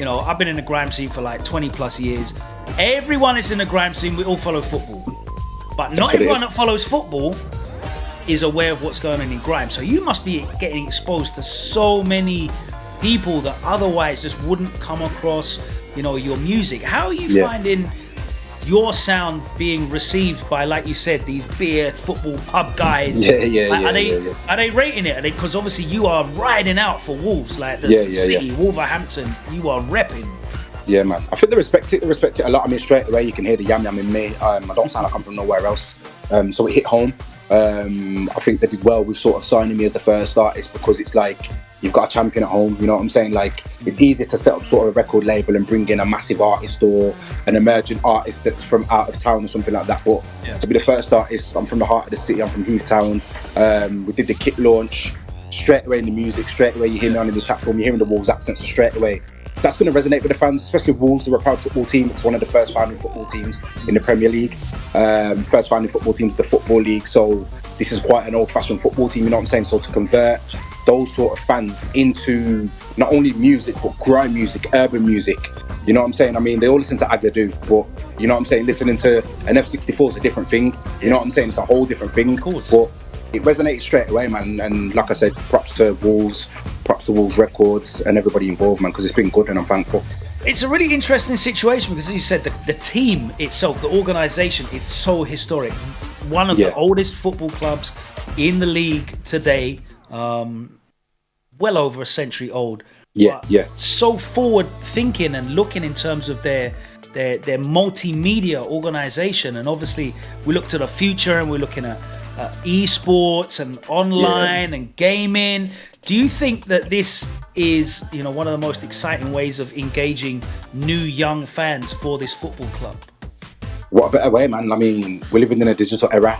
I've been in the grime scene for like 20 plus years. Everyone is in the grime scene. We all follow football, but not everyone that follows football is aware of what's going on in grime. So you must be getting exposed to so many people that otherwise just wouldn't come across, your music. How are you finding your sound being received by, like you said, these beer football pub guys? Are they rating it? Because obviously you are riding out for Wolves, like the city, Wolverhampton. You are repping. Yeah, man. I think they respect it. They respect it a lot. I mean, straight away you can hear the yam yam in me. I don't sound like I'm from nowhere else. So it hit home. I think they did well with sort of signing me as the first artist, because it's like you've got a champion at home, you know what I'm saying? Like, it's easier to set up sort of a record label and bring in a massive artist or an emerging artist that's from out of town or something like that. But to be the first artist, I'm from the heart of the city, I'm from Heathtown. We did the kit launch, straight away in the music, straight away you hear me on the platform, you're hearing the Wolves accents, so straight away that's going to resonate with the fans, especially Wolves. They're a proud football team. It's one of the first founding football teams in the Premier League. First founding football teams, the Football League. So this is quite an old-fashioned football team, you know what I'm saying? So to convert those sort of fans into not only music, but grime music, urban music, you know what I'm saying? I mean, they all listen to Agadoo, but you know what I'm saying? Listening to an F64 is a different thing. You know what I'm saying? It's a whole different thing. Of course. But it resonated straight away, man. And like I said, props to Wolves Records and everybody involved, man, because it's been good and I'm thankful. It's a really interesting situation because, as you said, the team itself, the organisation, is so historic. One of the oldest football clubs in the league today, well over a century old. So forward thinking and looking in terms of their their multimedia organization, and obviously we look to the future and we're looking at esports and online and gaming. Do you think that this is, you know, one of the most exciting ways of engaging new young fans for this football club? What a better way, man. I mean, we're living in a digital era.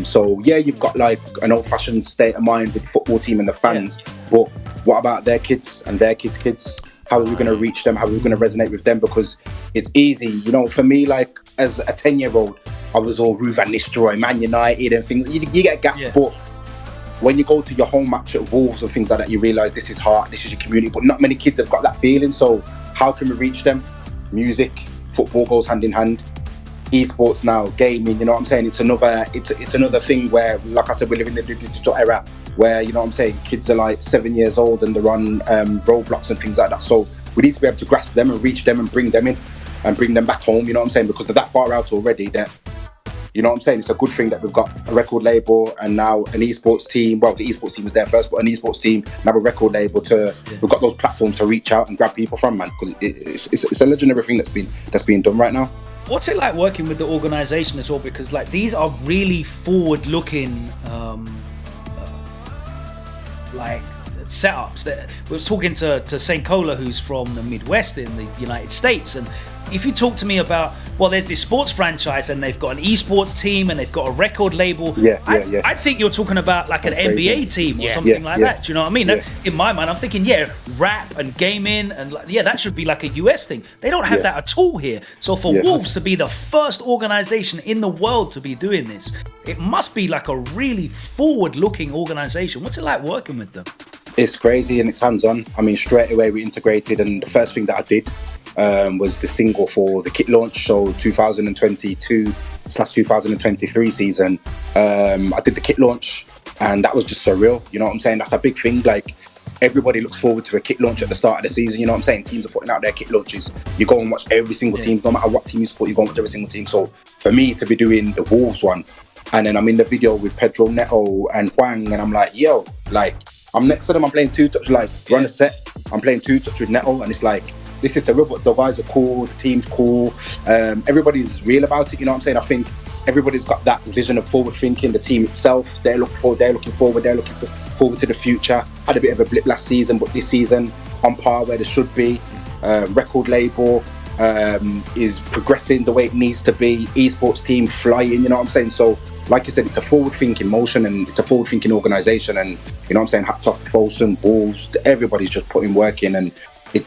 So yeah, you've got like an old-fashioned state of mind with the football team and the fans. But what about their kids and their kids' kids? How are we going to reach them? How are we going to resonate with them? Because it's easy, you know, for me, like as a 10-year-old, I was all Ruud van Nistelrooy, Man United and things. You get gas, but when you go to your home match at Wolves and things like that, you realise this is heart, this is your community. But not many kids have got that feeling. So how can we reach them? Music, football goes hand in hand. Esports now, gaming, you know what I'm saying? It's another thing where, like I said, we live in the digital era where, you know what I'm saying, kids are like 7 years old and they're on Roblox and things like that. So we need to be able to grasp them and reach them and bring them in and bring them back home, you know what I'm saying? Because they're that far out already that, you know what I'm saying, it's a good thing that we've got a record label and now an esports team. Well, the esports team was there first, but an esports team, now a record label we've got those platforms to reach out and grab people from, man, because it's a legendary thing that's being done right now. What's it like working with the organization as well? Because like these are really forward-looking like setups. That we were talking to St. Cola, who's from the Midwest in the United States, and if you talk to me about, well, there's this sports franchise and they've got an esports team and they've got a record label. I think you're talking about like an NBA team or something like that. Do you know what I mean? In my mind, I'm thinking, rap and gaming and that should be like a US thing. They don't have that at all here. So for Wolves to be the first organization in the world to be doing this, it must be like a really forward-looking organization. What's it like working with them? It's crazy and it's hands-on. I mean, straight away we integrated, and the first thing that I did was the single for the kit launch, so 2022/2023 season. I did the kit launch and that was just surreal, you know what I'm saying? That's a big thing. Like, everybody looks forward to a kit launch at the start of the season, you know what I'm saying? Teams are putting out their kit launches. You go and watch every single team, no matter what team you support, you go and watch every single team. So for me to be doing the Wolves one, and then I'm in the video with Pedro Neto and Huang, and I'm like, yo, like, I'm next to them, I'm playing two-touch, like, run a set, I'm playing two-touch with Neto, and it's like, this is surreal, but the guys are cool, the team's cool, everybody's real about it, you know what I'm saying? I think everybody's got that vision of forward thinking, the team itself, they're looking forward to the future. Had a bit of a blip last season, but this season, on par where they should be. Record label is progressing the way it needs to be, esports team flying, you know what I'm saying? So, like you said, it's a forward-thinking motion and it's a forward-thinking organisation, and, you know what I'm saying, hats off to Folsom, Wolves, everybody's just putting work in, and you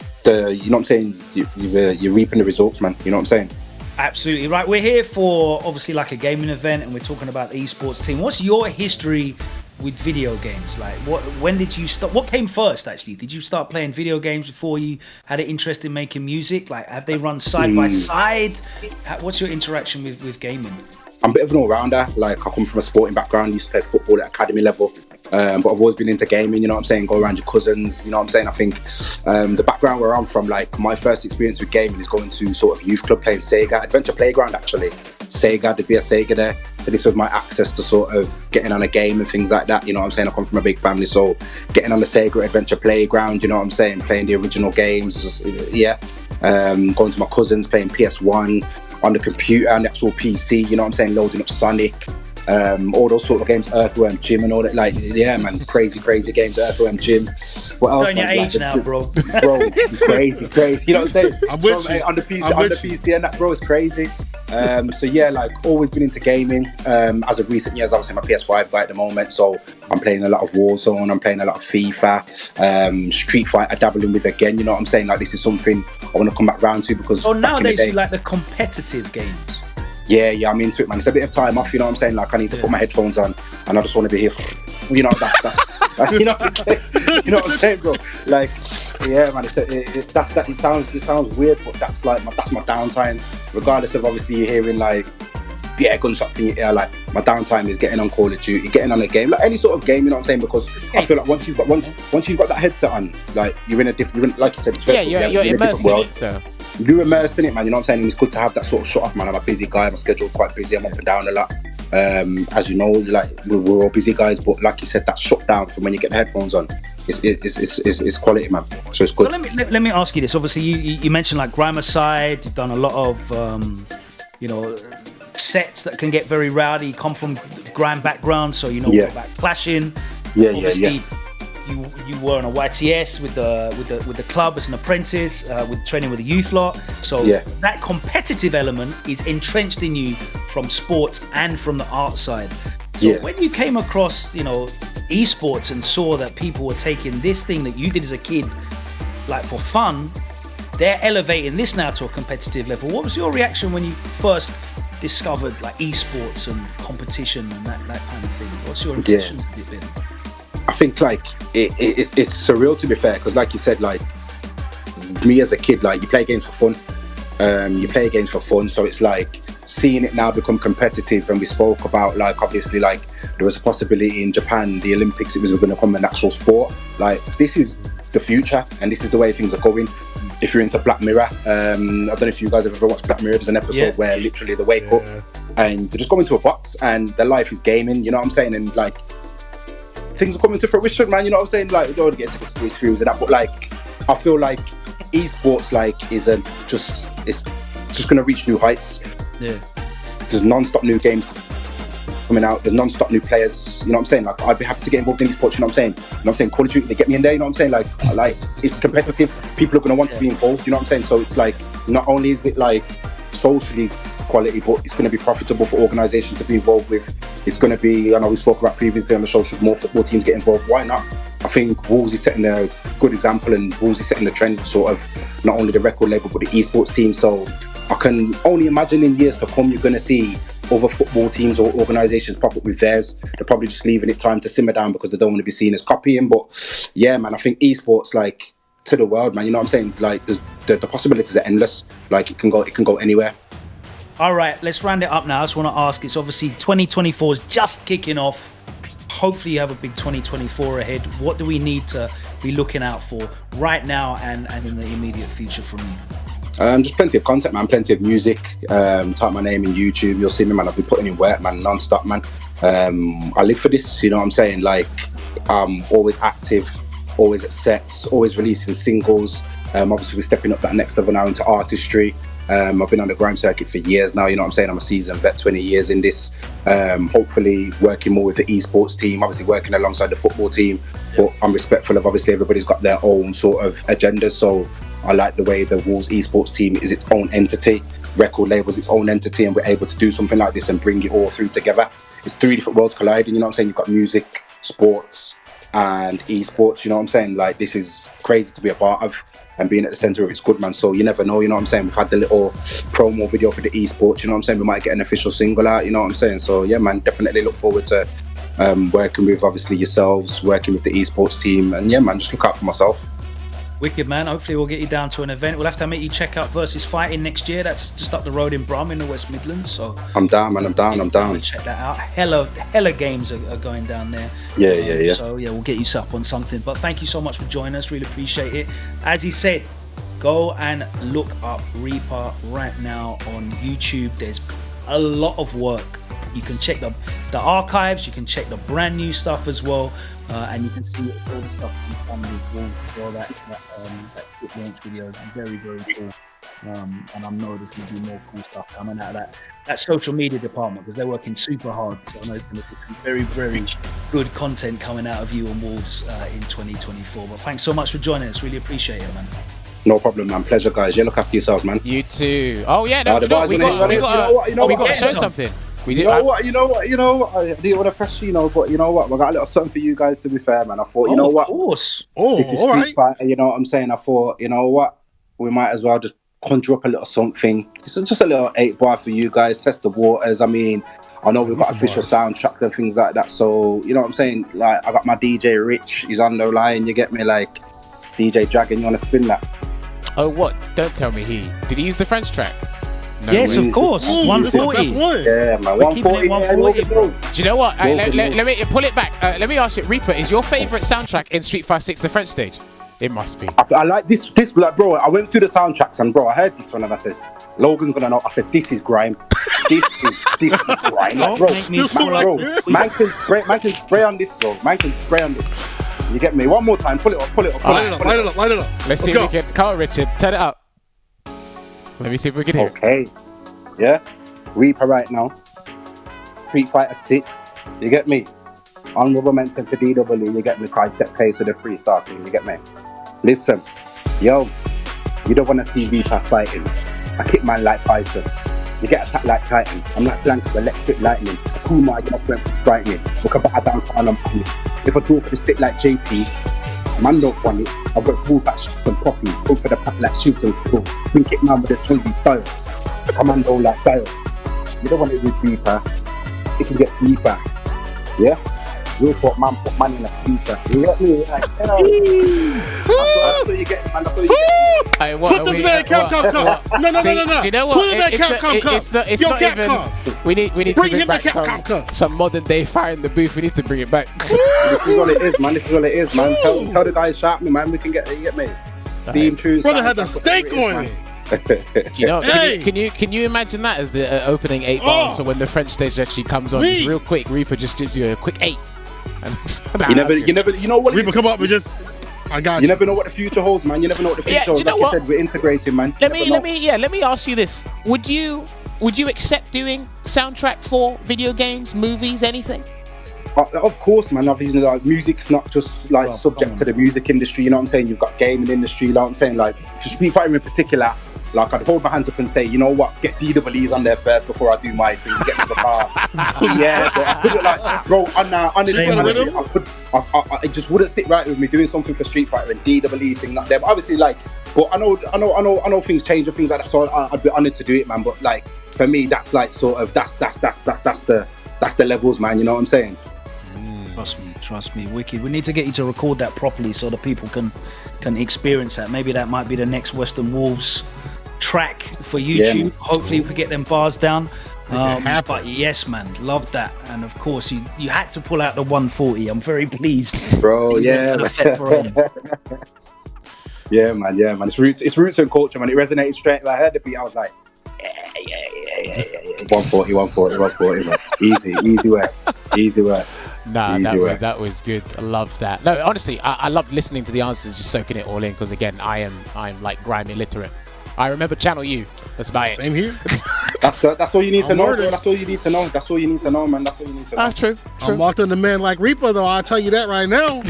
know what I'm saying, you're reaping the results, man, you know what I'm saying? Absolutely right. We're here for obviously like a gaming event, and we're talking about the esports team. What's your history with video games? Like, when did you start? What came first, actually? Did you start playing video games before you had an interest in making music? Like, have they run side by side? What's your interaction with gaming? I'm a bit of an all-rounder. Like, I come from a sporting background, used to play football at academy level, but I've always been into gaming, you know what I'm saying, go around your cousins, you know what I'm saying. I think the background where I'm from, like, my first experience with gaming is going to sort of youth club, playing Sega, Adventure Playground actually. Sega, there'd be a Sega there, so this was my access to sort of getting on a game and things like that, you know what I'm saying. I come from a big family, so getting on the Sega Adventure Playground, you know what I'm saying, playing the original games, going to my cousins, playing PS1, on the computer and the actual PC, you know what I'm saying, loading up Sonic, all those sort of games, Earthworm Jim and all that, like, yeah, man, crazy games, Earthworm Jim. What else? Showing your age now, bro. Bro, crazy, you know what I'm saying? I'm with you. On the PC and that, bro, is crazy. So yeah, like, always been into gaming. As of recent years, obviously, I'm a PS5 guy at the moment, so I'm playing a lot of Warzone, I'm playing a lot of FIFA, Street Fighter, dabbling with again, you know what I'm saying? Like, this is something I want to come back round to, because nowadays you like the competitive games. Yeah, I'm into it, man. It's a bit of time off, you know what I'm saying? Like, I need to put my headphones on and I just want to be here, you know, that's you know what I'm saying? You know what I'm saying, bro? Like, yeah, man, it sounds weird, but that's like that's my downtime. Regardless of, obviously, you're hearing like, gunshots in your ear, like, my downtime is getting on Call of Duty, getting on a game, like any sort of game, you know what I'm saying? Because I feel like once you've got that headset on, like, you're in a different, like you said, it's virtual, you're immersed in it, so. You're immersed in it, man, you know what I'm saying? And it's good to have that sort of shut off, man. I'm a busy guy, my schedule's quite busy, I'm up and down a lot. As you know, like we're all busy guys, but like you said, that shutdown from when you get the headphones on, it's quality, man. So it's good. Well, let me ask you this. Obviously, you mentioned like Grime Aside. You've done a lot of sets that can get very rowdy. You come from grime background, so you know about clashing. Obviously, you were on a YTS with the club as an apprentice, with training with the youth lot. So that competitive element is entrenched in you from sports and from the art side. So when you came across, esports and saw that people were taking this thing that you did as a kid, like for fun, they're elevating this now to a competitive level. What was your reaction when you first discovered like esports and competition and that kind of thing? What's your reaction to it been? I think like it's surreal, to be fair, because like you said, like me as a kid, like you play games for fun. So it's like seeing it now become competitive. And we spoke about like obviously like there was a possibility in Japan, the Olympics, it was going to become an actual sport. Like this is the future, and this is the way things are going. If you're into Black Mirror, I don't know if you guys have ever watched Black Mirror. There's an episode where literally they wake up and they just go into a box and their life is gaming. You know what I'm saying? And like things are coming to fruition, man. You know what I'm saying? Like, we don't want to get into conspiracy theories and that, but like, I feel like esports like is it's just gonna reach new heights. Yeah. There's non-stop new games coming out. There's non-stop new players. You know what I'm saying? Like, I'd be happy to get involved in esports. You know what I'm saying? You know what I'm saying? Call of Duty, they get me in there. You know what I'm saying? Like it's competitive. People are gonna want to be involved. You know what I'm saying? So it's like not only is it like socially quality, but it's going to be profitable for organisations to be involved with. It's going to be, I know we spoke about previously on the show, should more football teams get involved? Why not? I think Wolves is setting a good example, and Wolves is setting the trend, sort of not only the record label but the esports team. So I can only imagine in years to come you're going to see other football teams or organisations pop up with theirs. They're probably just leaving it time to simmer down because they don't want to be seen as copying. But yeah, man, I think esports like to the world, man. You know what I'm saying? Like the possibilities are endless. Like it can go anywhere. All right, let's round it up now. I just want to ask, it's obviously 2024 is just kicking off. Hopefully you have a big 2024 ahead. What do we need to be looking out for right now and in the immediate future from you? Just plenty of content, man. Plenty of music. Type my name in YouTube. You'll see me, man. I've been putting in work, man, non-stop, man. I live for this, you know what I'm saying? Like, I'm always active, always at sets, always releasing singles. Obviously, we're stepping up that next level now into artistry. I've been on the grime circuit for years now, you know what I'm saying? I'm a seasoned vet, 20 years in this. Hopefully working more with the esports team, obviously working alongside the football team, but I'm respectful of obviously everybody's got their own sort of agenda. So I like the way the Wolves esports team is its own entity, record label's its own entity, and we're able to do something like this and bring it all through together. It's three different worlds colliding, you know what I'm saying? You've got music, sports, and esports, you know what I'm saying? Like, this is crazy to be a part of. And being at the centre of it's good, man. So you never know, you know what I'm saying? We've had the little promo video for the esports, you know what I'm saying? We might get an official single out, you know what I'm saying? So yeah, man, definitely look forward to working with obviously yourselves, working with the esports team, and yeah, man, just look out for myself. Wicked, man. Hopefully we'll get you down to an event. We'll have to make you check out Versus Fighting next year. That's just up the road in Brum in the West Midlands. So I'm down, man. I'm down. Check that out. Hella games are going down there. Yeah. So yeah, we'll get you set up on something. But thank you so much for joining us. Really appreciate it. As he said, go and look up Reaper right now on YouTube. There's a lot of work. You can check the archives. You can check the brand new stuff as well. And you can see all the stuff he's done with all that quick launch video is very, very cool. And I know there's going to be more cool stuff coming out of that social media department, because they're working super hard. So I know there's going to be some very, very good content coming out of you and Wolves in 2024. But thanks so much for joining us. Really appreciate it, man. No problem, man. Pleasure, guys. Yeah, look after yourselves, man. You too. Oh yeah, no, we got to show something. You know what? I didn't want to press you, but you know what? We got a little something for you guys, to be fair, man. I thought, you know what? Of course. This is Street Fighter, you know what I'm saying? I thought, you know what? We might as well just conjure up a little something. This is just a little 8-bar for you guys, test the waters. I mean, I know we've got official soundtracks and things like that. So, you know what I'm saying? Like, I got my DJ Rich, he's on the line, you get me? Like, DJ Dragon, you want to spin that? Oh, what? Don't tell me Did he use the French track? No yes, way. Of course. 140. Yeah, man. 140. Do you know what? Let me pull it back. Let me ask you, Reaper, is your favourite soundtrack in Street Fighter 6 the French stage? It must be. I like this, like, bro, I went through the soundtracks and, bro, I heard this one and I said, Logan's gonna know. I said, this is grime. This is right, bro. Man can spray on this, bro. Man can spray on this. You get me? One more time. Pull it up. Light it up. Let's see if we can. Come on, Richard. Turn it up. Let me see if we can hear. Okay. Yeah. Reaper right now. Street Fighter 6. You get me? Honorable mention to DW. You get me? Cry set pace with the 3-star team. You get me? Listen. Yo. You don't want to see Reaper fighting. I kick man like Bison. You get attacked like Titan. I'm not flanked with electric lightning. A cool my strength is frightening. Look at batter down to Alan Penny. If I draw for the stick like JP, man don't want it. I've got ball fat shots and poppy. Go for the pack like Shibs and floor. Twin kick man with a trendy style. Commando like Dial. You don't want it with Reaper. It can get deeper. Yeah? Real talk, man, put money in a speaker. You get me? Like, that's what you get, man. That's what you get. Put this man Capcom. No. Do you know what? Put him at Capcom. It's Yo, not even. Capcom. We need Bring to him bring back back Capcom. some modern day fire in the booth. We need to bring it back. This is what it is, man. This is what it is, man. Tell the guys sharp me, man. We can get it. You get me? Theme tunes. Brother had the steak on it. Do you know? Can you imagine that as the opening 8 bars? So when the French stage actually comes on, just real quick, Reaper just gives you a quick 8. You never know what Reaper come up and just. I got you. Never know what the future holds, man. You never know what the future holds. Like you said, we're integrating, man. Let me ask you this: Would you accept doing soundtrack for video games, movies, anything? Of course, man. Obviously, like music's not just like subject to the music industry. You know what I'm saying? You've got gaming industry. You know what I'm saying? Like for Street Fighter in particular, like I'd hold my hands up and say, you know what? Get DWEs on there first before I do my thing. Get to the bar. Yeah, but I couldn't like, bro. I just wouldn't sit right with me doing something for Street Fighter and DWEs thing like that. But obviously, like, but I know things change and things like that. So I'd be honored to do it, man. But like for me, that's like sort of that's the levels, man. You know what I'm saying? Trust me, wicked. We need to get you to record that properly so the people can experience that. Maybe that might be the next Western Wolves track for YouTube. Hopefully we get them bars down. But yes, man, love that. And of course, you had to pull out the 140. I'm very pleased, bro. Yeah, yeah, man. It's roots and culture, man. It resonated straight. When I heard the beat, I was like, yeah. 140, man. Easy work. Nah, that was good. I love that. No, honestly, I love listening to the answers, just soaking it all in. Because again, I'm like grime illiterate. I remember Channel U. That's about it. Same here. That's all you need to know, bro. That's all you need to know. That's all you need to know, man. That's all you need to know. True. I'm locked in the man like Reaper, though. I'll tell you that right now.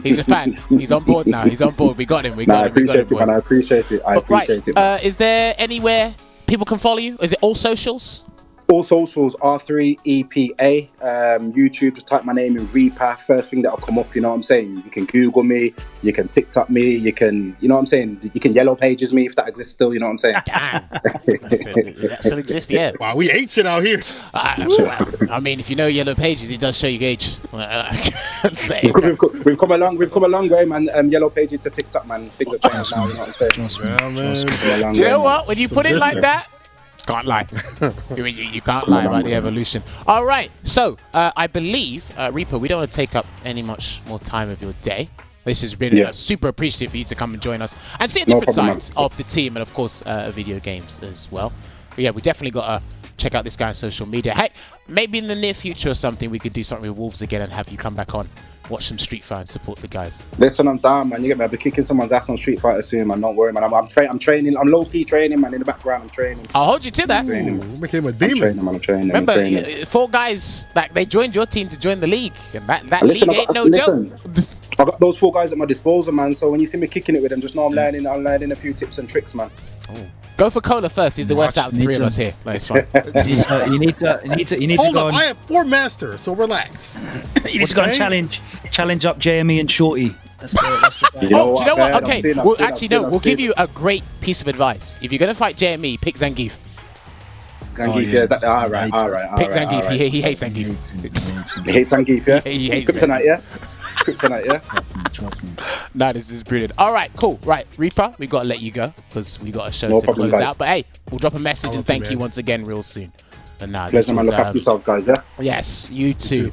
He's a fan. He's on board now. He's on board. We got him. I appreciate it, man. I appreciate it. Is there anywhere people can follow you? Is it all socials? All socials, R3EPA. YouTube, just type my name in Reaper. First thing that'll come up, you know what I'm saying? You can Google me, you can TikTok me, you can, you know what I'm saying? You can Yellow Pages me if that exists still, you know what I'm saying? That still exists, yeah. Wow, we ate shit out here. I mean, if you know Yellow Pages, it does show you age. We've come a long way, man. Yellow Pages to TikTok, man. Things have changed now, you know what I'm saying? Do you know what? When you put it like that, can't lie. You can't lie about the evolution. All right. So I believe, Reaper, we don't want to take up any much more time of your day. This has been super appreciative for you to come and join us and see different sides of the team and, of course, video games as well. But yeah, we definitely got to check out this guy on social media. Hey, maybe in the near future or something, we could do something with Wolves again and have you come back on. Watch some Street Fighter and support the guys. Listen, I'm down, man. You get me? I'll be kicking someone's ass on Street Fighter soon, man. Don't worry, man. I'm training. I'm low-key training, man. In the background, I'm training. I'll hold you to that. You became a demon. I'm training. Remember, 4 guys, like, they joined your team to join the league. And that league ain't no joke. I got those 4 guys at my disposal, man. So when you see me kicking it with them, just know I'm learning a few tips and tricks, man. Go for Cola first. He's the worst out of the 3 of us here. No, it's fine. You need to Hold go up, I have 4 masters, so relax. You need to go and challenge up JME and Shorty. That's the you know do you know what? Okay, we'll give you a great piece of advice. If you're gonna fight JME, pick Zangief. Zangief, all right. Pick Zangief. Right. He hates Zangief. He hates Zangief, yeah? He hates Kryptonite, yeah? Kryptonite, yeah? No, this is brilliant. All right, cool. Right, Reaper, we've got to let you go because we got a show to close out. But hey, we'll drop a message and thank you once again real soon. And now, pleasure, man. Look after yourself, guys, yeah? Yes, you too.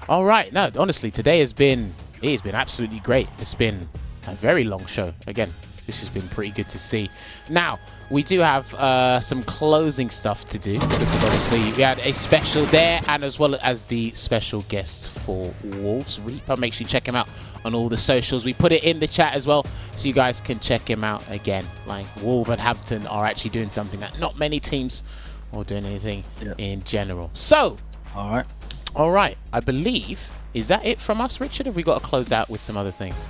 All right. No, honestly, today has been absolutely great. It's been a very long show. Again, this has been pretty good to see. Now, we do have some closing stuff to do, because obviously we had a special there, and as well as the special guest for Wolves, Reaper. Make sure you check him out on all the socials. We put it in the chat as well, so you guys can check him out again. Like, Wolverhampton are actually doing something that not many teams are doing anything in general. So, all right, I believe, is that it from us, Richard? Have we got to close out with some other things?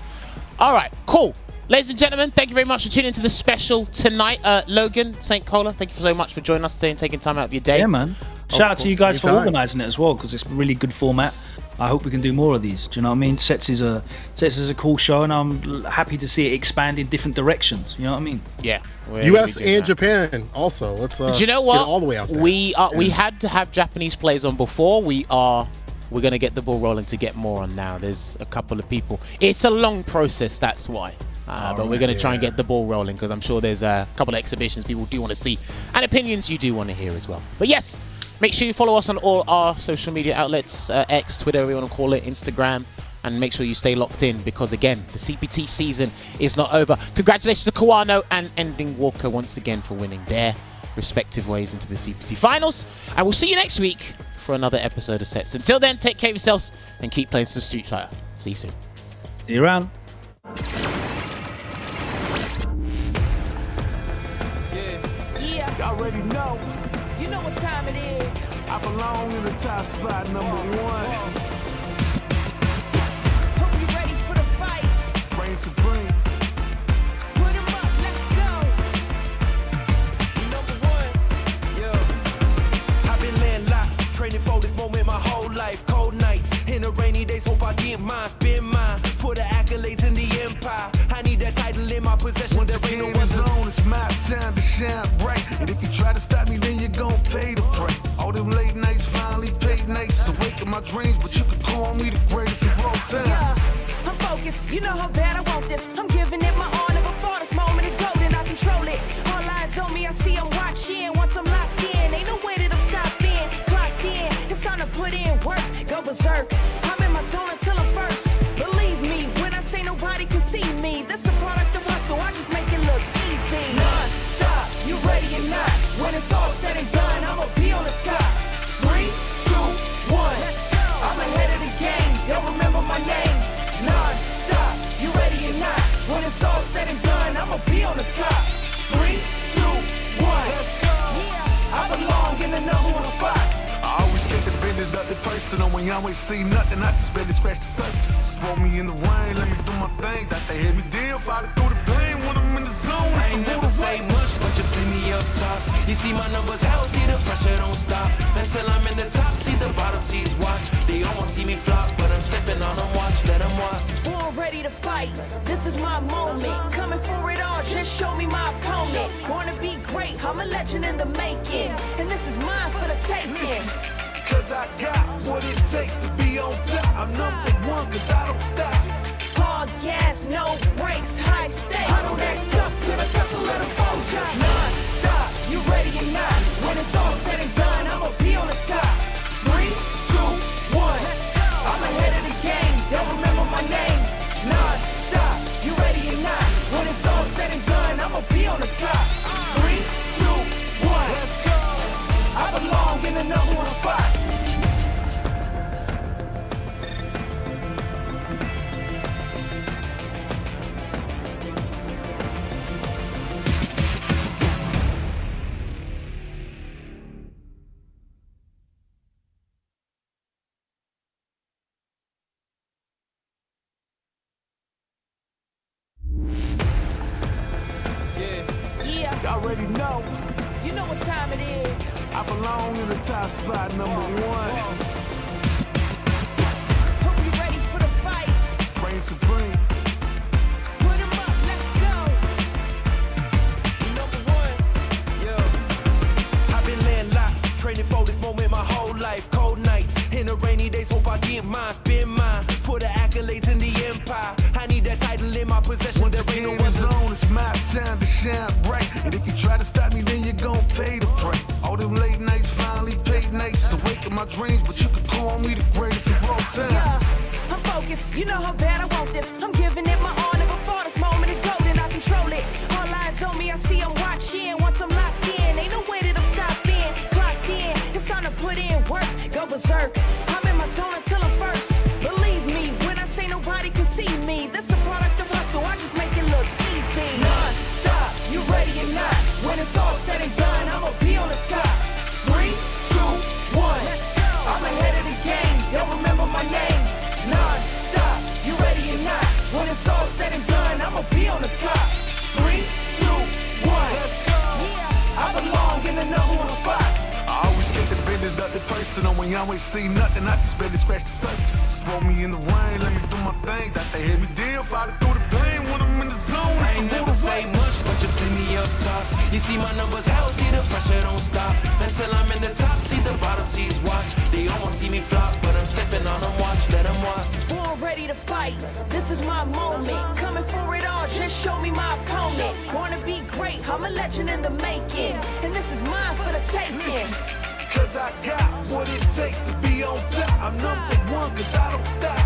All right, cool. Ladies and gentlemen, thank you very much for tuning into the special tonight. Logan, St. Cola, thank you so much for joining us today and taking time out of your day. Yeah, man. Shout out to you guys for organising it as well, because it's a really good format. I hope we can do more of these. Do you know what I mean? Sets is a cool show, and I'm happy to see it expand in different directions. You know what I mean? Yeah. US and Japan also. Let's do you know what? get it all the way out there. We had to have Japanese players on before. We're going to get the ball rolling to get more on now. There's a couple of people. It's a long process, that's why. But we're going to try and get the ball rolling, because I'm sure there's a couple of exhibitions people do want to see, and opinions you do want to hear as well. But yes, make sure you follow us on all our social media outlets, X, Twitter, whatever you want to call it, Instagram, and make sure you stay locked in, because again, the CPT season is not over. Congratulations to Kawano and Ending Walker once again for winning their respective ways into the CPT finals. And we'll see you next week for another episode of Sets. Until then, take care of yourselves and keep playing some Street Fighter. See you soon. See you around. Y'all already know. You know what time it is. I belong in the top spot, #1. Hope you ready for the fight. Reign supreme. Put 'em up, let's go. #1. Yeah. I've been laying locked, training for this moment my whole life. Cold nights, in the rainy days, hope I get mine. Spin mine for the accolades in the empire. I need that title in my possession. Once again, it's on, it's my time to shine bright. And if you try to stop me, then you're gonna pay the price. All them late nights finally paid nights. Awake in my dreams, but you could call me the greatest of all time. Yeah, I'm focused. You know how bad I want this. I'm giving it my all. Never thought this moment is golden. I control it. All eyes on me. I see I'm watching. Once I'm locked in, ain't no way that I'm stopping. Clocked in. It's time to put in work. Go berserk. I'm in my zone until I'm first. Believe me when I say nobody can see me. That's a product of hustle. I just make it look easy. Non-stop. You ready or not? When it's all said and done, I'ma be on the top. 3, 2, 1. I'm ahead of the game. Y'all remember my name. Non-stop. You ready or not? When it's all said and done, I'ma be on the top. 3, 2, 1. Let's go. Yeah, I belong in the #1 spot. I always keep the business, nothing personal. When y'all ain't see nothing, I just barely scratch the surface. Throw me in the rain, let me do my thing. Thought they hit me down, fight through the pain when I'm in the zone. I ain't never say much, but you see me up top. You see my numbers healthy, the pressure don't stop. Until I'm in the top, see the bottom seeds watch. They almost see me flop, but I'm stepping on them, watch, let them watch. Born ready to fight, this is my moment. Coming for it all, just show me my opponent. Wanna be great, I'm a legend in the making. And this is mine for the taking. Cause I got what it takes to be on top. I'm #1 cause I don't stop. Hard gas, no brakes, high stakes. I don't act tough till the tussle let them fold ya. Non-stop, you ready or not? When it's all said and done, I'ma be on the top. 3, 2, 1. I'm ahead of the game, y'all remember my name. Non-stop, you ready or not? When it's all said and done, I'ma be on the top. 3, 2, 1. Let's go. I belong in the #1 spot. Y'all already know. You know what time it is. I belong in the top spot, #1. Hope you ready for the fight. Reign supreme. Put 'em up, let's go. #1. Yeah. I've been laying locked, training for this moment my whole life. Cold nights, in the rainy days, hope I get mine. Spin mine for the accolades in the empire. I need that title in my possession. Once again, it's on, it's my time to shine bright. And if you try to stop me, then you're gonna pay the price. All them late nights finally paid nights. Awake in my dreams, but you could call me the greatest of all time. Yeah, I'm focused. You know how bad I want this. I'm giving it my all. Never thought this moment is golden. I control it. All eyes on me. I see I'm watching. put in work, go berserk. I'm in my zone until I'm first. Believe me, when I say nobody can see me, this a product of hustle, I just make it look easy. Non-stop, you ready or not? When it's all said and done, I'ma be on the top. 3, 2, 1. I'm ahead of the game, they'll remember my name. Non-stop, you ready or not? When it's all said and done, I'ma be on the top. 3, 2, 1. Let's go. Yeah, I belong in the number one spot. I always keep the business, nothing personal. When y'all ain't see nothing, I just barely scratch the surface. Roll me in the rain, let me do my thing. Thought they hit me down, fighting through the blame when I'm in the zone. I ain't never say much, but you see me up top. You see my numbers healthy, the pressure don't stop. Until I'm in the top, see the bottom seats watch. They almost see me flop, but I'm stepping on them, watch, let them watch. Born ready to fight, this is my moment. Coming for it all, just show me my opponent. Wanna be great, I'm a legend in the making. And this is mine for the taking. Cause I got what it takes to be on top. I'm number one cause I don't stop.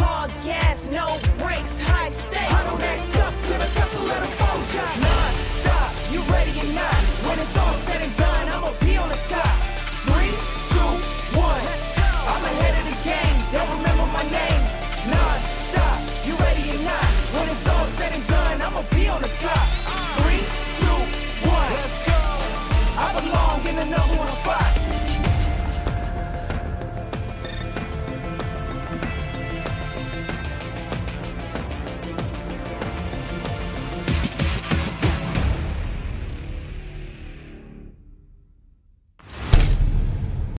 Hard gas, no brakes, high stakes. I don't act tough to the tussle, let them fold ya. Non-stop, you ready or not? When it's all said